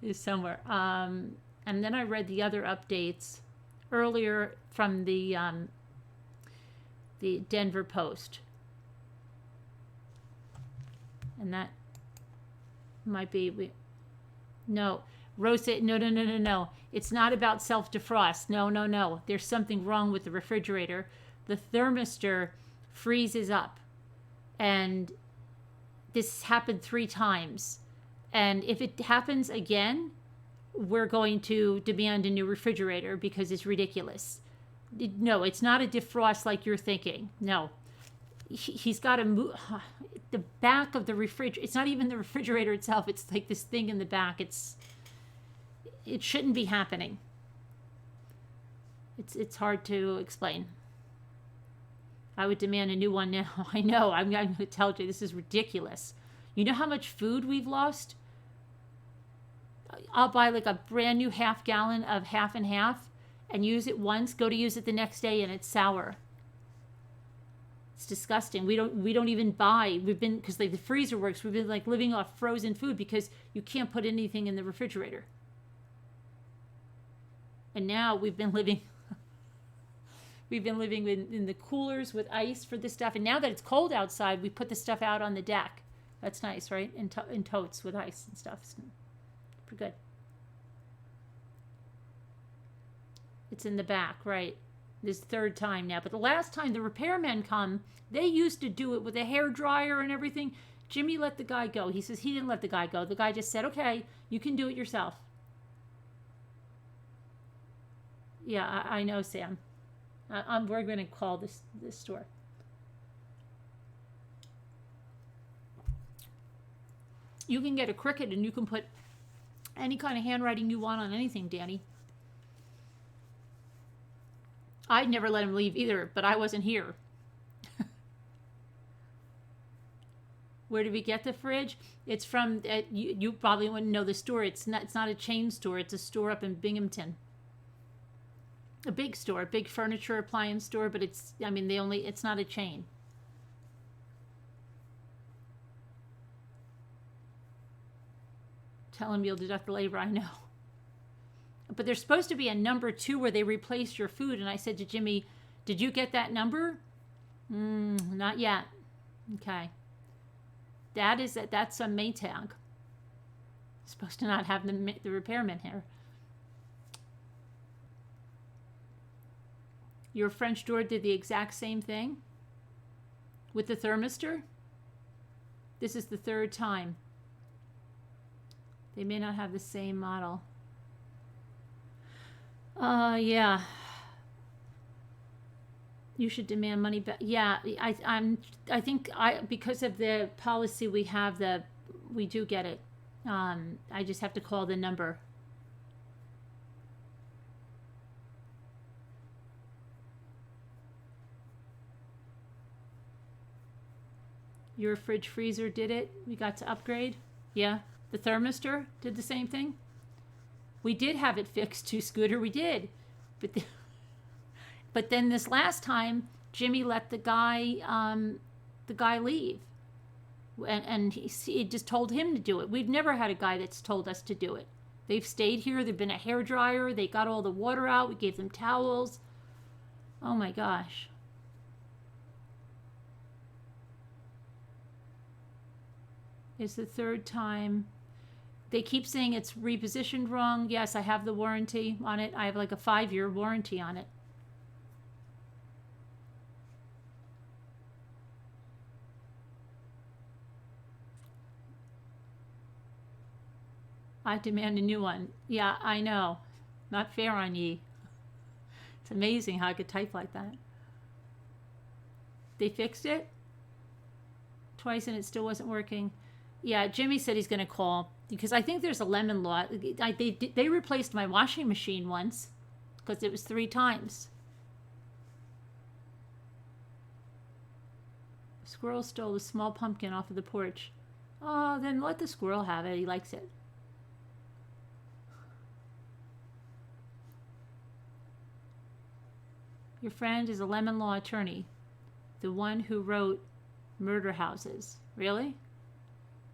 Speaker 1: is somewhere. And then I read the other updates earlier from the Denver Post. And that might be, no. Rose said, no. It's not about self-defrost. No. There's something wrong with the refrigerator. The thermistor freezes up. And this happened 3 times. And if it happens again, we're going to demand a new refrigerator because it's ridiculous. No, it's not a defrost like you're thinking. No. He's got to move the back of the refrigerator. It's not even the refrigerator itself. It's like this thing in the back. It shouldn't be happening. It's hard to explain. I would demand a new one now. I know. I'm going to tell you, this is ridiculous. You know how much food we've lost? I'll buy like a brand new half gallon of half and half and use it once, go to use it the next day, and it's sour. It's disgusting. We don't even buy. We've been, because like the freezer works, we've been like living off frozen food because you can't put anything in the refrigerator. And now we've been living in the coolers with ice for this stuff. And now that it's cold outside, we put the stuff out on the deck. That's nice, right? In totes with ice and stuff. It's pretty good. It's in the back, right? This is the third time now. But the last time the repairmen come, they used to do it with a hair dryer and everything. Jimmy let the guy go. He says he didn't let the guy go. The guy just said, okay, you can do it yourself. Yeah, I know, Sam. We're going to call this store. You can get a Cricut and you can put any kind of handwriting you want on anything, Danny. I'd never let him leave either, but I wasn't here. Where did we get the fridge? It's from, you probably wouldn't know the store. It's not a chain store. It's a store up in Binghamton. A big store, a big furniture appliance store, but it's not a chain. Tell him you'll deduct the labor, I know. But there's supposed to be a number 2 where they replace your food. And I said to Jimmy, did you get that number? Not yet. Okay. That's a Maytag. Supposed to not have the repairman here. Your French door did the exact same thing with the thermistor. This is the third time. They may not have the same model. Yeah. You should demand money back. Yeah, I think because of the policy we have, we do get it. I just have to call the number. Your fridge freezer did it. We got to upgrade. Yeah. The thermistor did the same thing. We did have it fixed too, Scooter. We did. But then this last time, Jimmy let the guy leave. And he just told him to do it. We've never had a guy that's told us to do it. They've stayed here. They've been a hairdryer. They got all the water out. We gave them towels. Oh my gosh. It's the third time. They keep saying it's repositioned wrong. Yes, I have the warranty on it. I have like a 5-year warranty on it. I demand a new one. Yeah, I know. Not fair on ye. It's amazing how I could type like that. They fixed it twice and it still wasn't working. Yeah, Jimmy said he's going to call because I think there's a lemon law. They replaced my washing machine once because it was 3 times. Squirrel stole a small pumpkin off of the porch. Oh, then let the squirrel have it. He likes it. Your friend is a lemon law attorney, the one who wrote Murder Houses. Really?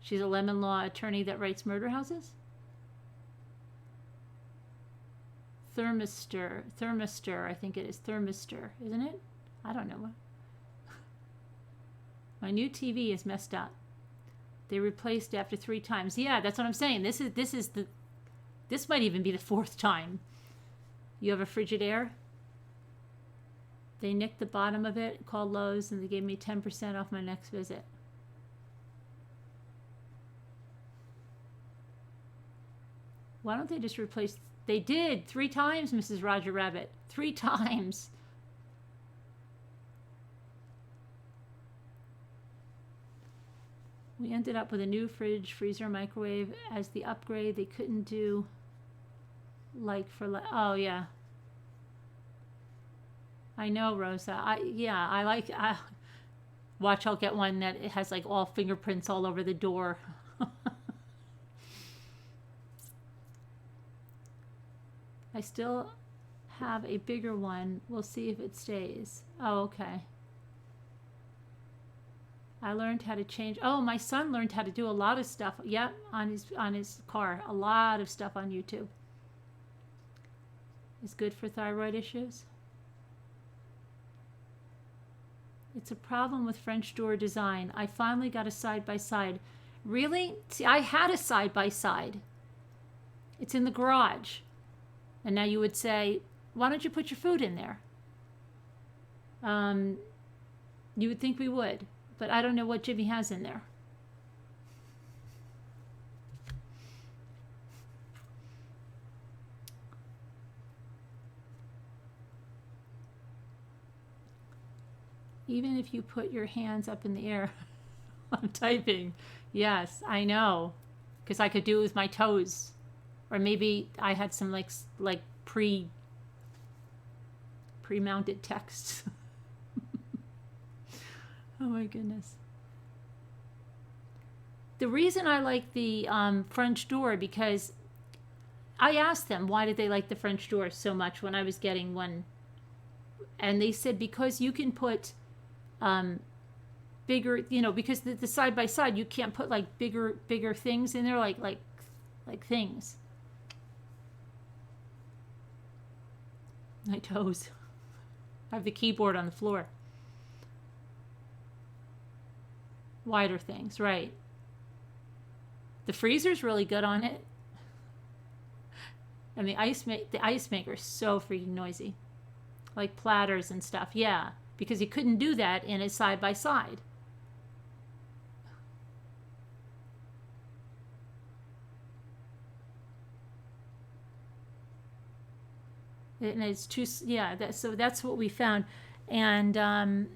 Speaker 1: She's a lemon law attorney that writes murder houses? Thermistor, I think it is thermistor, isn't it? I don't know. My new TV is messed up. They replaced after 3 times. Yeah, that's what I'm saying. This might even be the 4th time. You have a Frigidaire? They nicked the bottom of it, called Lowe's, and they gave me 10% off my next visit. Why don't they just replace... They did 3 times, Mrs. Roger Rabbit. 3 times. We ended up with a new fridge, freezer, microwave as the upgrade. They couldn't do like for... Oh, yeah. I know, Rosa. I like... watch, I'll get one that it has like all fingerprints all over the door. I still have a bigger one. We'll see if it stays. Oh, okay. I learned how to change. Oh, my son learned how to do a lot of stuff. Yep, on his car. A lot of stuff on YouTube. It's good for thyroid issues. It's a problem with French door design. I finally got a side-by-side. Really? See, I had a side-by-side. It's in the garage. And now you would say, why don't you put your food in there? You would think we would, but I don't know what Jimmy has in there. Even if you put your hands up in the air, I'm typing. Yes, I know, because I could do it with my toes, or maybe I had some like pre-mounted text. Oh my goodness. The reason I like the French door, because I asked them why did they like the French door so much when I was getting one, and they said because you can put bigger, because the side by side you can't put like bigger things in there, like things. My toes. I have the keyboard on the floor. Wider things, right. The freezer's really good on it. And the ice maker is so freaking noisy. Like platters and stuff, yeah. Because you couldn't do that in a side by side. And it's too, yeah, so that's what we found. And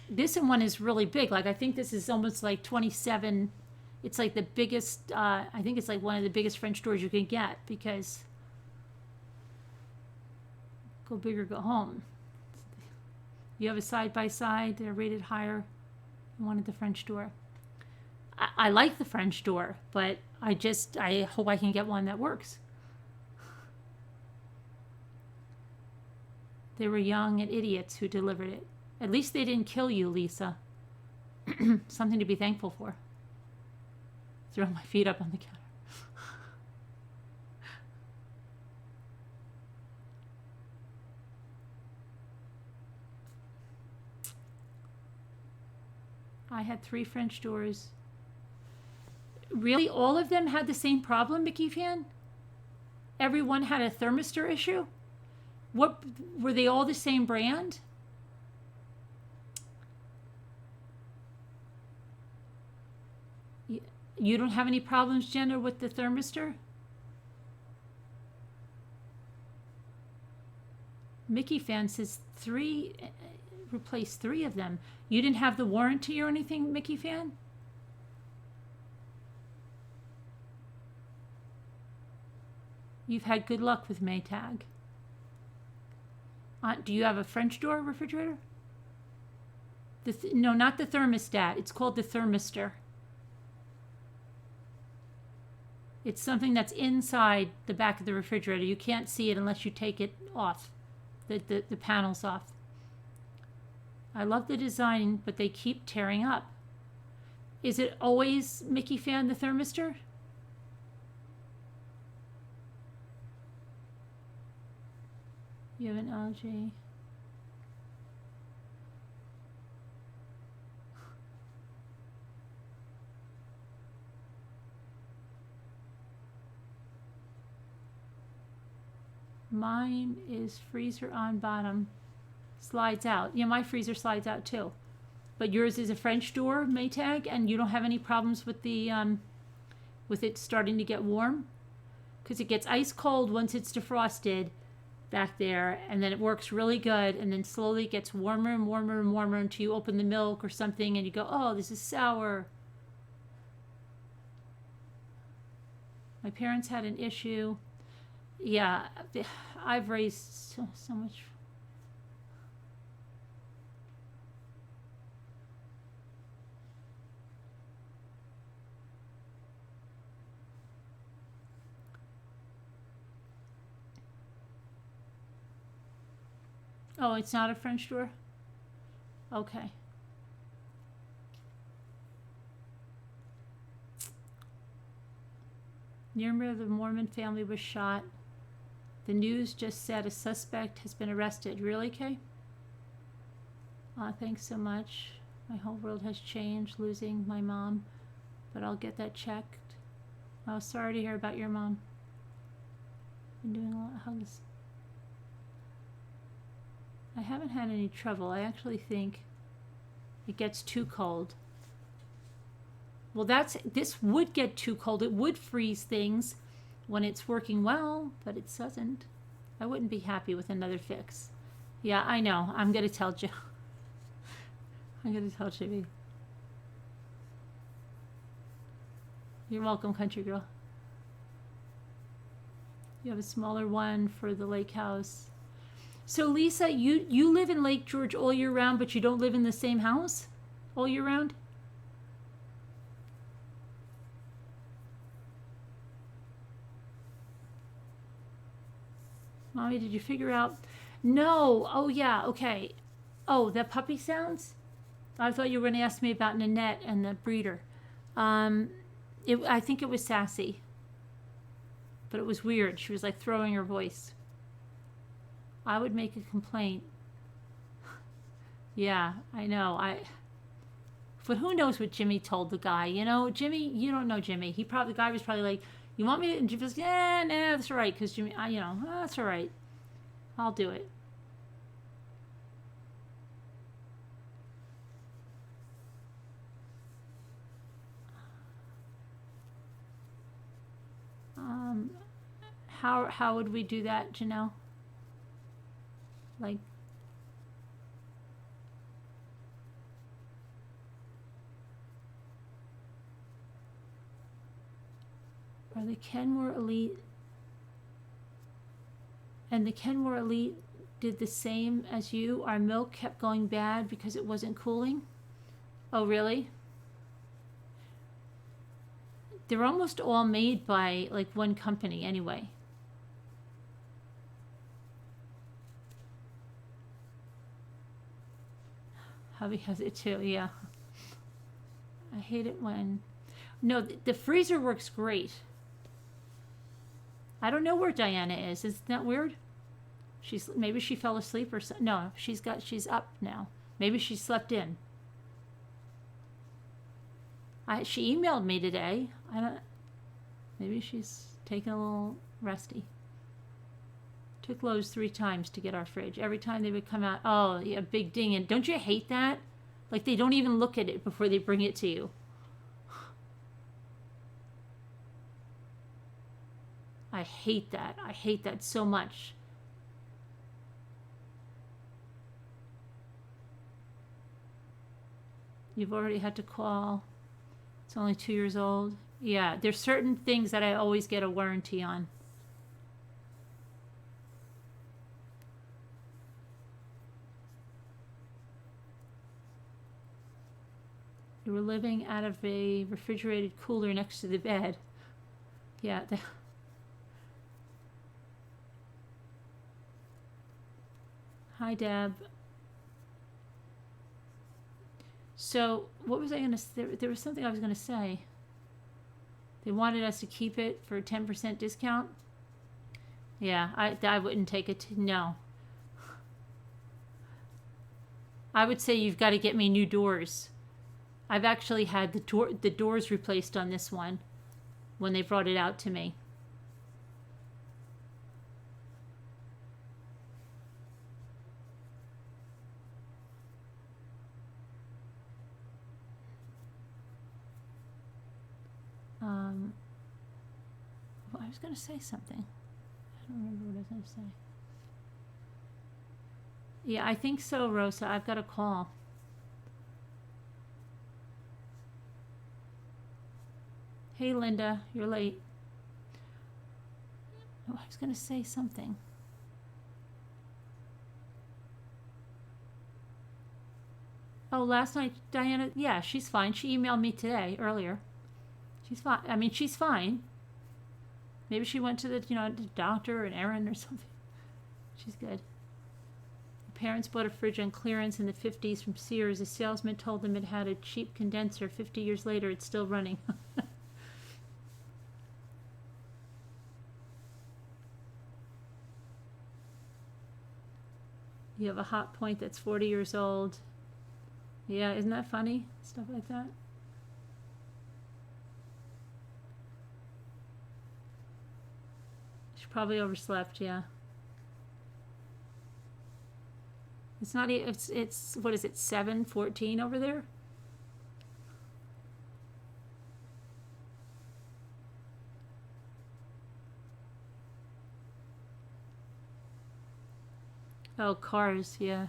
Speaker 1: this one is really big. Like, I think this is almost like 27. It's like the biggest, I think it's like one of the biggest French doors you can get, because go big or go home. You have a side-by-side, they're rated higher. I wanted the French door. I like the French door, but I hope I can get one that works. They were young and idiots who delivered it. At least they didn't kill you, Lisa. Something to be thankful for. Throw my feet up on the counter. I had 3 French doors. Really? All of them had the same problem, Mickey Fan? Everyone had a thermistor issue? What, were they all the same brand? You don't have any problems, Jenna, with the thermistor? Mickey Fan says 3, replace 3 of them. You didn't have the warranty or anything, Mickey Fan? You've had good luck with Maytag. Do you have a French door refrigerator? No, not the thermostat. It's called the thermistor. It's something that's inside the back of the refrigerator. You can't see it unless you take it off, the panels off. I love the design, but they keep tearing up. Is it always, Mickey Fan, the thermistor? You have an LG. Mine is freezer on bottom, slides out. Yeah, my freezer slides out too. But yours is a French door, Maytag, and you don't have any problems with the with it starting to get warm? Because it gets ice cold once it's defrosted back there, and then it works really good, and then slowly it gets warmer and warmer and warmer until you open the milk or something and you go, oh, this is sour. My parents had an issue. Yeah, I've raised so much. Oh, it's not a French door? Okay. Near where the Mormon family was shot, the news just said a suspect has been arrested. Really, Kay? Thanks so much. My whole world has changed, losing my mom, but I'll get that checked. Oh, sorry to hear about your mom. Been doing a lot of hugs. I haven't had any trouble. I actually think it gets too cold. Well, this would get too cold. It would freeze things when it's working well, but it doesn't. I wouldn't be happy with another fix. Yeah, I know. I'm going to tell Joe. I'm going to tell Jimmy. You're welcome, country girl. You have a smaller one for the lake house. So Lisa, you live in Lake George all year round, but you don't live in the same house all year round? Mommy, did you figure out? No. Oh, yeah. Okay. Oh, the puppy sounds? I thought you were going to ask me about Nanette and the breeder. I think it was Sassy. But it was weird. She was like throwing her voice. I would make a complaint. Yeah, I know. But who knows what Jimmy told the guy? You know, Jimmy, you don't know Jimmy. The guy was probably like, you want me to? And Jimmy was like, yeah, nah, that's all right. Because Jimmy, that's all right. I'll do it. How would we do that, Janelle? Like, are the Kenmore Elite and the Kenmore Elite did the same as you? Our milk kept going bad because it wasn't cooling? Oh, really? They're almost all made by like one company anyway. Hubby has it too, yeah. I hate it when... No, the freezer works great. I don't know where Diana is. Isn't that weird? Maybe she fell asleep or something. No, she's up now. Maybe she slept in. She emailed me today. Maybe she's taking a little resty. Took Lowe's 3 times to get our fridge. Every time they would come out, oh, yeah, big ding. And don't you hate that? Like they don't even look at it before they bring it to you. I hate that. I hate that so much. You've already had to call. It's only 2 years old. Yeah, there's certain things that I always get a warranty on. You were living out of a refrigerated cooler next to the bed. Yeah. Hi, Deb. So, what was I going to... There was something I was going to say. They wanted us to keep it for a 10% discount. Yeah, I wouldn't take it. No. I would say you've got to get me new doors. I've actually had the doors replaced on this one when they brought it out to me. Well, I was going to say something. I don't remember what I was going to say. Yeah, I think so, Rosa. I've got a call. Hey, Linda, you're late. Oh, I was going to say something. Oh, last night, Diana, yeah, she's fine. She emailed me today, earlier. She's fine. I mean, she's fine. Maybe she went to the doctor or an errand or something. She's good. Her parents bought a fridge on clearance in the 50s from Sears. A salesman told them it had a cheap condenser. 50 years later, it's still running. You have a hot point that's 40 years old. Yeah, isn't that funny? Stuff like that. She probably overslept, yeah. It's not, it's what is it, 7:14 over there? Oh, cars, yeah.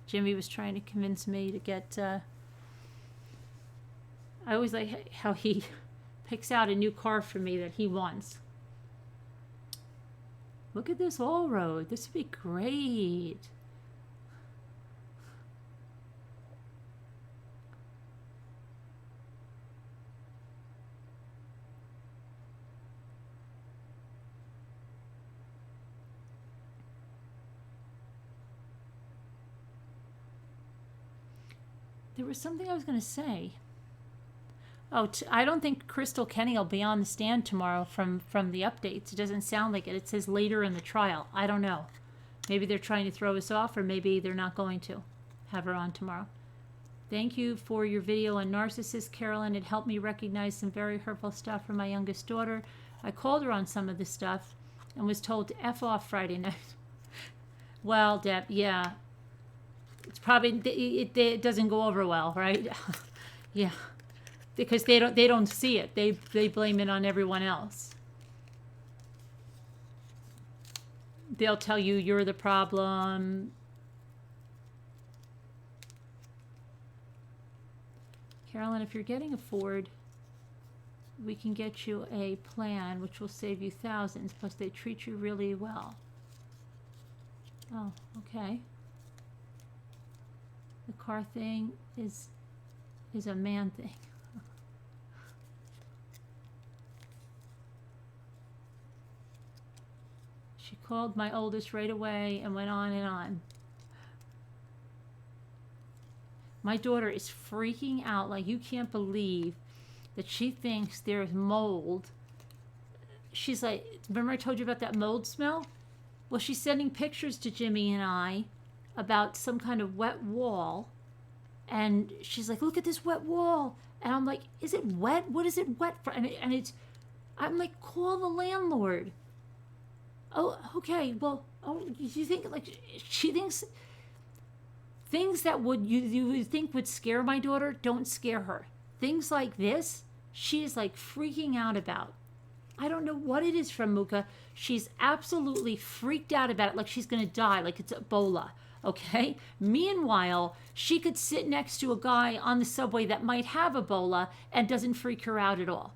Speaker 1: Jimmy was trying to convince me to get, I always like how he picks out a new car for me that he wants. Look at this all road. This would be great. There was something I was going to say. Oh, I don't think Krystal Kenney will be on the stand tomorrow from the updates. It doesn't sound like it. It says later in the trial. I don't know. Maybe they're trying to throw us off, or maybe they're not going to have her on tomorrow. Thank you for your video on narcissists, Carolyn. It helped me recognize some very hurtful stuff from my youngest daughter. I called her on some of this stuff and was told to F off Friday night. Well, Deb, yeah. It's probably, it doesn't go over well, right? Yeah. Because they don't see it. They blame it on everyone else. They'll tell you you're the problem. Carolyn, if you're getting a Ford, we can get you a plan which will save you thousands, plus they treat you really well. Oh, okay. The car thing is a man thing. She called my oldest right away and went on and on. My daughter is freaking out like you can't believe that she thinks there's mold. She's like, remember I told you about that mold smell? Well, she's sending pictures to Jimmy and I about some kind of wet wall. And she's like, look at this wet wall. And I'm like, is it wet? What is it wet for? And it's, I'm like, call the landlord. Oh, okay. Well, oh, you think, like, she thinks things that you would think would scare my daughter don't scare her. Things like this, she's like freaking out about. I don't know what it is from Muka. She's absolutely freaked out about it, like she's going to die, like it's Ebola. Okay? Meanwhile, she could sit next to a guy on the subway that might have Ebola and doesn't freak her out at all.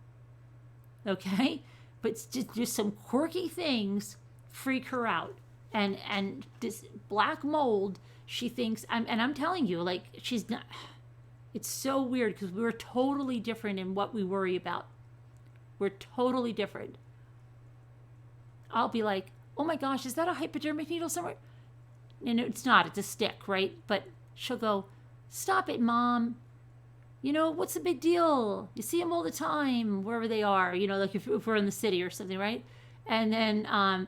Speaker 1: Okay? But it's just some quirky things freak her out. And this black mold, she thinks, and I'm telling you, like, she's not, it's so weird because we're totally different in what we worry about. We're totally different. I'll be like, oh my gosh, is that a hypodermic needle somewhere? And it's not, it's a stick, right? But she'll go, stop it, Mom. You know, what's the big deal? You see them all the time, wherever they are, you know, like if we're in the city or something, right? And then,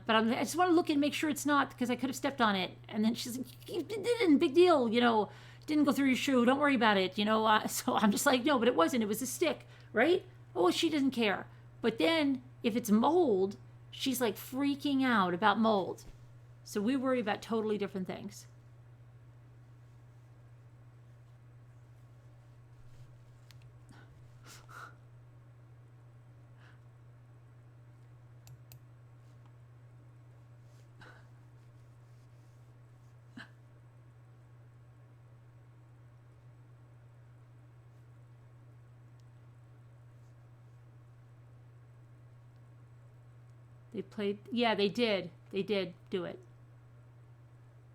Speaker 1: but I just want to look and make sure it's not, because I could have stepped on it. And then she's like, it didn't, big deal, you know, didn't go through your shoe, don't worry about it, you know. So I'm just like, no, but it wasn't, it was a stick, right? Oh, she doesn't care. But then, if it's mold, she's like freaking out about mold. So we worry about totally different things. They played, yeah, they did do it.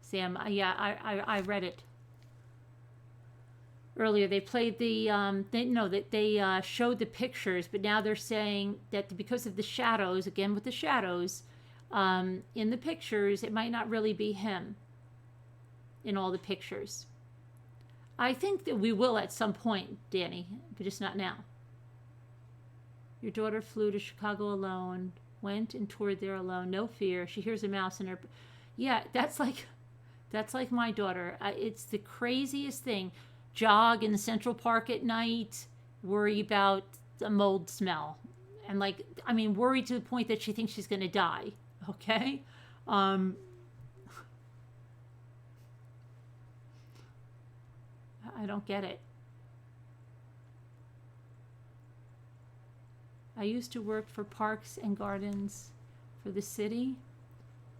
Speaker 1: Sam, yeah, I read it earlier. They played the, they showed the pictures, but now they're saying that because of the shadows, again with the shadows, in the pictures, it might not really be him in all the pictures. I think that we will at some point, Danny, but just not now. Your daughter flew to Chicago alone. Went and toured there alone, no fear. She hears a mouse in her. Yeah, that's like my daughter. It's the craziest thing. Jog in the Central Park at night, worry about a mold smell, and like, I mean, worry to the point that she thinks she's going to die. Okay, I don't get it. I used to work for parks and gardens for the city,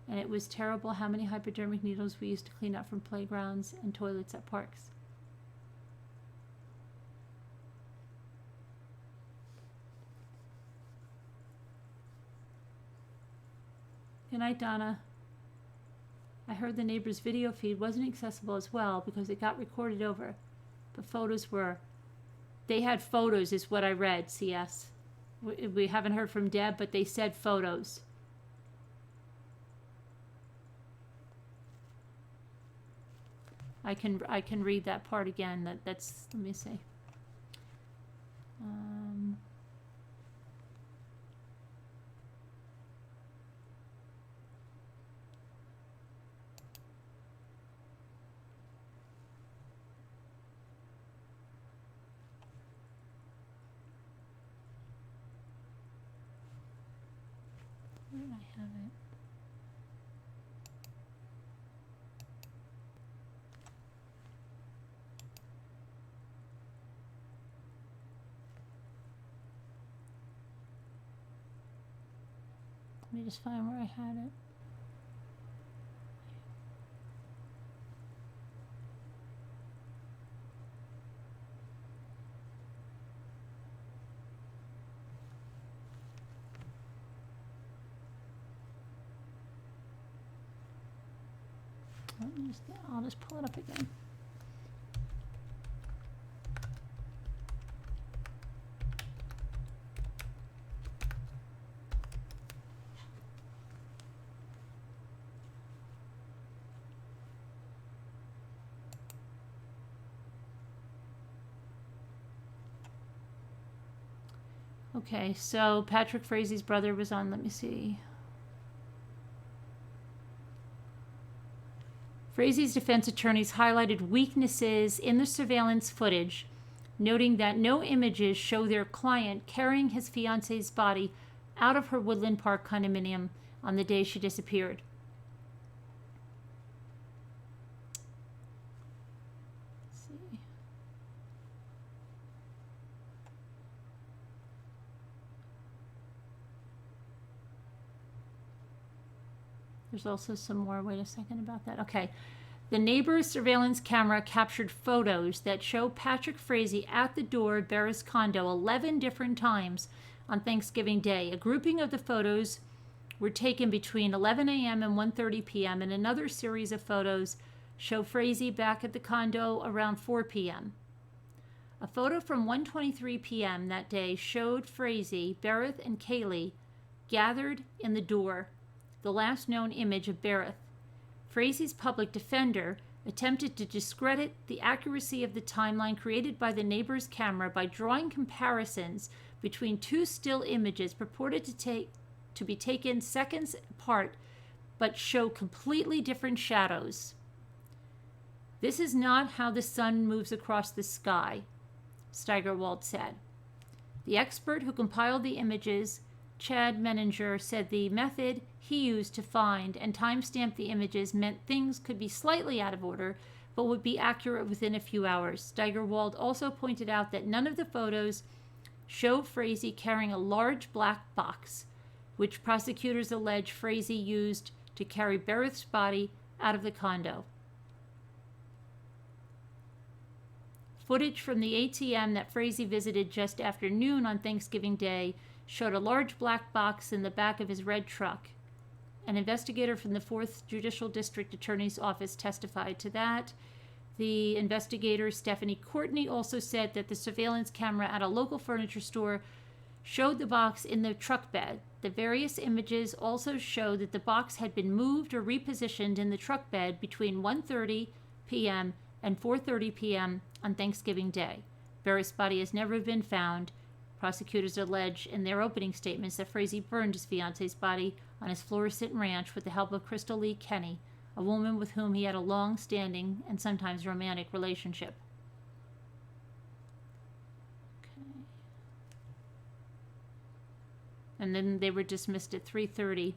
Speaker 1: and it was terrible how many hypodermic needles we used to clean up from playgrounds and toilets at parks. Good night, Donna. I heard the neighbor's video feed wasn't accessible as well because it got recorded over, but photos were. They had photos is what I read, CS. We haven't heard from Deb, but they said photos. I can read that part again. That's let me see. Where did I have it? Let me just find where I had it. I'll just pull it up again. Okay, so Patrick Frazee's brother was on, let me see. Frazee's defense attorneys highlighted weaknesses in the surveillance footage, noting that no images show their client carrying his fiance's body out of her Woodland Park condominium on the day she disappeared. Let's see. There's also some more, wait a second about that. Okay. The neighbor's surveillance camera captured photos that show Patrick Frazee at the door of Berreth's condo 11 different times on Thanksgiving Day. A grouping of the photos were taken between 11 a.m. and 1:30 p.m. and another series of photos show Frazee back at the condo around 4 p.m. A photo from 1:23 p.m. that day showed Frazee, Berreth, and Kaylee gathered in the door, the last known image of Berreth. Frazee's public defender attempted to discredit the accuracy of the timeline created by the neighbor's camera by drawing comparisons between two still images purported to be taken seconds apart but show completely different shadows. This is not how the sun moves across the sky, Steigerwald said. The expert who compiled the images, Chad Menninger, said the method he used to find and timestamp the images meant things could be slightly out of order, but would be accurate within a few hours. Steigerwald also pointed out that none of the photos show Frazee carrying a large black box, which prosecutors allege Frazee used to carry Berreth's body out of the condo. Footage from the ATM that Frazee visited just after noon on Thanksgiving Day showed a large black box in the back of his red truck. An investigator from the 4th Judicial District Attorney's Office testified to that. The investigator, Stephanie Courtney, also said that the surveillance camera at a local furniture store showed the box in the truck bed. The various images also showed that the box had been moved or repositioned in the truck bed between 1:30 p.m. and 4:30 p.m. on Thanksgiving Day. Berreth's body has never been found. Prosecutors allege in their opening statements that Frazee burned his fiance's body on his Florissant ranch with the help of Krystal Lee Kenney, a woman with whom he had a long-standing and sometimes romantic relationship. Okay. And then they were dismissed at 3:30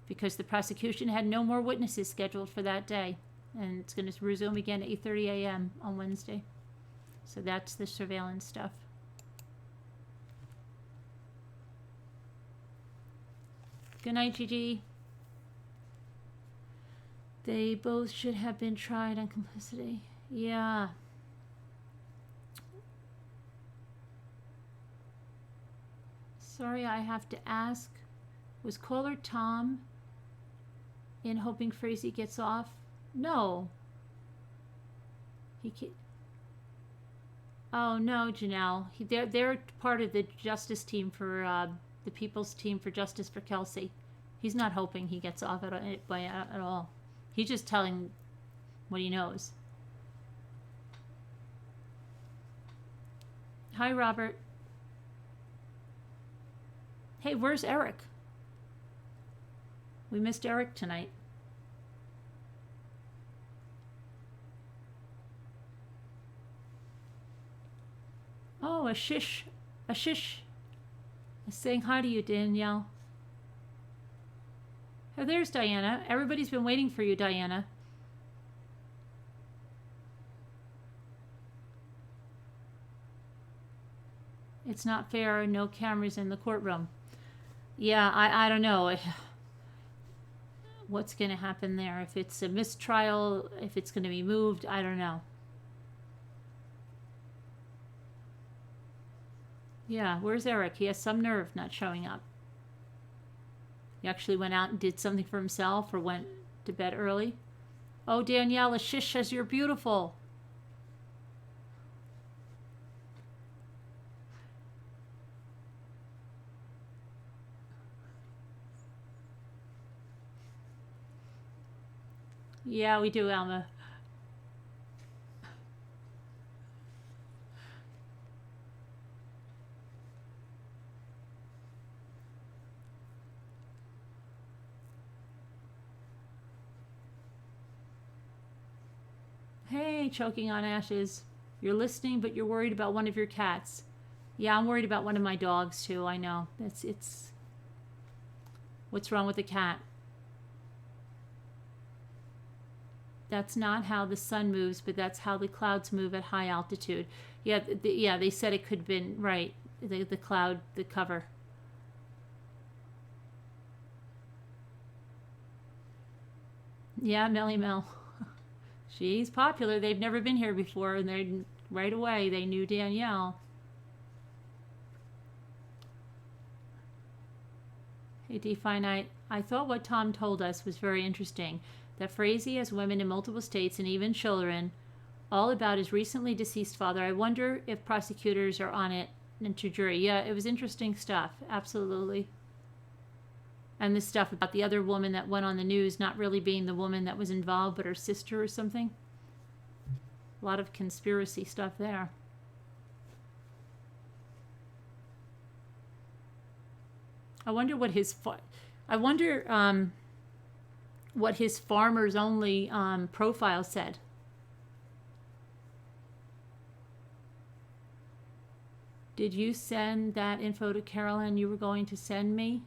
Speaker 1: because the prosecution had no more witnesses scheduled for that day. and it's going to resume again at 8:30 a.m. on Wednesday. So that's the surveillance stuff. Good night, Gigi. They both should have been tried on complicity. Yeah. Sorry, I have to ask. Was caller Tom in hoping Frazee gets off? No. He can't. Oh no, Janelle. They're part of the justice team for the People's Team for Justice for Kelsey. He's not hoping he gets off at all. He's just telling what he knows. Hi, Robert. Hey, where's Eric? We missed Eric tonight. Oh, Ashish. Saying hi to you, Danielle. Oh, there's Diana. Everybody's been waiting for you, Diana. It's not fair. No cameras in the courtroom. Yeah, I don't know what's going to happen there. If it's a mistrial, if it's going to be moved, I don't know. Yeah, where's Eric? He has some nerve not showing up. He actually went out and did something for himself or went to bed early. Oh, Danielle, Ashish says you're beautiful. Yeah, we do, Alma. Hey, choking on ashes. You're listening, but you're worried about one of your cats. Yeah, I'm worried about one of my dogs too. I know. It's. What's wrong with the cat? That's not how the sun moves, but that's how the clouds move at high altitude. Yeah, yeah. They said it could have been right. The cloud, the cover. Yeah, Melly Mel. She's popular. They've never been here before, and they right away they knew Danielle. Hey, D-Finite. I thought what Tom told us was very interesting. That Frazee has women in multiple states and even children, all about his recently deceased father. I wonder if prosecutors are on it into jury. Yeah, it was interesting stuff. Absolutely. And this stuff about the other woman that went on the news not really being the woman that was involved, but her sister or something. A lot of conspiracy stuff there. I wonder what his farmers only profile said. Did you send that info to Carolyn you were going to send me?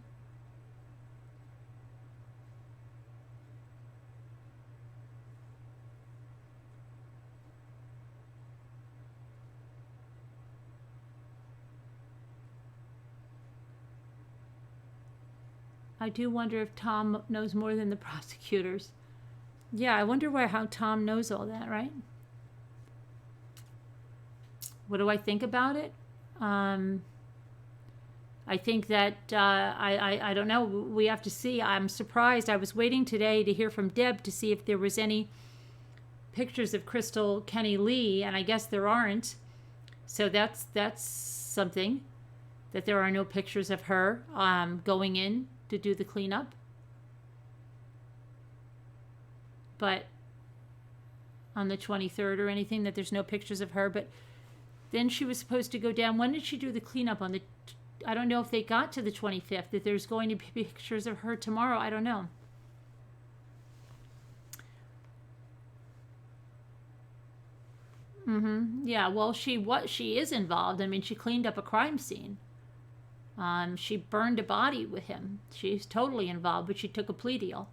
Speaker 1: I do wonder if Tom knows more than the prosecutors. Yeah, I wonder how Tom knows all that, right? What do I think about it? I think that, I don't know. We have to see. I'm surprised. I was waiting today to hear from Deb to see if there was any pictures of Krystal, Kenney, Lee, and I guess there aren't. So that's something, that there are no pictures of her going in to do the cleanup. But on the 23rd or anything, that there's no pictures of her. But then she was supposed to go down. When did she do the cleanup? On the, I don't know if they got to the 25th, that there's going to be pictures of her tomorrow. I don't know. Yeah, well, she is involved. I mean, she cleaned up a crime scene. She burned a body with him. She's totally involved, but she took a plea deal.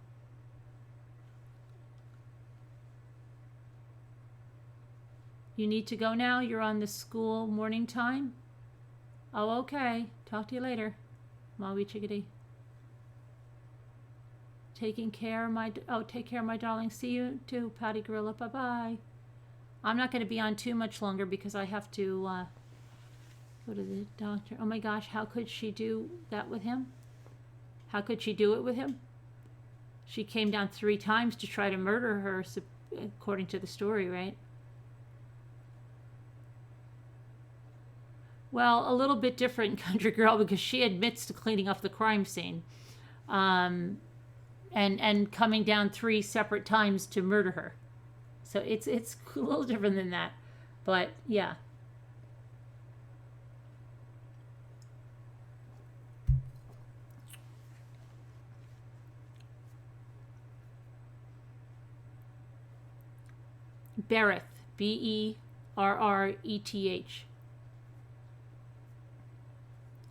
Speaker 1: You need to go now? You're on the school morning time? Oh, okay. Talk to you later, Maui Chickadee. Taking care, take care, my darling. See you too, Patty Gorilla. Bye-bye. I'm not going to be on too much longer because I have to go to the doctor. Oh my gosh, how could she do that with him? How could she do it with him? She came down 3 times to try to murder her, according to the story, right? Well, a little bit different, Country Girl, because she admits to cleaning up the crime scene. And coming down 3 separate times to murder her. So it's a little different than that. But, yeah. Berreth, Berreth.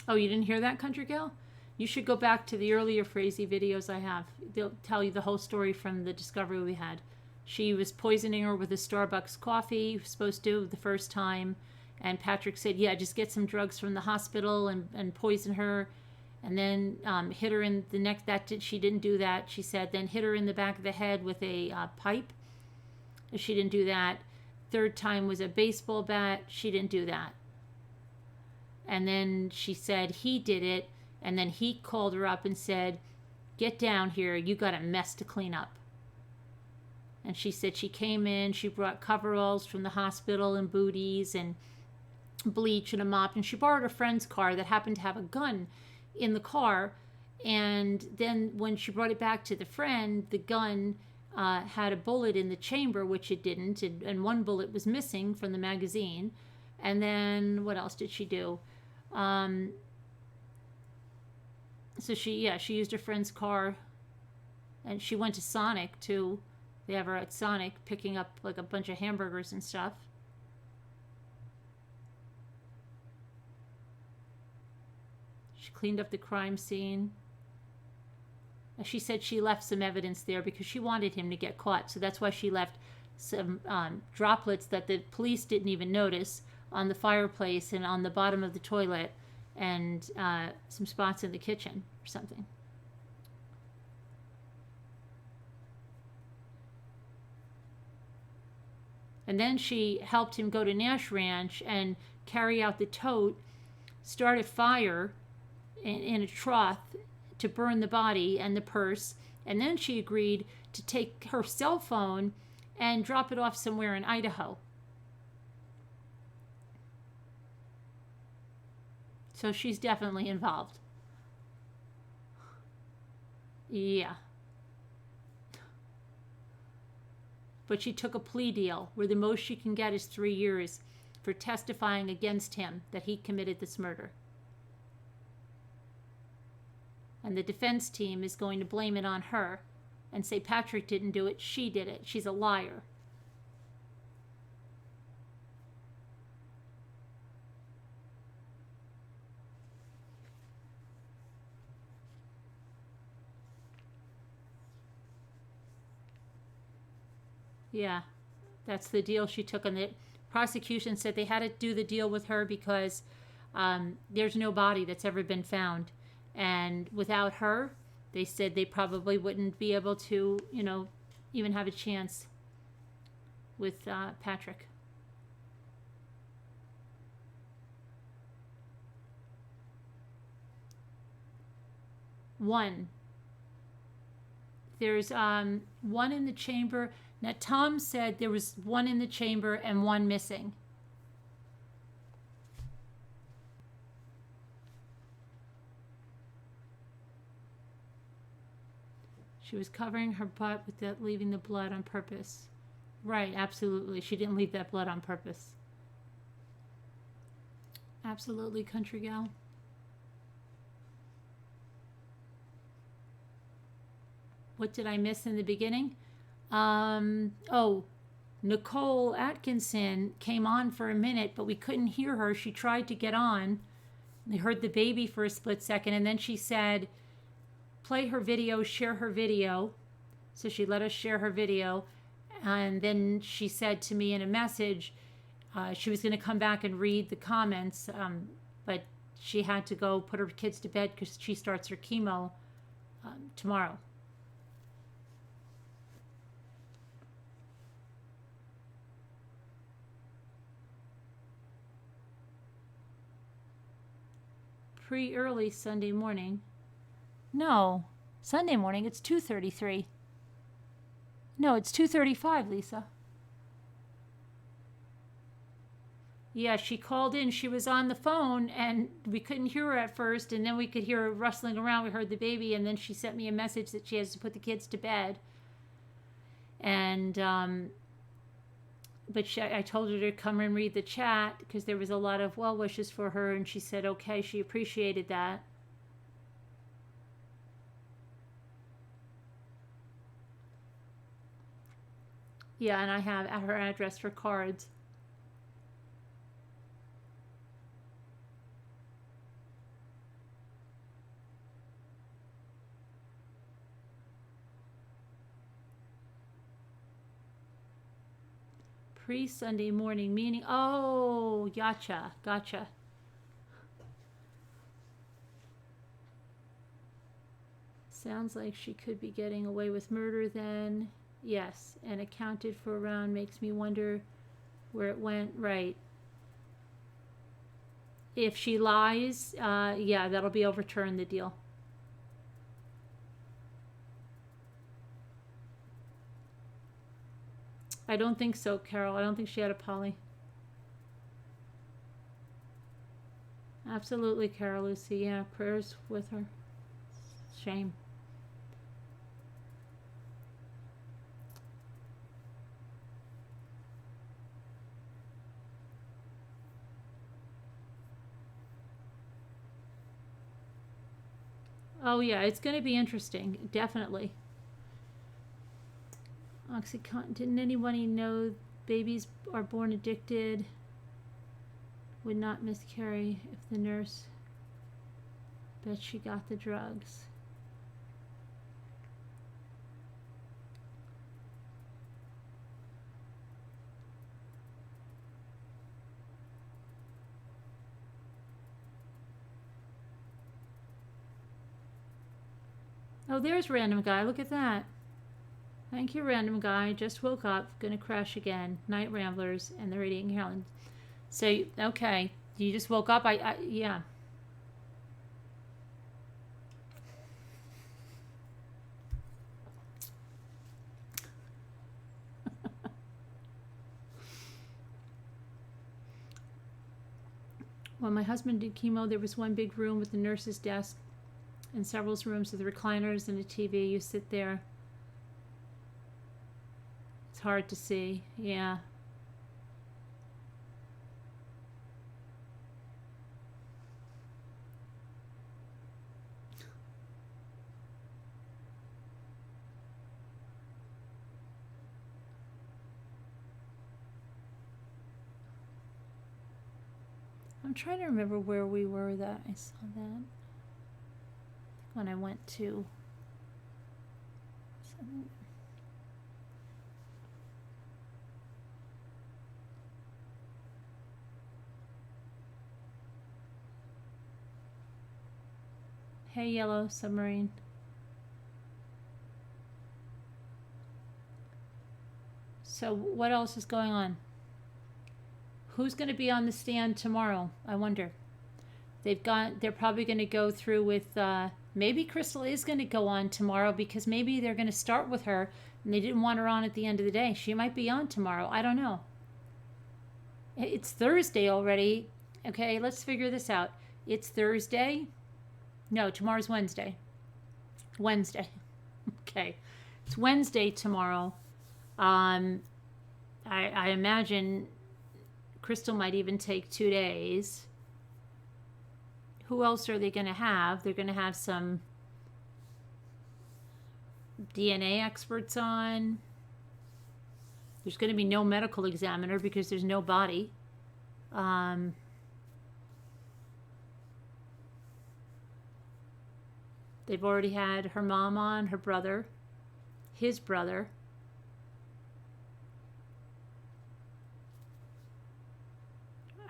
Speaker 1: Oh, you didn't hear that, Country Gal? You should go back to the earlier Frazee videos I have. They'll tell you the whole story from the discovery we had. She was poisoning her with a Starbucks coffee, supposed to, the first time. And Patrick said, yeah, just get some drugs from the hospital and poison her. And then hit her in the neck. She didn't do that, she said. Then hit her in the back of the head with a pipe. She didn't do that. Third time was a baseball bat. She didn't do that. And then she said he did it. And then he called her up and said, get down here. You got a mess to clean up. And she said she came in. She brought coveralls from the hospital and booties and bleach and a mop. And she borrowed a friend's car that happened to have a gun in the car. And then when she brought it back to the friend, the gun had a bullet in the chamber, which it didn't. And one bullet was missing from the magazine. And then what else did she do? So she used her friend's car, and she went to Sonic too. They have her at Sonic picking up like a bunch of hamburgers and stuff. She cleaned up the crime scene. She said she left some evidence there because she wanted him to get caught. So that's why she left some droplets that the police didn't even notice on the fireplace and on the bottom of the toilet, and some spots in the kitchen or something. And then she helped him go to Nash Ranch and carry out the tote, start a fire in a trough to burn the body and the purse. And then she agreed to take her cell phone and drop it off somewhere in Idaho. So she's definitely involved. Yeah. But she took a plea deal where the most she can get is 3 years for testifying against him that he committed this murder. And the defense team is going to blame it on her and say Patrick didn't do it, she did it. She's a liar. Yeah, that's the deal she took. And the prosecution said they had to do the deal with her because there's no body that's ever been found. And without her, they said they probably wouldn't be able to, even have a chance with Patrick. One. There's one in the chamber. Now, Tom said there was one in the chamber and one missing. She was covering her butt without leaving the blood on purpose. Right, absolutely. She didn't leave that blood on purpose. Absolutely, country gal. What did I miss in the beginning? Nickole Atkinson came on for a minute, but we couldn't hear her. She tried to get on. We heard the baby for a split second, and then she said, play her video, share her video. So she let us share her video. And then she said to me in a message, She was going to come back and read the comments, but she had to go put her kids to bed because she starts her chemo tomorrow. Early Sunday morning. No, Sunday morning. It's 2:33. No, it's 2:35, Lisa. Yeah, she called in. She was on the phone, and we couldn't hear her at first, and then we could hear her rustling around. We heard the baby, and then she sent me a message that she has to put the kids to bed. And but I told her to come and read the chat because there was a lot of well wishes for her, and she said okay, she appreciated that. Yeah, and I have her address for cards. Pre-Sunday morning meeting. Oh, gotcha. Sounds like she could be getting away with murder then. Yes, and accounted for around makes me wonder where it went. Right. If she lies, yeah, that'll be overturned, the deal. I don't think so, Carol. I don't think she had a poly. Absolutely, Carol Lucy. Yeah, prayers with her. Shame. Oh yeah, it's going to be interesting, definitely. Oxycontin. Didn't anybody know babies are born addicted? Would not miscarry if the nurse bet she got the drugs. Oh, there's Random Guy. Look at that. Thank you, Random Guy. Just woke up. Gonna crash again. Night Ramblers and the Radiating Heroine. So, okay. You just woke up? Yeah. When my husband did chemo, there was one big room with the nurse's desk and several rooms with recliners and a TV. You sit there. It's hard to see. Yeah. I'm trying to remember where we were that I saw that. When I went to Hey Yellow Submarine. So what else is going on? Who's going to be on the stand tomorrow? I wonder. They're probably going to go through with maybe Krystal is going to go on tomorrow because maybe they're going to start with her and they didn't want her on at the end of the day. She might be on tomorrow. I don't know. It's Thursday already. Okay, let's figure this out. It's Thursday. No, tomorrow's Wednesday. Wednesday. Okay. It's Wednesday tomorrow. I imagine Krystal might even take 2 days. Who else are they going to have? They're going to have some DNA experts on. There's going to be no medical examiner because there's no body. They've already had her mom on, her brother, his brother.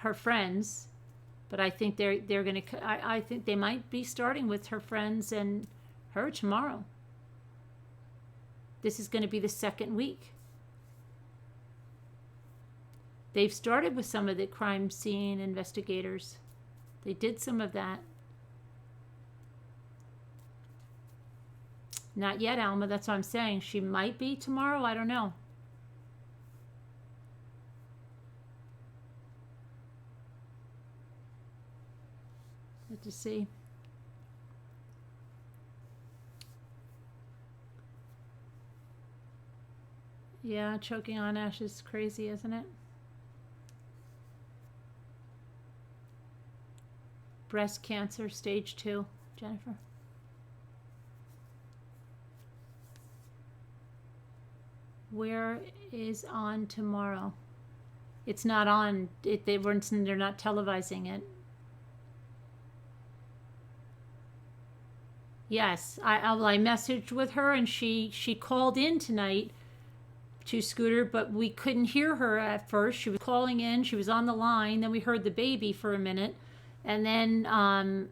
Speaker 1: her friends, but I think they're going to, I think they might be starting with her friends and her tomorrow. This is going to be the second week. They've started with some of the crime scene investigators. They did some of that. Not yet, Alma. That's what I'm saying. She might be tomorrow. I don't know. Good to see. Yeah, choking on ash is crazy, isn't it? Breast cancer, stage 2, Jennifer. Where is on tomorrow? It's not on. They're not televising it. Yes, I messaged with her, and she called in tonight to Scooter, but we couldn't hear her at first. She was calling in. She was on the line. Then we heard the baby for a minute, and then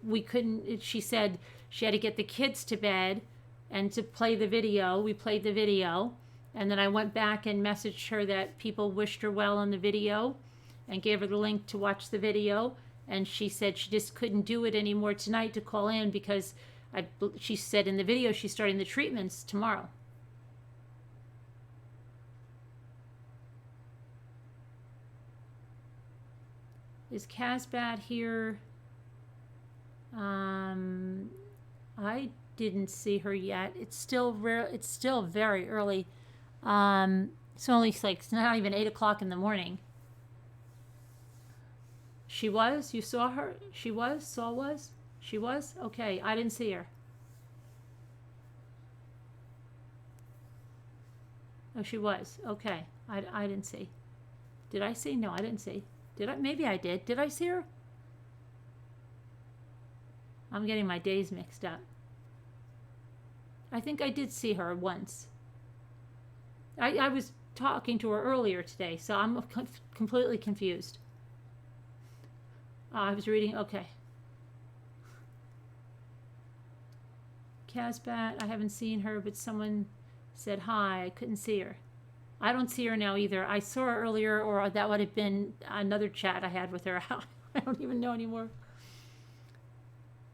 Speaker 1: we couldn't. She said she had to get the kids to bed and to play the video. We played the video. And then I went back and messaged her that people wished her well on the video and gave her the link to watch the video. And she said she just couldn't do it anymore tonight to call in because she said in the video she's starting the treatments tomorrow. Is Casbat here? I didn't see her yet. It's still It's still very early. It's only like, it's not even 8 o'clock in the morning. She was? You saw her? She was? She was? Okay, I didn't see her. Oh, she was. Okay, I didn't see. Did I see? No, I didn't see. Did I? Maybe I did. Did I see her? I'm getting my days mixed up. I think I did see her once. I was talking to her earlier today, so I'm completely confused. I was reading, okay. Casbat, I haven't seen her, but someone said hi. I couldn't see her. I don't see her now either. I saw her earlier, or that would have been another chat I had with her. I don't even know anymore.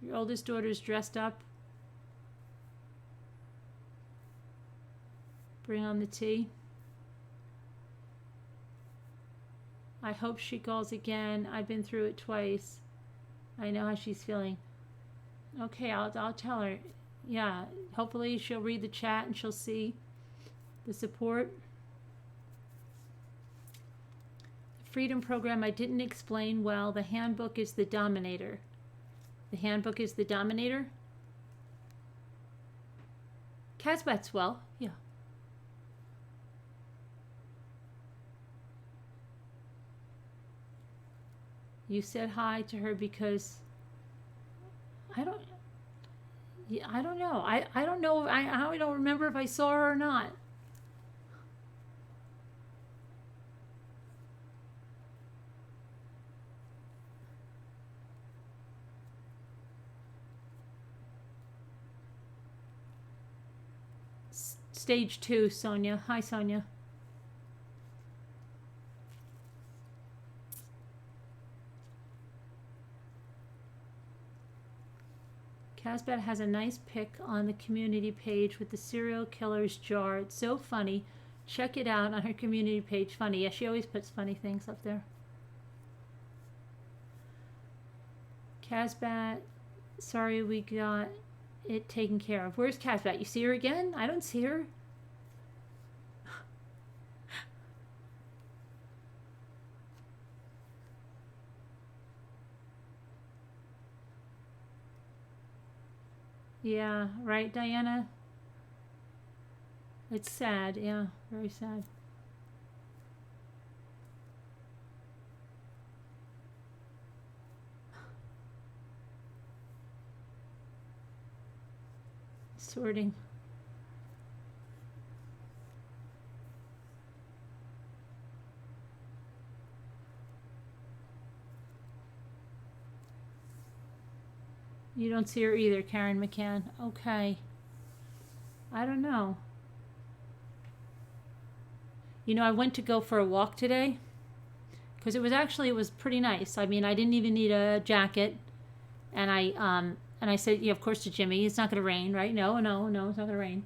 Speaker 1: Your oldest daughter's dressed up. Bring on the tea. I hope she calls again. I've been through it twice. I know how she's feeling. Okay, I'll tell her. Yeah, hopefully she'll read the chat and she'll see the support. The Freedom Program I didn't explain well. The handbook is the dominator. The handbook is the dominator? Casbat's well, yeah. You said hi to her because I don't know. I don't know. I don't remember if I saw her or not. Stage 2, Sonia. Hi, Sonia. Casbat has a nice pic on the community page with the serial killer's jar. It's so funny. Check it out on her community page. Funny. Yeah, she always puts funny things up there. Casbat, sorry we got it taken care of. Where's Casbat? You see her again? I don't see her. Yeah, right, Diana? It's sad, yeah, very sad. Sorting. You don't see her either, Karen McCann. Okay. I don't know. You know, I went to go for a walk today because it was pretty nice. I mean, I didn't even need a jacket, and I said, yeah, of course, to Jimmy, it's not going to rain, right? No, it's not going to rain.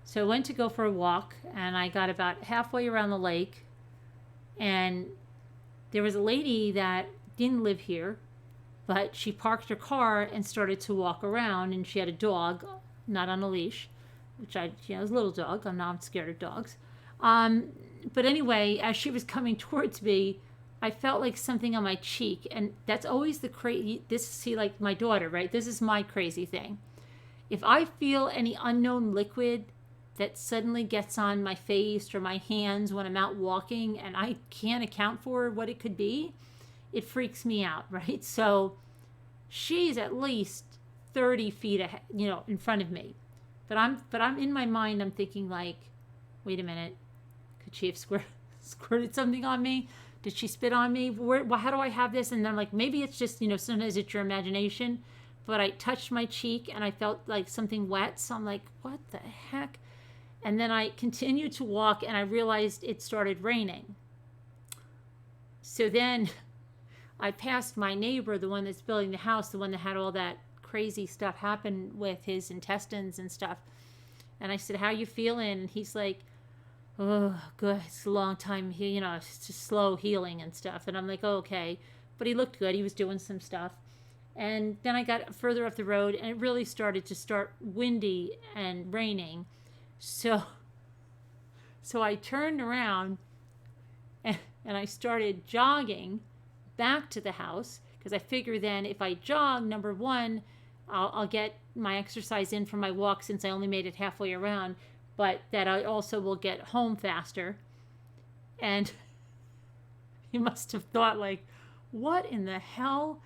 Speaker 1: So I went to go for a walk, and I got about halfway around the lake, and there was a lady that didn't live here, but she parked her car and started to walk around, and she had a dog, not on a leash, which it was a little dog. I'm not scared of dogs. But anyway, as she was coming towards me, I felt like something on my cheek, and that's always the crazy. Like my daughter, right? This is my crazy thing. If I feel any unknown liquid that suddenly gets on my face or my hands when I'm out walking, and I can't account for what it could be, it freaks me out, right? So she's at least 30 feet ahead, in front of me, but I'm in my mind, I'm thinking like, wait a minute, could she have squirted something on me? Did she spit on me? How do I have this? And then I'm like, maybe it's just, sometimes it's your imagination. But I touched my cheek and I felt like something wet. So I'm like, what the heck? And then I continued to walk and I realized it started raining. So then I passed my neighbor, the one that's building the house, the one that had all that crazy stuff happen with his intestines and stuff. And I said, how you feeling? And he's like, oh, good. It's a long time here, it's just slow healing and stuff. And I'm like, oh, okay. But he looked good. He was doing some stuff. And then I got further up the road and it really started to windy and raining. So I turned around and I started jogging back to the house because I figure then if I jog, number one, I'll get my exercise in from my walk since I only made it halfway around. But that I also will get home faster. And he must have thought, like, what in the hell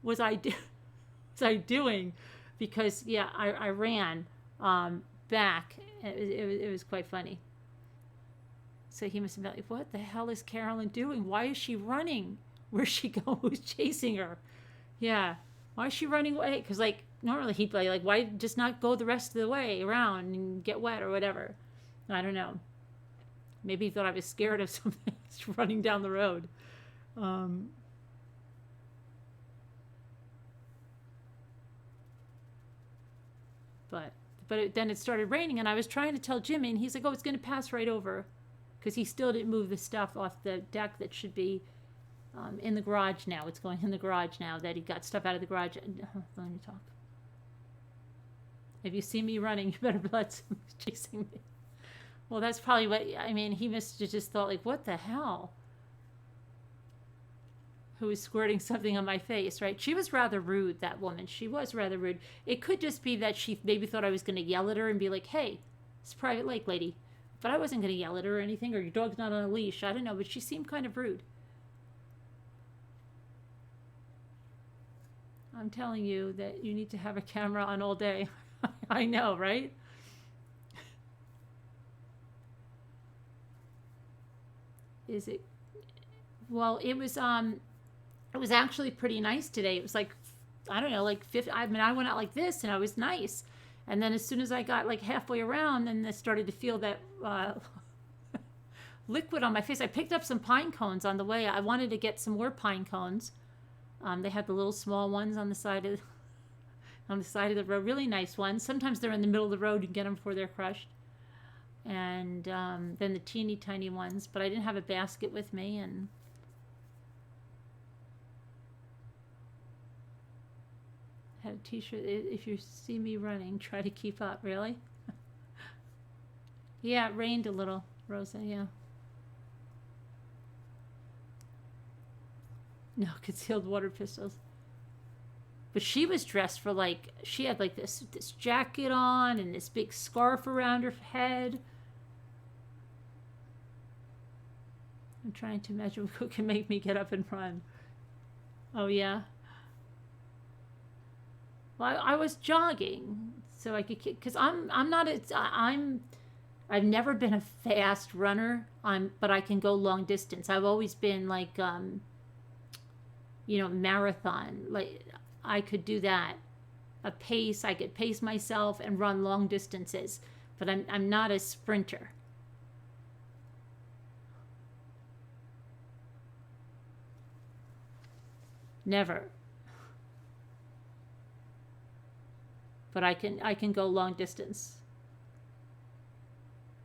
Speaker 1: was I doing? Because, yeah, I ran back. It was quite funny. So he must have been like, what the hell is Carolyn doing? Why is she running? Where's she going? Who's chasing her? Yeah. Why is she running away? Because, like, normally he'd be like, why just not go the rest of the way around and get wet or whatever? I don't know. Maybe he thought I was scared of something running down the road. But then it started raining, and I was trying to tell Jimmy, and he's like, oh, it's going to pass right over. Because he still didn't move the stuff off the deck that should be in the garage now. It's going in the garage now that he got stuff out of the garage. Let me talk. If you see me running, you better let somebody chasing me. Well, that's probably what, he must have just thought, like, what the hell? Who was squirting something on my face, right? She was rather rude, that woman. She was rather rude. It could just be that she maybe thought I was going to yell at her and be like, hey, it's a private lake, lady. But I wasn't going to yell at her or anything, or your dog's not on a leash. I don't know, but she seemed kind of rude. I'm telling you that you need to have a camera on all day. I know, right? Is it? Well, it was actually pretty nice today. It was like, I don't know, like 50. I went out like this and I was nice. And then as soon as I got like halfway around, then I started to feel that liquid on my face. I picked up some pine cones on the way. I wanted to get some more pine cones. They had the little small ones on the side of the road, really nice ones. Sometimes they're in the middle of the road. You can get them before they're crushed. And then the teeny tiny ones. But I didn't have a basket with me, and had a t-shirt. If you see me running, try to keep up. Really? Yeah, it rained a little, Rosa. Yeah. No, concealed water pistols. But she was dressed for she had like this jacket on and this big scarf around her head. I'm trying to imagine who can make me get up and run. Oh yeah. Well, I was jogging so I could, because I've never been a fast runner. But I can go long distance. I've always been like, marathon. Like I could do that. I could pace myself and run long distances, but I'm not a sprinter. Never. But I can go long distance.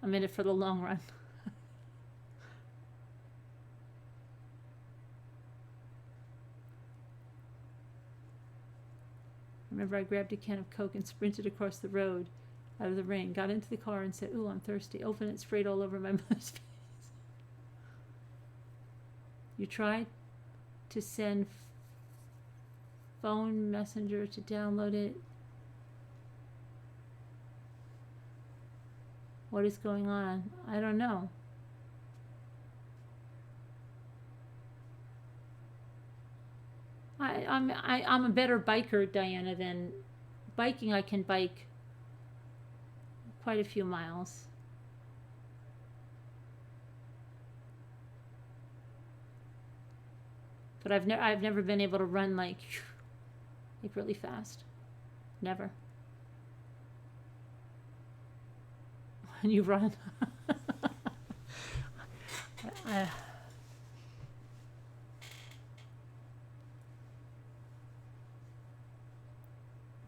Speaker 1: I'm in it for the long run. Remember, I grabbed a can of Coke and sprinted across the road out of the rain, got into the car and said, "Ooh, I'm thirsty." Opened it, sprayed all over my mother's face. You tried to send phone messenger to download it. What is going on? I don't know. I'm a better biker, Diana, than biking. I can bike quite a few miles. But I've never been able to run like really fast. Never. When you run.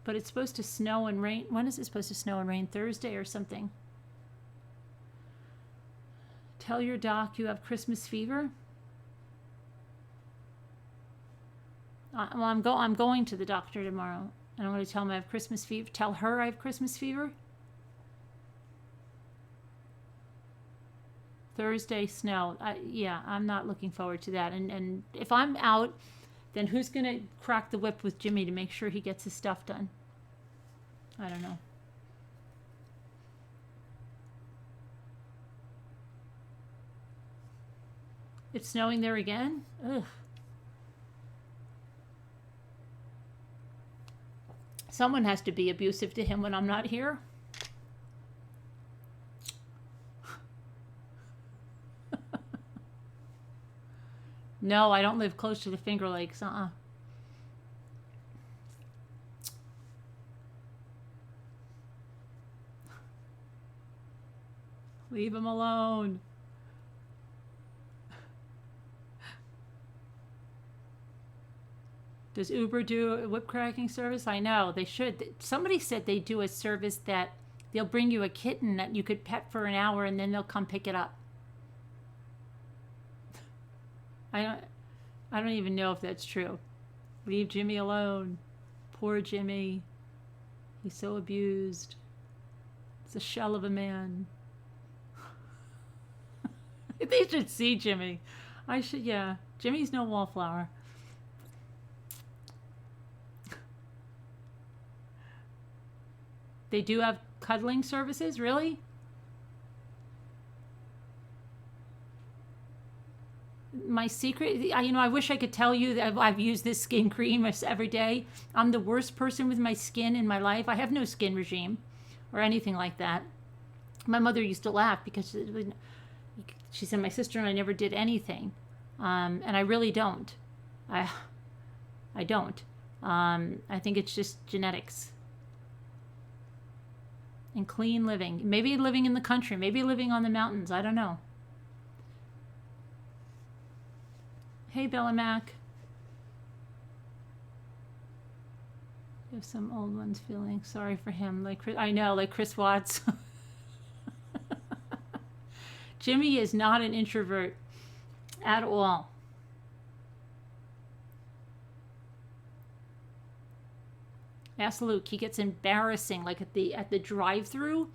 Speaker 1: But it's supposed to snow and rain. When is it supposed to snow and rain? Thursday or something? Tell your doc you have Christmas fever. Well, I'm going to the doctor tomorrow, and I'm going to tell him I have Christmas fever. Tell her I have Christmas fever. Thursday, snow. Yeah, I'm not looking forward to that. And if I'm out, then who's going to crack the whip with Jimmy to make sure he gets his stuff done? I don't know. It's snowing there again? Ugh. Someone has to be abusive to him when I'm not here. No, I don't live close to the Finger Lakes. Leave him alone. Does Uber do a whip cracking service? I know, they should. Somebody said they do a service that they'll bring you a kitten that you could pet for an hour and then they'll come pick it up. I don't even know if that's true. Leave Jimmy alone. Poor Jimmy. He's so abused. It's a shell of a man. They should see Jimmy. Yeah. Jimmy's no wallflower. They do have cuddling services, really? My secret, I wish I could tell you that I've used this skin cream every day. I'm the worst person with my skin in my life. I have no skin regime or anything like that. My mother used to laugh because she said my sister and I never did anything. And I really don't. I don't. I think it's just genetics. And clean living. Maybe living in the country. Maybe living on the mountains. I don't know. Hey, Bella Mac. You have some old ones feeling sorry for him. I know, like Chris Watts. Jimmy is not an introvert at all. Ask Luke. He gets embarrassing, like at the drive-through.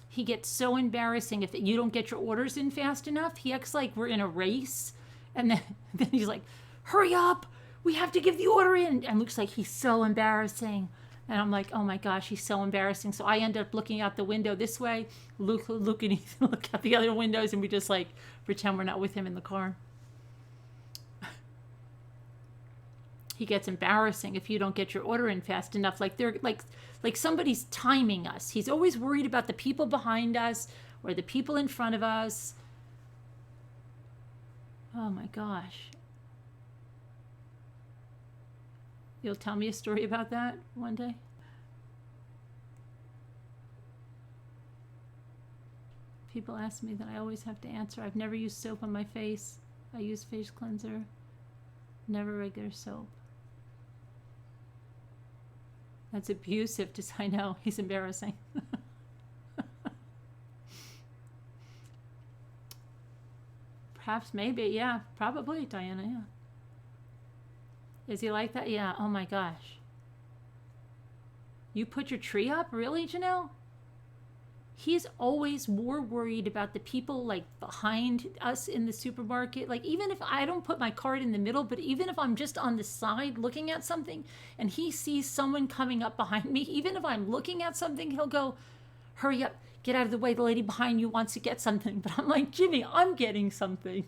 Speaker 1: He gets so embarrassing if you don't get your orders in fast enough. He acts like we're in a race, and then he's like, "Hurry up! We have to give the order in." And Luke's like, "He's so embarrassing," and I'm like, "Oh my gosh, he's so embarrassing." So I end up looking out the window this way. Luke and Ethan look out the other windows, and we just like pretend we're not with him in the car. He gets embarrassing if you don't get your order in fast enough. Like they're like somebody's timing us. He's always worried about the people behind us or the people in front of us. Oh my gosh. You'll tell me a story about that one day? People ask me that I always have to answer. I've never used soap on my face. I use face cleanser. Never regular soap. That's abusive to say. I know. He's embarrassing. Perhaps, maybe. Yeah, probably, Diana. Yeah. Is he like that? Yeah. Oh my gosh. You put your tree up? Really, Janelle? He's always more worried about the people like behind us in the supermarket. Like, even if I don't put my cart in the middle, but even if I'm just on the side looking at something and he sees someone coming up behind me, even if I'm looking at something, he'll go, hurry up, get out of the way. The lady behind you wants to get something. But I'm like, Jimmy, I'm getting something.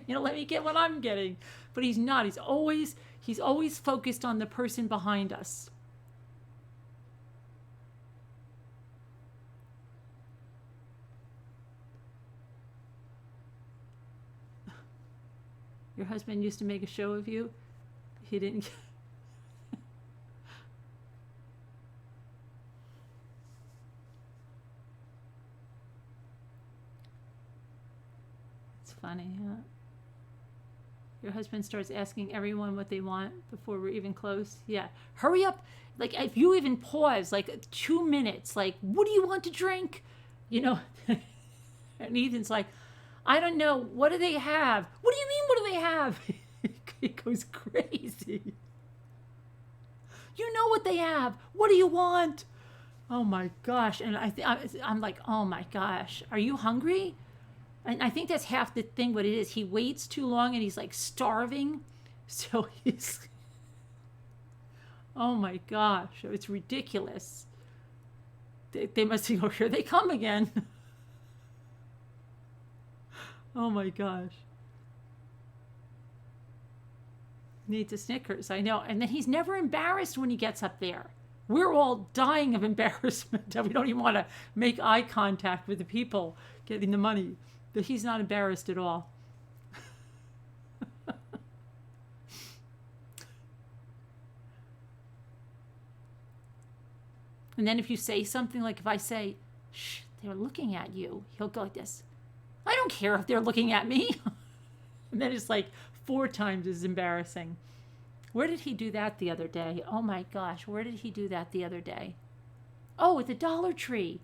Speaker 1: Let me get what I'm getting. But he's not. He's always focused on the person behind us. Your husband used to make a show of you. He didn't. It's funny, huh? Your husband starts asking everyone what they want before we're even close. Yeah. Hurry up. Like, if you even pause, like 2 minutes, like, what do you want to drink? And Ethan's like, I don't know. What do they have? What do you mean, what do they have? He goes crazy. You know what they have. What do you want? Oh my gosh. And I'm like, oh my gosh. Are you hungry? And I think that's half the thing, what it is. He waits too long and he's like starving. So he's, oh my gosh. It's ridiculous. They must think, oh, here they come again. Oh my gosh. Needs a Snickers, I know. And then he's never embarrassed when he gets up there. We're all dying of embarrassment. We don't even want to make eye contact with the people getting the money. But he's not embarrassed at all. And then if you say something, like if I say, shh, they're looking at you, he'll go like this. I don't care if they're looking at me. And then it's like 4 times as embarrassing. Where did he do that the other day? Oh my gosh, where did he do that the other day? Oh, at the Dollar Tree.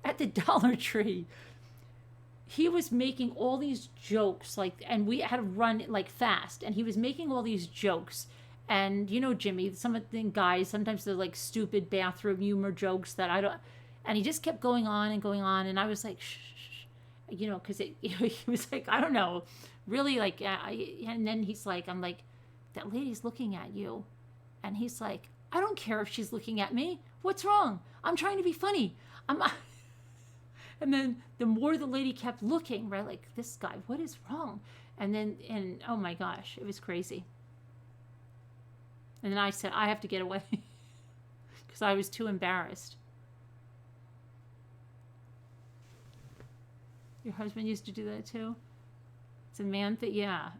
Speaker 1: At the Dollar Tree. He was making all these jokes, like, and we had to run like fast, and he was making all these jokes. And Jimmy, some of the guys, sometimes they're like stupid bathroom humor jokes that I don't, and he just kept going on, and I was like, shh. Because he was like, I don't know, really, like, and then he's like, I'm like, that lady's looking at you. And he's like, I don't care if she's looking at me. What's wrong? I'm trying to be funny. And then the more the lady kept looking, right, like, this guy, what is wrong? And oh my gosh, it was crazy. And then I said, I have to get away because I was too embarrassed. Your husband used to do that too? It's a man thing, yeah.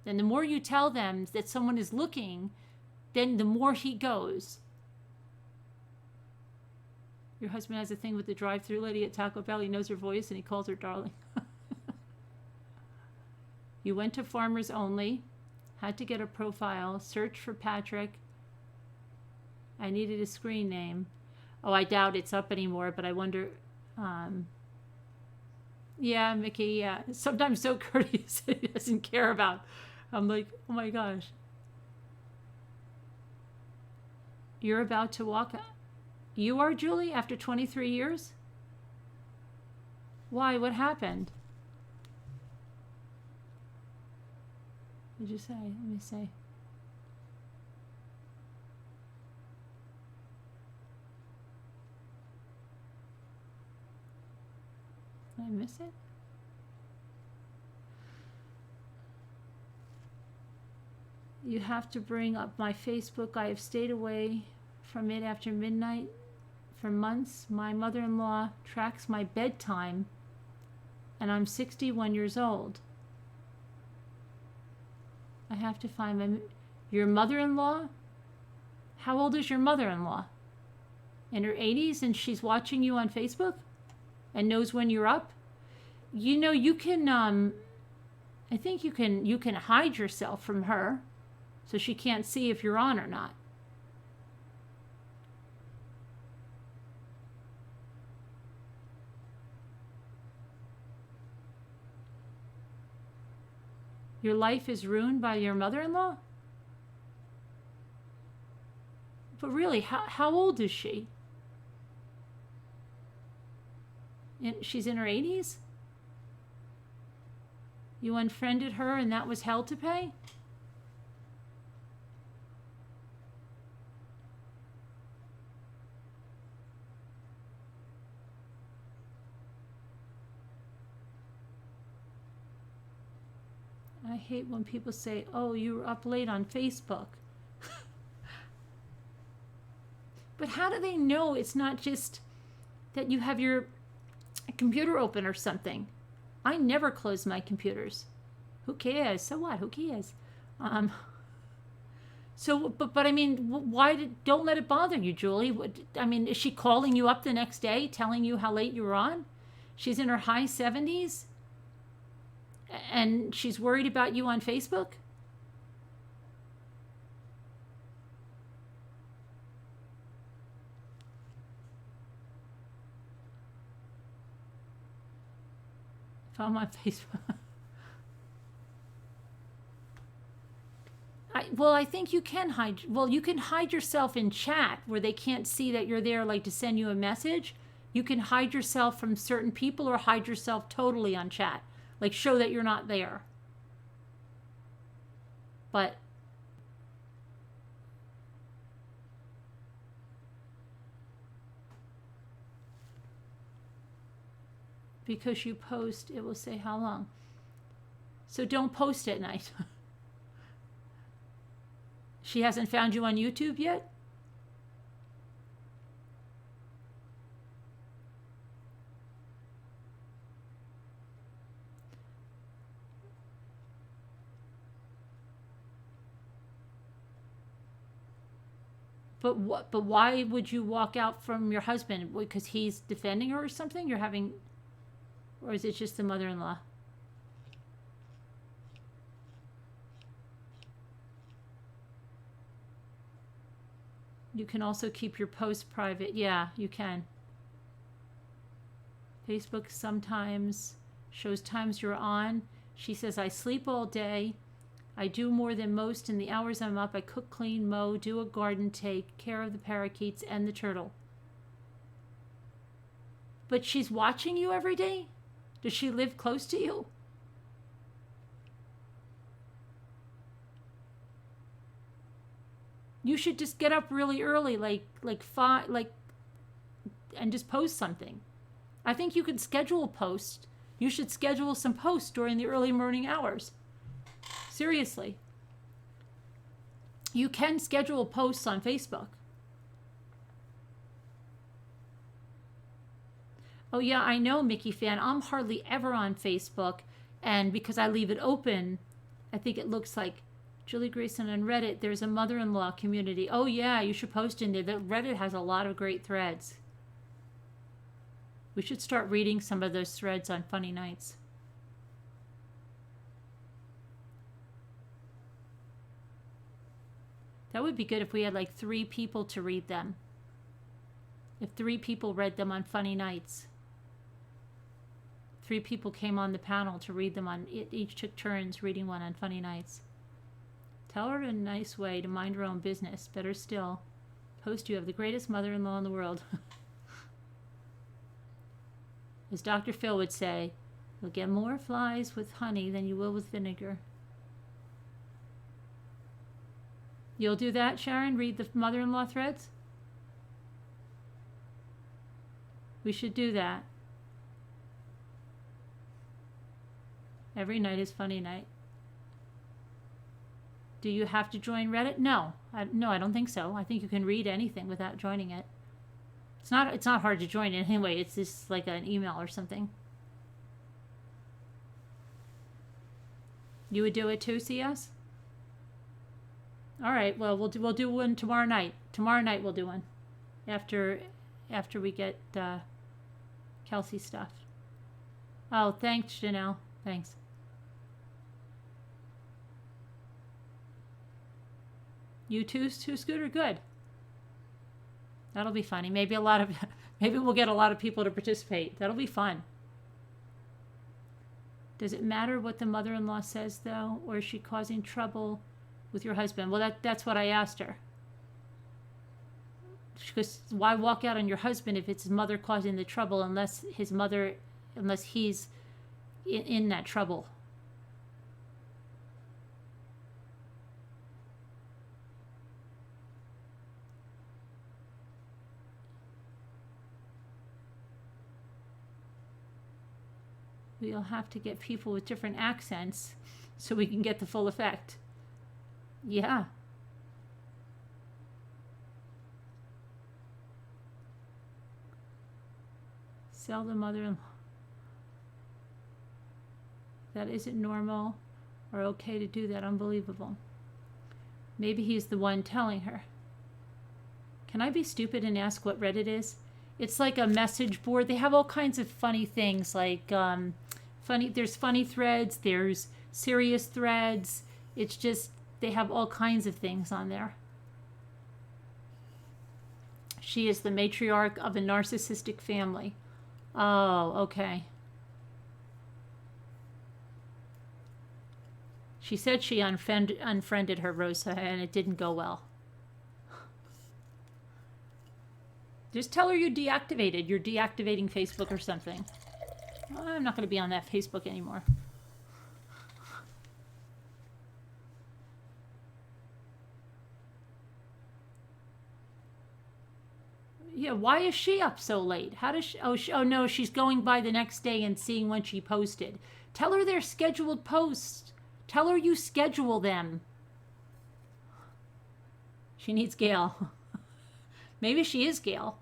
Speaker 1: And the more you tell them that someone is looking, then the more he goes. Your husband has a thing with the drive-thru lady at Taco Bell. He knows her voice and he calls her darling. You went to Farmers Only, had to get a profile, search for Patrick. I needed a screen name. Oh, I doubt it's up anymore, but I wonder... Yeah, Mickey, yeah. Sometimes so courteous he doesn't care about. I'm like, oh my gosh. You're about to walk. You are, Julie, after 23 years? Why? What happened? What did you say? Let me see. Did I miss it? You have to bring up my Facebook. I have stayed away from it after midnight for months. My mother-in-law tracks my bedtime, and I'm 61 years old. I have to find your mother-in-law? How old is your mother-in-law? In her 80s, and she's watching you on Facebook and knows when you're up? You know, you can, I think you can hide yourself from her so she can't see if you're on or not. Your life is ruined by your mother-in-law? But really, how old is she? She's in her 80s? You unfriended her and that was hell to pay? I hate when people say, oh, you were up late on Facebook. But how do they know it's not just that you have your computer open or something? I never close my computers. Who cares? So what? Who cares? But I mean, don't let it bother you, Julie. I mean, is she calling you up the next day, telling you how late you were on? She's in her high 70s, and she's worried about you on Facebook? If I'm on Facebook. I think you can hide. Well, you can hide yourself in chat where they can't see that you're there, like to send you a message. You can hide yourself from certain people or hide yourself totally on chat. Like show that you're not there. But because you post, it will say how long. So don't post at night. She hasn't found you on YouTube yet? But why would you walk out from your husband? Because he's defending her or something? Or is it just the mother-in-law? You can also keep your posts private. Yeah, you can. Facebook sometimes shows times you're on. She says, I sleep all day. I do more than most in the hours I'm up. I cook, clean, mow, do a garden, take care of the parakeets and the turtle. But she's watching you every day? Does she live close to you? You should just get up really early, like 5, and just post something. I think you could schedule a post. You should schedule some posts during the early morning hours. Seriously. You can schedule posts on Facebook. Oh yeah, I know, Mickey fan. I'm hardly ever on Facebook, and because I leave it open, I think it looks like Julie Grayson on Reddit. There's a mother-in-law community. Oh yeah, you should post in there. Reddit has a lot of great threads. We should start reading some of those threads on funny nights. That would be good if we had like 3 people to read them. If 3 people read them on funny nights. 3 people came on the panel to read them on, each took turns reading one on funny nights. Tell her in a nice way to mind her own business. Better still, post you have the greatest mother-in-law in the world. As Dr. Phil would say, you'll get more flies with honey than you will with vinegar. You'll do that, Sharon? Read the mother-in-law threads? We should do that. Every night is funny night. Do you have to join Reddit? No. I don't think so. I think you can read anything without joining it. It's not hard to join it anyway. It's just like an email or something. You would do it too, CS? All right. Well, we'll do one tomorrow night. Tomorrow night we'll do one, after we get Kelsey stuff. Oh, thanks, Janelle. Thanks. You too, Scooter? Good. That'll be funny. Maybe we'll get a lot of people to participate. That'll be fun. Does it matter what the mother-in-law says, though? Or is she causing trouble with your husband? Well, that's what I asked her. Because why walk out on your husband if it's his mother causing the trouble, unless he's in that trouble? We'll have to get people with different accents so we can get the full effect. Yeah. Sell the mother-in-law. That isn't normal or okay to do that. Unbelievable. Maybe he's the one telling her. Can I be stupid and ask what Reddit is? It's like a message board. They have all kinds of funny things, like there's funny threads, there's serious threads. It's just, they have all kinds of things on there. She is the matriarch of a narcissistic family. Oh, okay. She said she unfriended her, Rosa, and it didn't go well. Just tell her you're deactivated. You're deactivating Facebook or something. Well, I'm not going to be on that Facebook anymore. Yeah, why is she up so late? How does she... Oh, no, she's going by the next day and seeing when she posted. Tell her they're scheduled posts. Tell her you schedule them. She needs Gail. Maybe she is Gail.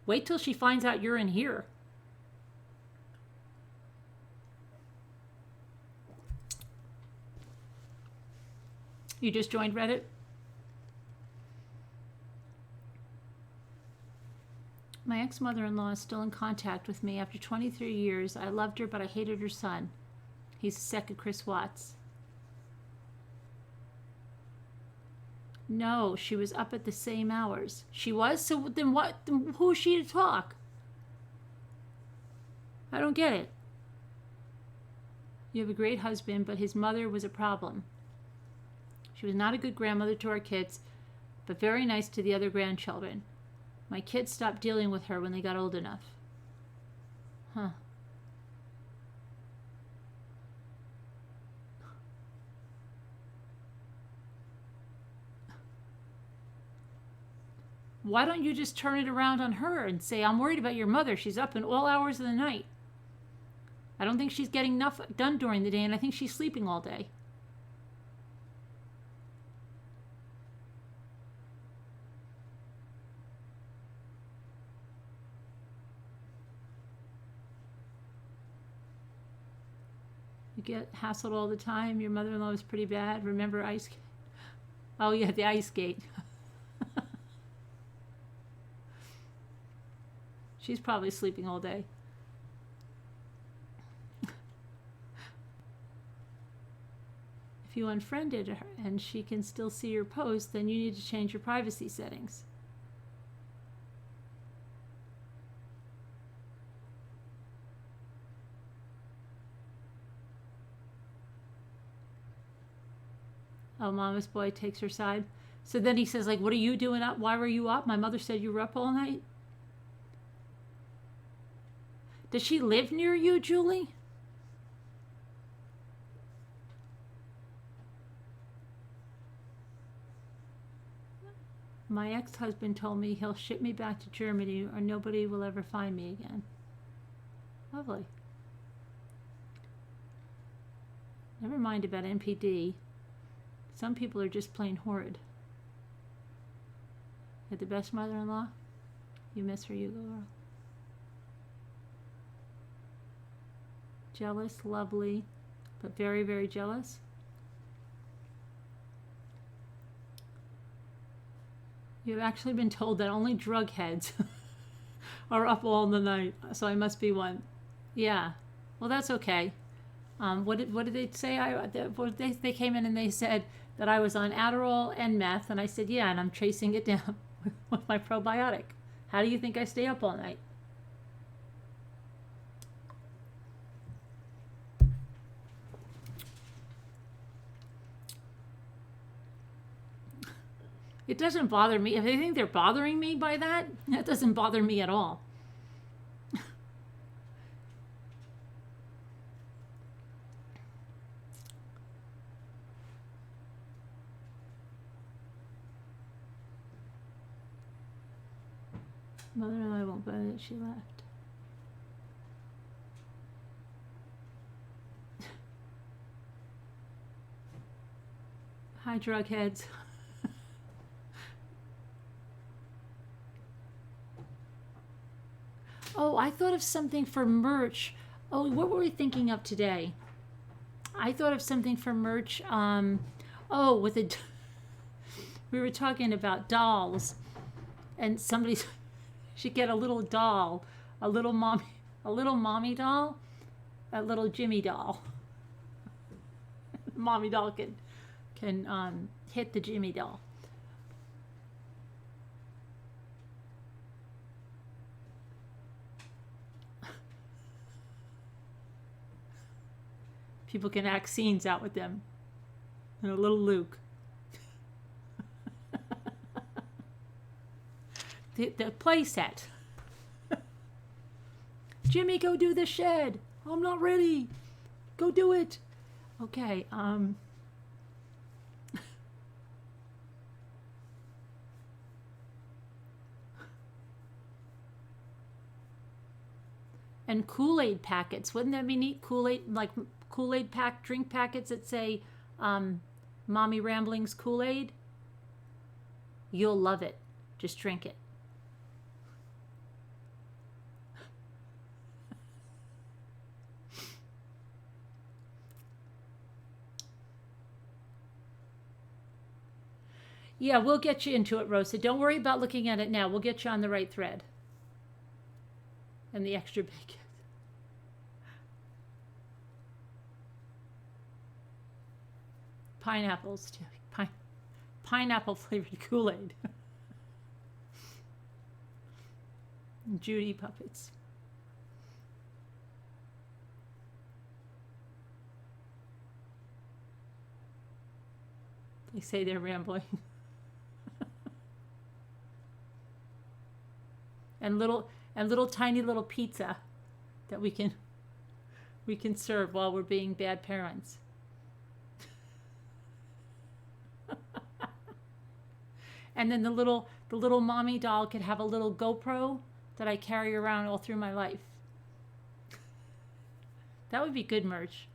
Speaker 1: Wait till she finds out you're in here. You just joined Reddit? My ex-mother-in-law is still in contact with me after 23 years. I loved her, but I hated her son. He's the second Chris Watts. No, she was up at the same hours. She was? So then what? Who is she to talk? I don't get it. You have a great husband, but his mother was a problem. She was not a good grandmother to our kids, but very nice to the other grandchildren. My kids stopped dealing with her when they got old enough. Huh. Why don't you just turn it around on her and say, I'm worried about your mother. She's up in all hours of the night. I don't think she's getting enough done during the day, and I think she's sleeping all day. You get hassled all the time. Your mother-in-law was pretty bad. Remember ice? Oh, yeah, the ice skate. She's probably sleeping all day. If you unfriended her and she can still see your posts, then you need to change your privacy settings. Oh, mama's boy takes her side. So then he says, like, what are you doing up? Why were you up? My mother said you were up all night. Does she live near you, Julie? My ex-husband told me he'll ship me back to Germany or nobody will ever find me again. Lovely. Never mind about NPD. Some people are just plain horrid. You had the best mother-in-law? You miss her, you girl. Jealous, lovely, but very, very jealous. You've actually been told that only drug heads are up all the night, so I must be one. Yeah. Well, that's okay. What did they say? They came in and they said that I was on Adderall and meth, and I said, yeah, and I'm chasing it down with my probiotic. How do you think I stay up all night? It doesn't bother me. If they think they're bothering me by that, that doesn't bother me at all. Mother and I won't buy it. She left. Hi, drug heads. Oh, I thought of something for merch. Oh, what were we thinking of today? I thought of something for merch. We were talking about dolls, and somebody should get a little doll, a little mommy doll, a little Jimmy doll. Mommy doll can hit the Jimmy doll. People can act scenes out with them. And a little Luke. the play set. Jimmy, go do the shed. I'm not ready. Go do it. Okay, and Kool-Aid packets. Wouldn't that be neat? Kool-Aid drink packets that say Mommy Ramblings Kool-Aid. You'll love it. Just drink it. Yeah, we'll get you into it, Rosa. Don't worry about looking at it now. We'll get you on the right thread. And the extra bacon. Pineapples too. Pineapple flavored Kool-Aid. Judy puppets. They say they're rambling. and little tiny little pizza that we can serve while we're being bad parents. And then the little mommy doll could have a little GoPro that I carry around all through my life. That would be good merch.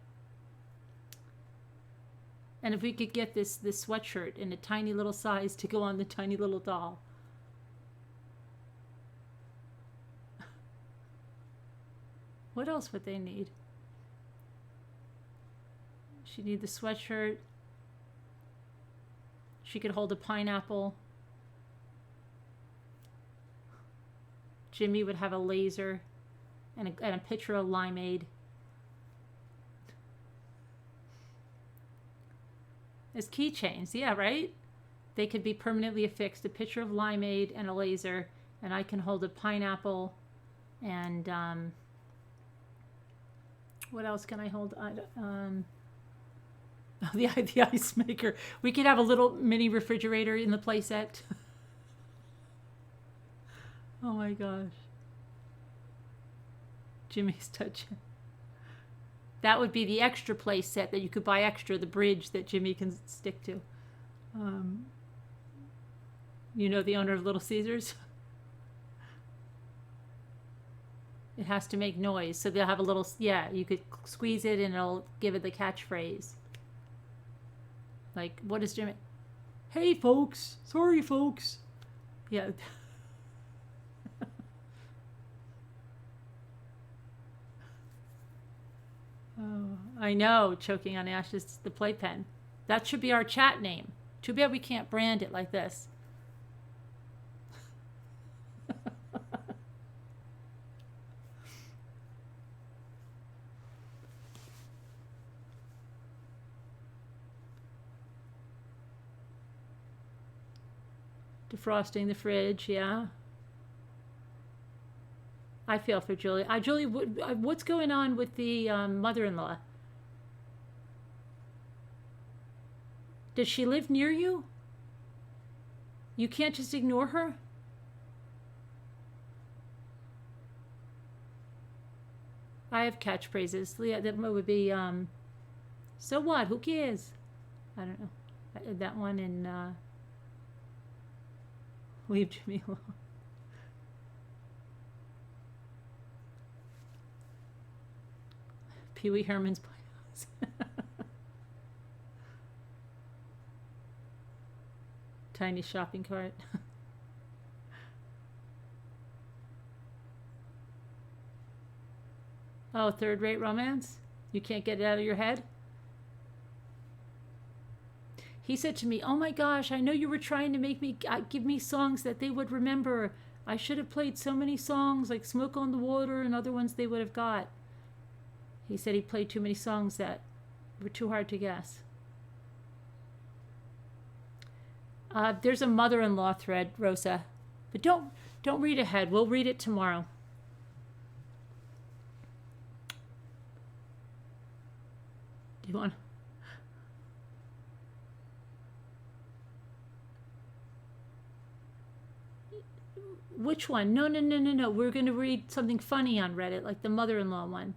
Speaker 1: And if we could get this sweatshirt in a tiny little size to go on the tiny little doll. What else would they need? She'd need the sweatshirt. She could hold a pineapple. Jimmy would have a laser and a pitcher of limeade. As keychains, yeah, right? They could be permanently affixed. A pitcher of limeade and a laser, and I can hold a pineapple. And what else can I hold? The ice maker. We could have a little mini refrigerator in the play set. Oh my gosh. Jimmy's touching. That would be the extra play set that you could buy extra, the bridge that Jimmy can stick to. You know the owner of Little Caesars? It has to make noise, so they'll have a little, yeah, you could squeeze it and it'll give it the catchphrase. Like, what is Jimmy? Hey, folks. Sorry, folks. Yeah. Oh, I know, choking on ashes, the playpen. That should be our chat name. Too bad we can't brand it like this. Defrosting the fridge, yeah. I feel for Julie. Julie, what's going on with the mother-in-law? Does she live near you? You can't just ignore her? I have catchphrases. Yeah, that would be, so what? Who cares? I don't know. That one and leave Jimmy alone. Pee Wee Herman's Playhouse. Tiny shopping cart. Oh, third-rate romance? You can't get it out of your head? He said to me, oh my gosh, I know you were trying to make me give me songs that they would remember. I should have played so many songs like Smoke on the Water and other ones they would have got. He said he played too many songs that were too hard to guess. There's a mother-in-law thread, Rosa. But don't read ahead. We'll read it tomorrow. Do you want... Which one? No. We're going to read something funny on Reddit, like the mother-in-law one.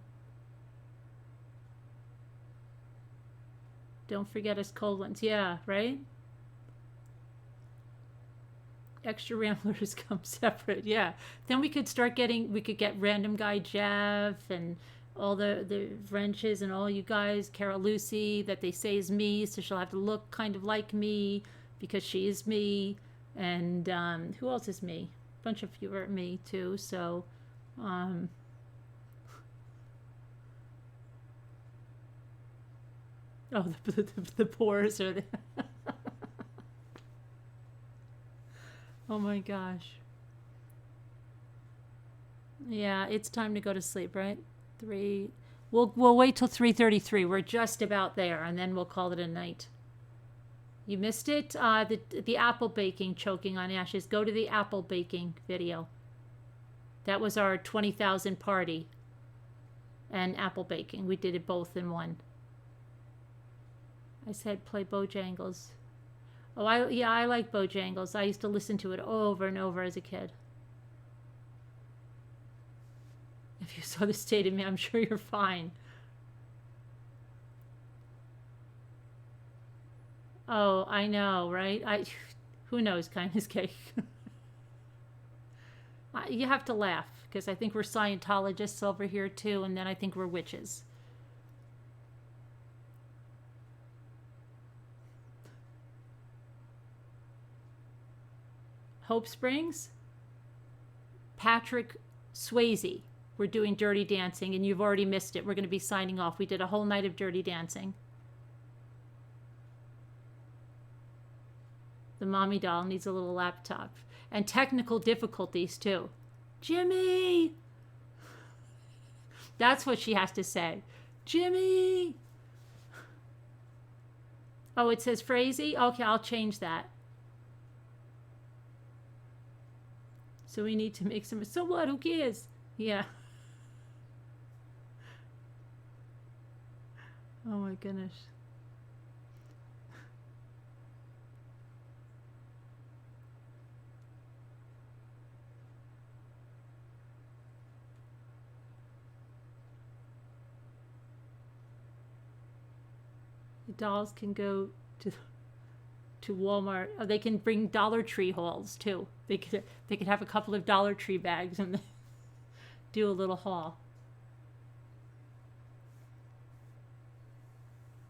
Speaker 1: Don't forget us cold ones. Yeah, right? Extra ramblers come separate. Yeah. Then we could get Random Guy Jeff and all the wrenches and all you guys, Carol Lucy, that they say is me, so she'll have to look kind of like me because she is me. And who else is me? A bunch of you are me too, so oh, the pores are the oh my gosh. Yeah, it's time to go to sleep, right? We'll wait till 3:33. We're just about there, and then we'll call it a night. You missed it? The apple baking, choking on ashes. Go to the apple baking video. That was our 20,000 party and apple baking. We did it both in one. I said play Bojangles. Oh, I like Bojangles. I used to listen to it over and over as a kid. If you saw the state of me, I'm sure you're fine. Oh, I know, right? Who knows, kindness cake. You have to laugh, because I think we're Scientologists over here too, and then I think we're witches. Hope Springs? Patrick Swayze. We're doing Dirty Dancing, and you've already missed it. We're going to be signing off. We did a whole night of Dirty Dancing. The mommy doll needs a little laptop. And technical difficulties, too. Jimmy! That's what she has to say. Jimmy! Oh, it says Frazee? Okay, I'll change that. So we need to make some... So what? Who cares? Yeah. Oh my goodness. The dolls can go to Walmart. Oh, they can bring Dollar Tree hauls too. They could have a couple of Dollar Tree bags and do a little haul.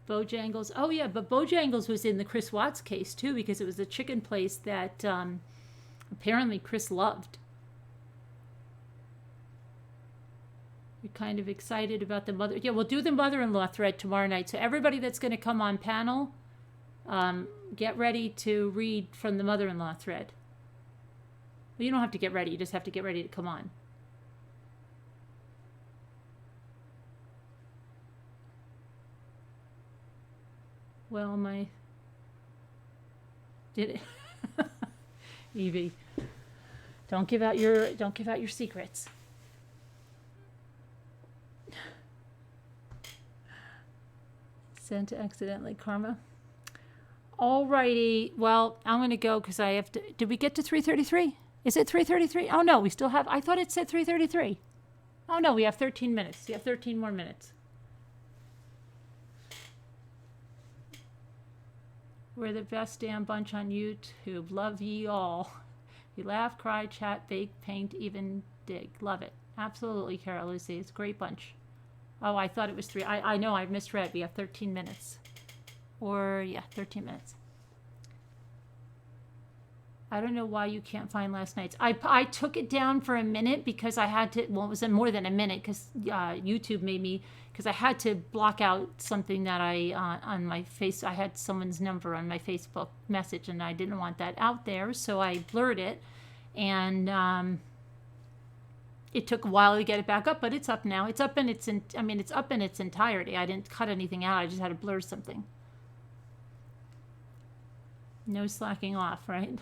Speaker 1: Bojangles. Oh yeah, but Bojangles was in the Chris Watts case too, because it was a chicken place that apparently Chris loved. You're kind of excited about the mother. Yeah, we'll do the mother-in-law thread tomorrow night. So everybody that's going to come on panel, get ready to read from the mother-in-law thread. Well, you don't have to get ready. You just have to get ready to come on. Well, did it? Evie. Don't give out your secrets. Sent accidentally, Karma. Alrighty. Well, I'm gonna go because I have to. Did we get to 3:33? Is it 3:33? Oh no, we still have. I thought it said 3:33. Oh no, we have 13 minutes. We have 13 more minutes. We're the best damn bunch on YouTube. Love ye all. You laugh, cry, chat, bake, paint, even dig. Love it. Absolutely, Carol Lucy. It's a great bunch. Oh, I thought it was 3. I know, I misread. We have 13 minutes. Or, yeah, 13 minutes. I don't know why you can't find last night's. I took it down for a minute because I had to, well, it was more than a minute because YouTube made me, because I had to block out something that on my face, I had someone's number on my Facebook message and I didn't want that out there, so I blurred it. And it took a while to get it back up, but it's up now. It's up in its, it's up in its entirety. I didn't cut anything out, I just had to blur something. No slacking off, right?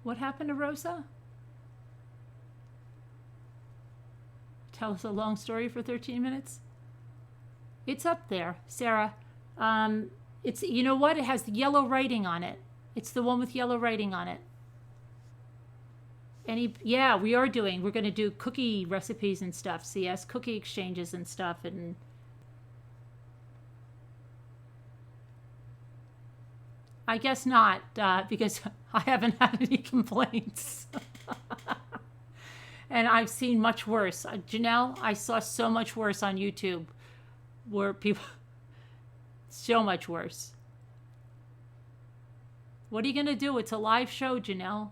Speaker 1: What happened to Rosa? Tell us a long story for 13 minutes? It's up there, Sarah. It's, you know what? It has yellow writing on it. It's the one with yellow writing on it. Yeah, we are doing. We're going to do cookie recipes and stuff. CS, cookie exchanges and stuff. And I guess not, because I haven't had any complaints. And I've seen much worse. Janelle, I saw so much worse on YouTube where people, so much worse. What are you going to do? It's a live show, Janelle.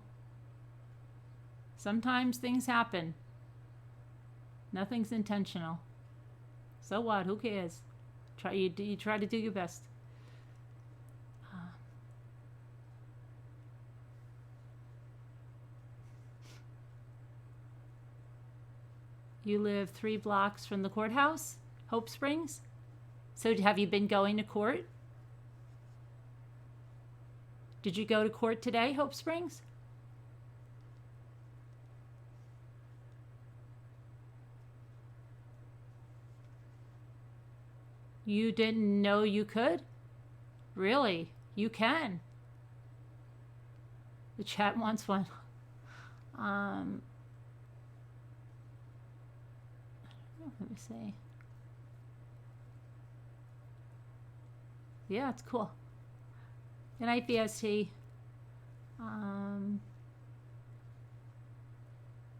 Speaker 1: Sometimes things happen. Nothing's intentional. So what? Who cares? You try to do your best. You live 3 blocks from the courthouse, Hope Springs? So have you been going to court? Did you go to court today, Hope Springs? You didn't know you could? Really? You can. The chat wants one. Let me see. Yeah, it's cool. Good night, BST.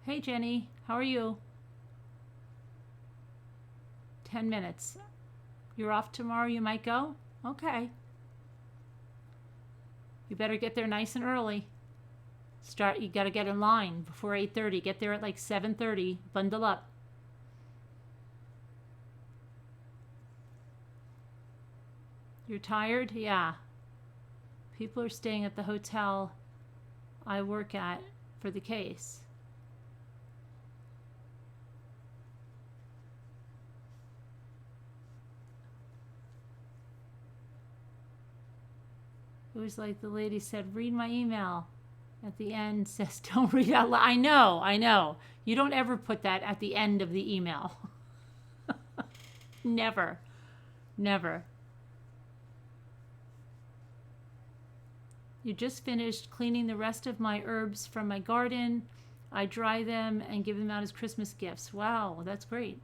Speaker 1: Hey, Jenny. How are you? 10 minutes. You're off tomorrow? You might go? Okay. You better get there nice and early. You got to get in line before 8:30. Get there at like 7:30. Bundle up. You're tired? Yeah. People are staying at the hotel I work at for the case. It was like the lady said, read my email. At the end says, don't read out loud. I know. You don't ever put that at the end of the email. Never. You just finished cleaning the rest of my herbs from my garden. I dry them and give them out as Christmas gifts. Wow, that's great.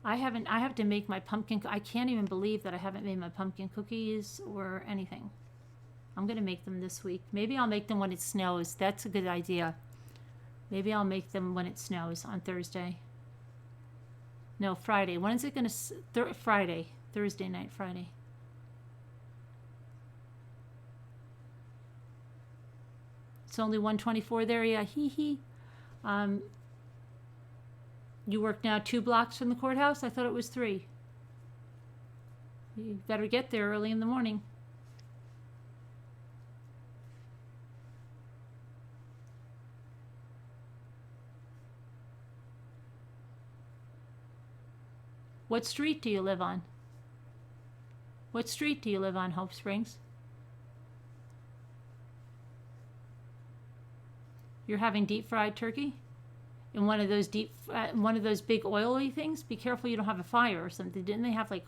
Speaker 1: I have to make my pumpkin. I can't even believe that I haven't made my pumpkin cookies or anything. I'm going to make them this week. Maybe I'll make them when it snows. That's a good idea. Maybe I'll make them when it snows on Thursday. No, Friday. When is it going to... Friday. Thursday night, Friday. It's only 1:24 there. Yeah, hee. You work now 2 blocks from the courthouse? I thought it was 3. You better get there early in the morning. What street do you live on? What street do you live on, Hope Springs? You're having deep fried turkey? In one of those one of those big oily things? Be careful you don't have a fire or something. Didn't they have like...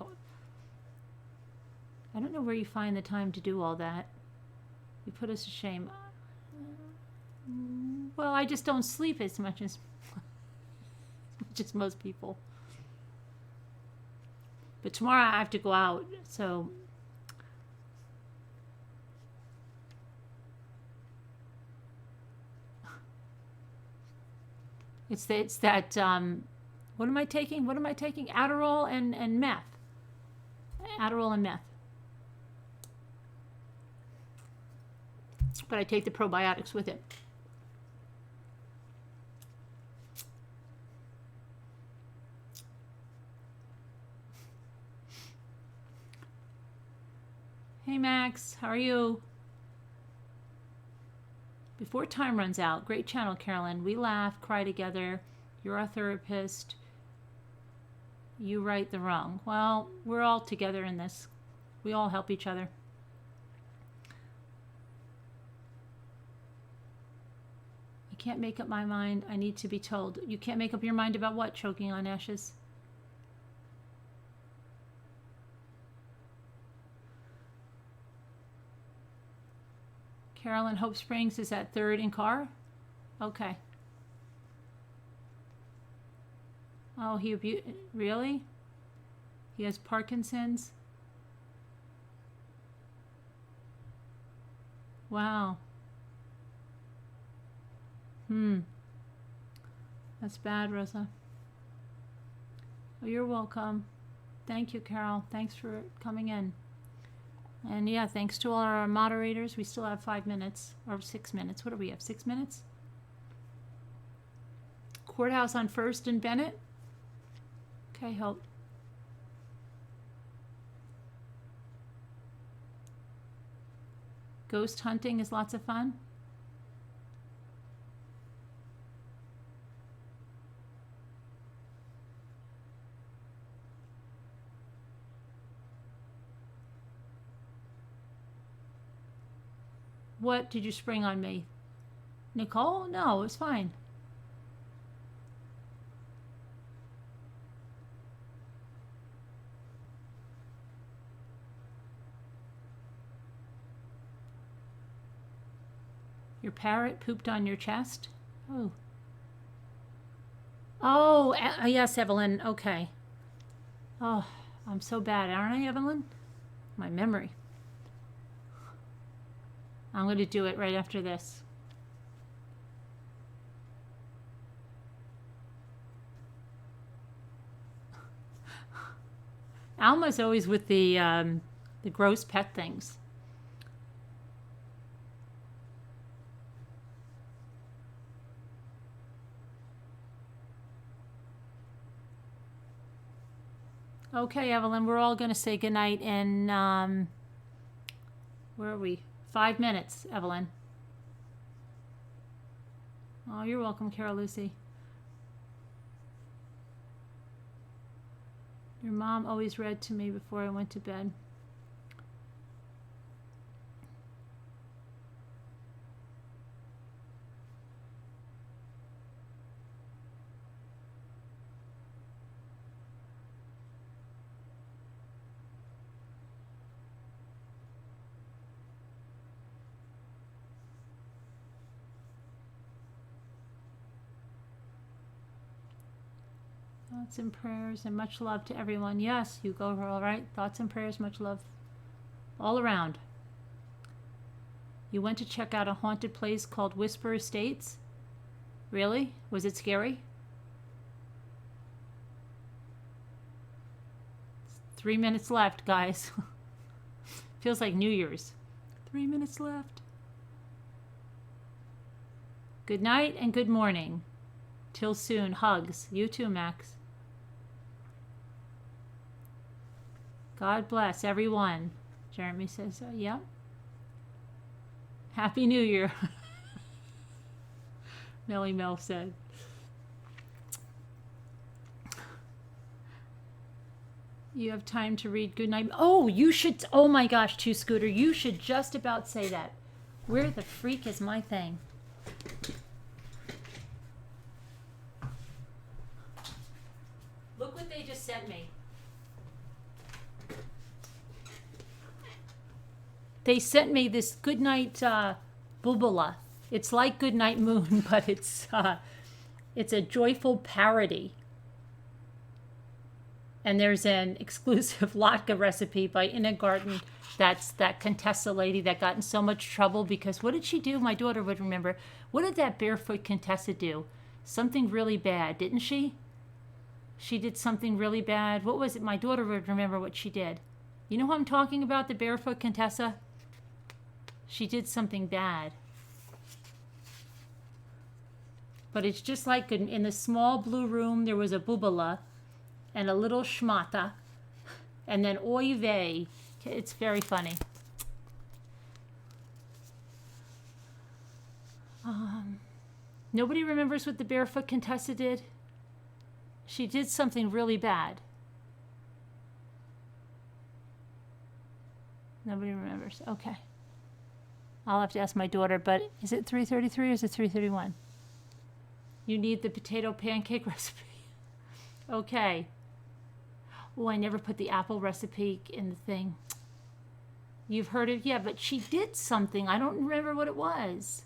Speaker 1: I don't know where you find the time to do all that. You put us to shame. Well, I just don't sleep as much as most people. But tomorrow I have to go out, so... It's that, what am I taking? Adderall and meth. Adderall and meth. But I take the probiotics with it. Hey Max, how are you? Before time runs out, great channel, Carolyn. We laugh, cry together. You're our therapist. You right the wrong. Well, we're all together in this. We all help each other. I can't make up my mind. I need to be told. You can't make up your mind about what? Choking on ashes? Carolyn, Hope Springs is at 3rd and Carr? Okay. Oh, really? He has Parkinson's? Wow. That's bad, Rosa. Oh, you're welcome. Thank you, Carol. Thanks for coming in. And yeah, thanks to all our moderators. We still have 5 minutes, or 6 minutes. What do we have, 6 minutes? Courthouse on 1st and Bennett? Okay, Hope. Ghost hunting is lots of fun. What did you spring on me? Nicole? No, it's fine. Your parrot pooped on your chest? Oh. Oh, yes, Evelyn. Okay. Oh, I'm so bad, aren't I, Evelyn? My memory. I'm going to do it right after this. Alma's always with the gross pet things. Okay, Evelyn, we're all going to say goodnight in, where are we? 5 minutes, Evelyn. Oh, you're welcome, Carol Lucy. Your mom always read to me before I went to bed. Thoughts and prayers and much love to everyone. Yes, you go all right. Thoughts and prayers, much love all around. You went to check out a haunted place called Whisper Estates? Really? Was it scary? 3 minutes left, guys. Feels like New Year's. 3 minutes left. Good night and good morning. Till soon. Hugs. You too, Max. God bless everyone. Jeremy says, yep. Happy New Year. Melly Mel said. You have time to read Goodnight. Oh, you should. Oh my gosh, Two Scooter. You should just about say that. Where the freak is my thing? Look what they just sent me. They sent me this Goodnight Bubala. It's like Goodnight Moon, but it's a joyful parody. And there's an exclusive latke recipe by Inna Garten. That's that Contessa lady that got in so much trouble because what did she do? My daughter would remember. What did that barefoot Contessa do? Something really bad, didn't she? She did something really bad. What was it? My daughter would remember what she did. You know who I'm talking about, the barefoot Contessa? She did something bad. But it's just like in the small blue room, there was a bubala and a little schmata, and then oy vey. It's very funny. Nobody remembers what the barefoot Contessa did? She did something really bad. Nobody remembers. Okay. I'll have to ask my daughter, but is it 3:33 or is it 3:31? You need the potato pancake recipe. Okay. Oh, I never put the apple recipe in the thing. You've heard it? Yeah, but she did something. I don't remember what it was.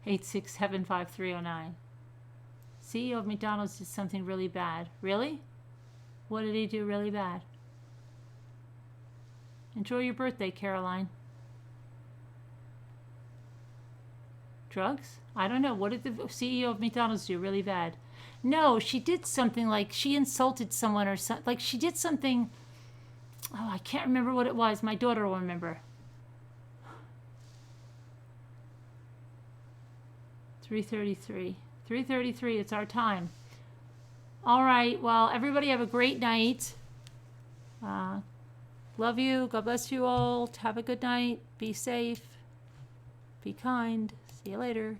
Speaker 1: 8675309. CEO of McDonald's did something really bad. Really? What did he do really bad? Enjoy your birthday, Caroline. Drugs? I don't know. What did the CEO of McDonald's do really bad? No, she did something like she insulted someone or something. Like she did something. Oh, I can't remember what it was. My daughter will remember. 3:33. 3:33. It's our time. All right. Well, everybody have a great night. Love you. God bless you all. Have a good night. Be safe. Be kind. See you later.